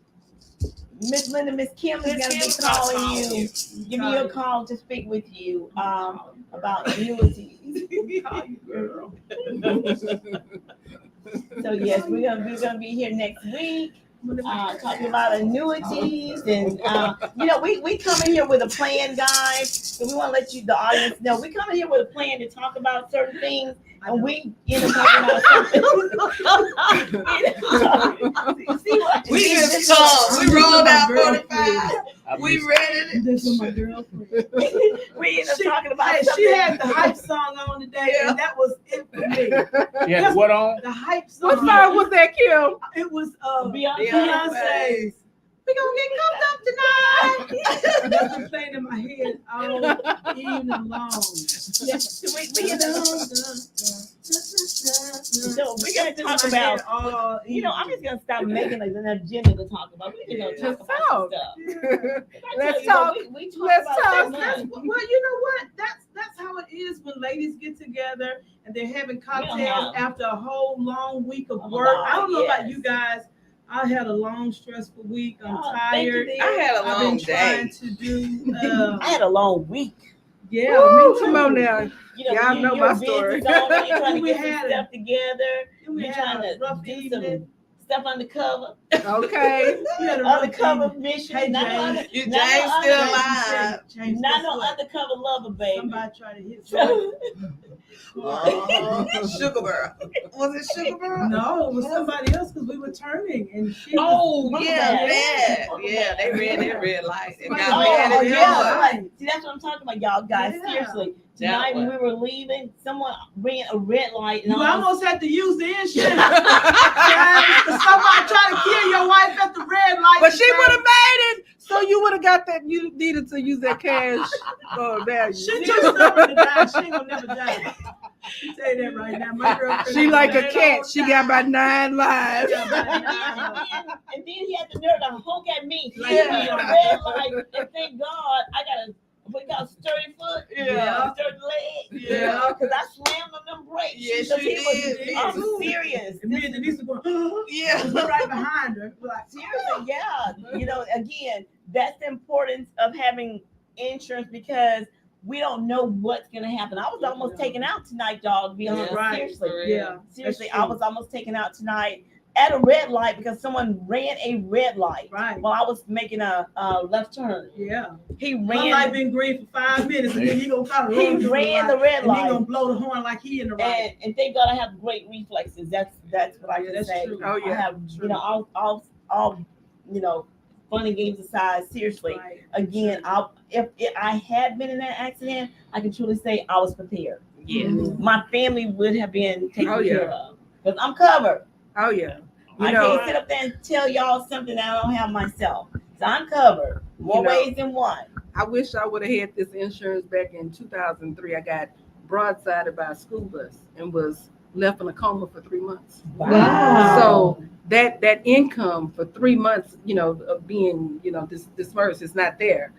Miss Linda, Miss Kim is Miss going to be Kim's calling gonna you, call giving you a call to speak with you about annuities. Girl. So yes, we're gonna be here next week, talking about annuities, and we come in here with a plan, guys. So we want to let the audience know we come in here with a plan to talk about certain things, and we end up talking about something. See what? We just come. We rolled out 45. We ready. This is my girlfriend. We end up talking about Hey, something. she had the hype song on today, and that was it for me. Yeah, what on? The hype song. What song was that, Kim? It was Beyonce. Beyonce's. We gonna get cooked up tonight. That's been playing in my head all evening long. Yes, we end up. So we're gonna talk about. I'm just gonna stop making an agenda to talk about. We're gonna talk about some stuff. Let's talk. We talk Let's about talk. so much. Well, you know what? That's how it is when ladies get together and they're having cocktails after a whole long week of work. God, I don't know about yes. you guys. I had a long, stressful week. I'm Thank you, tired. dear. I had a I've long been trying day. to do. I had a long week. Yeah, Woo, me too. come on now. Y'all know you're my a business story. owner, you're trying to We get some had stuff together. We You're had trying a to rough do evening. some stuff undercover. Okay. We had a rough Undercover evening. mission. Hey, not James. no You not no James still under- alive. James, Not guess no what? undercover lover, baby. Somebody tried to hit somebody. Sugar Burr. Was it Sugar Burr? No, it was somebody else because we were turning and she Oh, was, yeah. They ran that red light. And got Oh, mad at yeah. them. See, that's what I'm talking about, y'all guys. Yeah. Seriously. That Tonight when one. we were leaving, someone ran a red light. And You I was- almost had to use the insurance. Somebody tried to kill your wife at the red light. But she would have made it. So you would have got that. You needed to use that cash value. She too stubborn to die. She ain't gonna never die. You say that right now. My girlfriend. She like a ran cat. all She time. got about 9 lives. Yeah, about And 9 then he had the nerve to honk at me. Like, He yeah. hit a red light, and thank God we got a sturdy foot, Yeah. sturdy leg. Yeah. Because I slammed on them brakes. Yes, Because you he was- did. I'm Me too. serious. And me and Denise were going, Yeah. was right behind her. We're like, Seriously, yeah. Again, that's the importance of having insurance because we don't know what's gonna happen. I was almost taken out tonight, y'all. To be honest, Yeah, right. seriously, yeah. seriously, that's I true. was almost taken out tonight at a red light because someone ran a red light Right. while I was making a left turn. Yeah. He My light ran. been green for 5 minutes, and then he gonna try to He run through ran the light, red and he light. gonna blow the horn like he in the right. And thank God I have great reflexes. That's what I Yeah, can that's say. true. Oh, I yeah. have True. all fun and games aside, seriously, Right. again, if I had been in that accident, I can truly say I was prepared. Yes. My family would have been taken Oh, yeah. care of because I'm covered. Oh yeah. You I know, can't sit up there and tell y'all something that I don't have myself. So I'm covered more You know, ways than one. I wish I would have had this insurance back in 2003. I got broadsided by a school bus and was left in a coma for 3 months. Wow. So that income for 3 months, of being, dispersed is not there.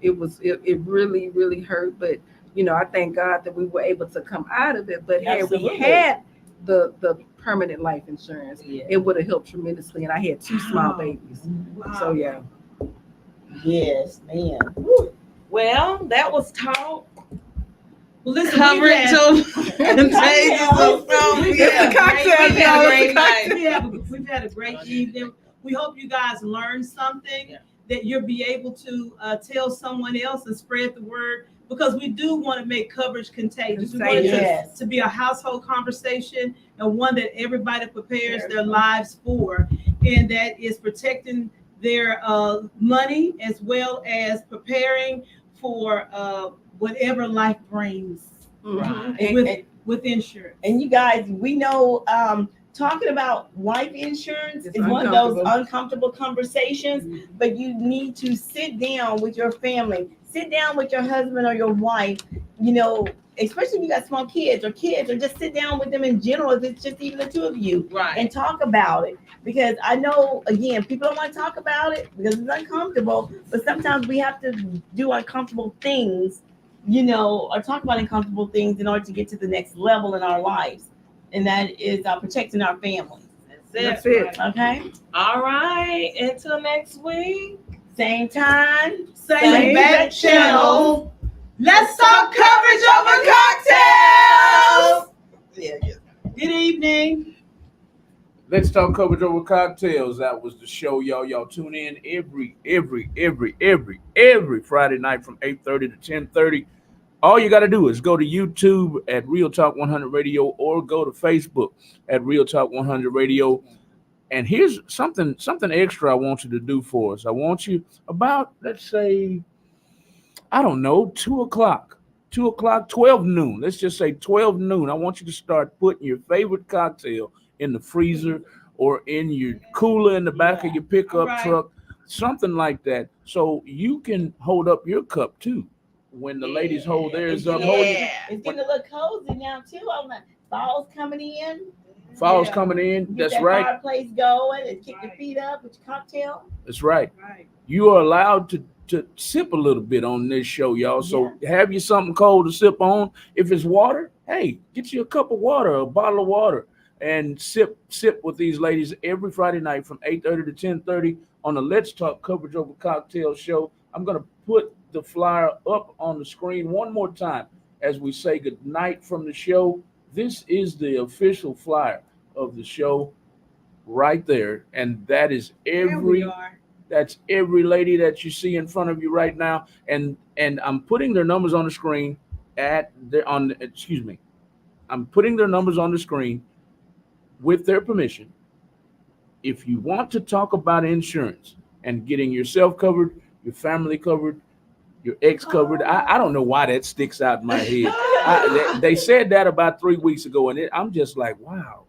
It really, really hurt. But, I thank God that we were able to come out of it. But had Absolutely. we had the permanent life insurance, Yeah. it would have helped tremendously. And I had 2 small babies. Wow. So yeah. Yes, man. Well, that was talk. Well, listen, Coverage of contagious of some. It's Yeah, a cocktail, we had a y'all. great night. we've had a great evening. We hope you guys learned something that you'll be able to tell someone else and spread the word, because we do want to make coverage contagious. We want it Yes. to be a household conversation and one that everybody prepares their lives for, and that is protecting their money as well as preparing for whatever life brings Mhm. And, with insurance. and you guys, we know talking about life insurance It's is one of those uncomfortable. uncomfortable conversations, but you need to sit down with your family, sit down with your husband or your wife, especially if you got small kids or just sit down with them in general, if it's just even the two of you, Right. and talk about it. Because I know, again, people don't want to talk about it because it's uncomfortable, but sometimes we have to do uncomfortable things, or talk about uncomfortable things in order to get to the next level in our lives. And that is protecting our family. That's it. Okay? All right. Until next week. Same time. Same back channel. Let's talk coverage over cocktails. Good evening. Let's talk coverage over cocktails. That was the show, y'all. Y'all tune in every Friday night from 8:30 to 10:30. All you got to do is go to YouTube at Real Talk 100 Radio or go to Facebook at Real Talk 100 Radio. And here's something extra I want you to do for us. I want you about, let's say, I don't know, 2 o'clock, 12 noon. Let's just say 12 noon. I want you to start putting your favorite cocktail in the freezer or in your cooler in the back of your pickup Right. truck, something like that, so you can hold up your cup too. When the ladies hold theirs up, hold it. It's getting a little cozy now too. Fall's coming in. Fall's Yeah. coming in. Get That's that right. fireplace going and kick your Right. feet up with your cocktail. That's right. Right. You are allowed to sip a little bit on this show, y'all. So have you something cold to sip on. If it's water, hey, get you a cup of water, a bottle of water, and sip with these ladies every Friday night from 8:30 to 10:30 on the Let's Talk Coverage Over Cocktail show. I'm gonna put the flyer up on the screen one more time as we say good night from the show. This is the official flyer of the show right there, and that is There we every are. that's every lady that you see in front of you right now, and I'm putting their numbers on the screen I'm putting their numbers on the screen with their permission. If you want to talk about insurance and getting yourself covered, your family covered, your ex covered, I don't know why that sticks out in my head. They said that about 3 weeks ago, and I'm just like, wow,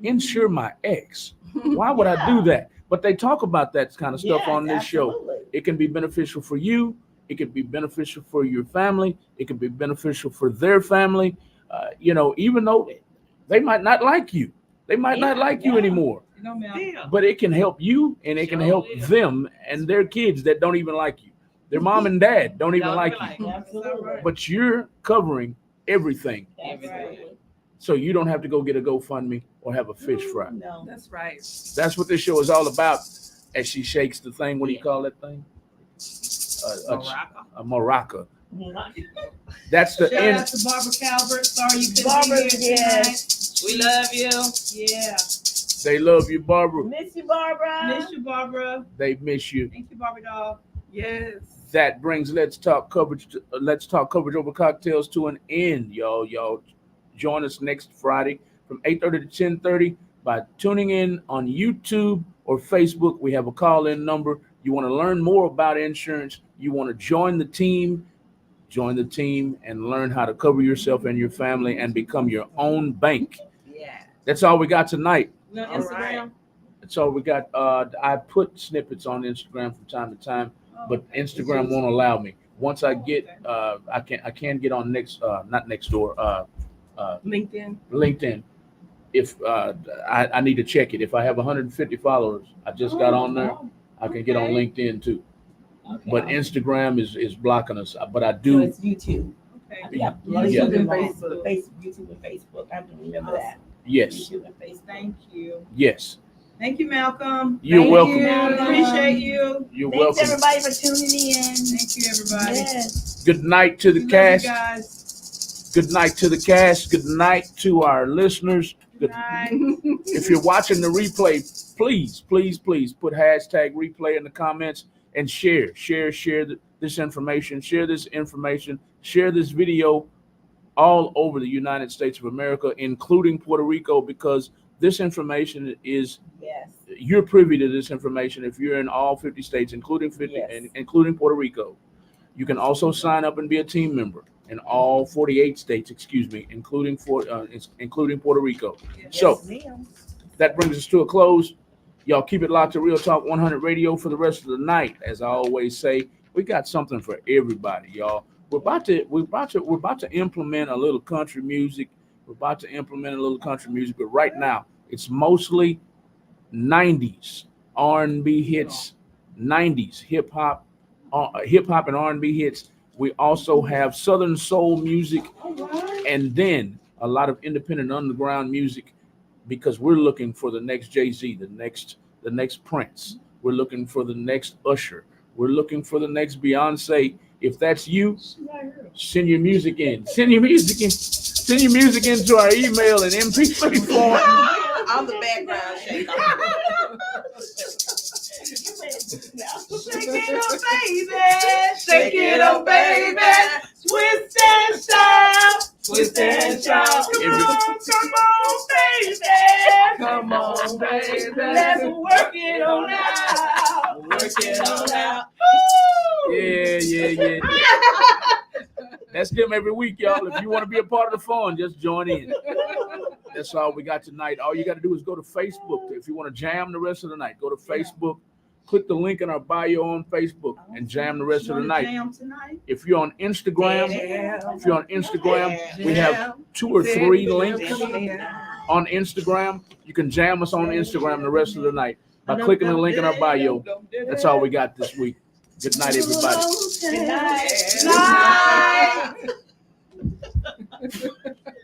insure my ex. Why would I do that? But they talk about that kind of stuff Yes, on this show. absolutely. It can be beneficial for you. It can be beneficial for your family. It can be beneficial for their family. Even though they might not like you, they might not like you anymore. No, ma'am. Yeah. But it can help you, and it can help them and their kids that don't even like you. Their mom and dad don't even like you. Absolutely. But you're covering everything, Absolutely. so you don't have to go get a GoFundMe or have a fish fry. No. That's right. That's what this show is all about. As she shakes the thing, what do you call that thing? A maraca. That's the Shout end. out to Barbara Calvert. Sorry you couldn't Barbara, be here yes. We love you. tonight. Yeah. They love you, Barbara. Miss you, Barbara. Miss you, Barbara. They miss you. Thank you, Barbara doll. Yes. That brings Let's Talk Coverage Over Cocktails to an end, y'all. Y'all join us next Friday from 8:30 to 10:30. by tuning in on YouTube or Facebook. We have a call-in number. You want to learn more about insurance, you want to join the team and learn how to cover yourself and your family and become your own bank. Yeah. That's all we got tonight. No, All right. Instagram. That's all we got. I put snippets on Instagram from time to time, but Instagram won't allow me. Once I get, I can get on not Nextdoor, LinkedIn. If I need to check it. If I have 150 followers, I just got on there. I can get on LinkedIn too. Okay. But Instagram is blocking us. But I So do. it's YouTube. Okay. Yeah, Yeah. YouTube and Facebook. YouTube and Facebook. I have to remember that. Yes. YouTube and Facebook. Thank you. Yes. Thank you, Malcolm. You're Thank welcome. you. Appreciate you. You're Thanks welcome. everybody for tuning in. Thank you, everybody. Yes. Good night to the Love you cast. guys. Good night to the cast. Good night to our listeners. Good night. If you're watching the replay, please put hashtag replay in the comments and share this information, share this video all over the United States of America, including Puerto Rico, because this information is, Yes. you're privy to this information if you're in all 50 states, including Yes. and including Puerto Rico. You can also sign up and be a team member in all 48 states, including Puerto Rico. So Yes, ma'am. that brings us to a close. Y'all keep it locked to Real Talk 100 Radio for the rest of the night. As I always say, we got something for everybody, y'all. We're about to implement a little country music. But right now it's mostly 90s R&B hits, 90s hip hop and R&B hits. We also have Southern soul music, and then a lot of independent underground music, because we're looking for the next Jay-Z, the next Prince. We're looking for the next Usher. We're looking for the next Beyonce. If that's you, send your music in. Send your music into our email and MP3 form. I'm the background shaker. Shake it up, baby. Shake it up, baby. Twist and shout. Twist and shout. Come on, baby. Let's work it on out. Work it on out. Yeah. That's them every week, y'all. If you want to be a part of the fun, just join in. That's all we got tonight. All you got to do is go to Facebook. If you want to jam the rest of the night, go to Facebook. Click the link in our bio on Facebook and jam the rest of the night. If you're on Instagram, we have 2 or 3 links on Instagram. You can jam us on Instagram the rest of the night by clicking the link in our bio. That's all we got this week. Good night, everybody. Good night. Night.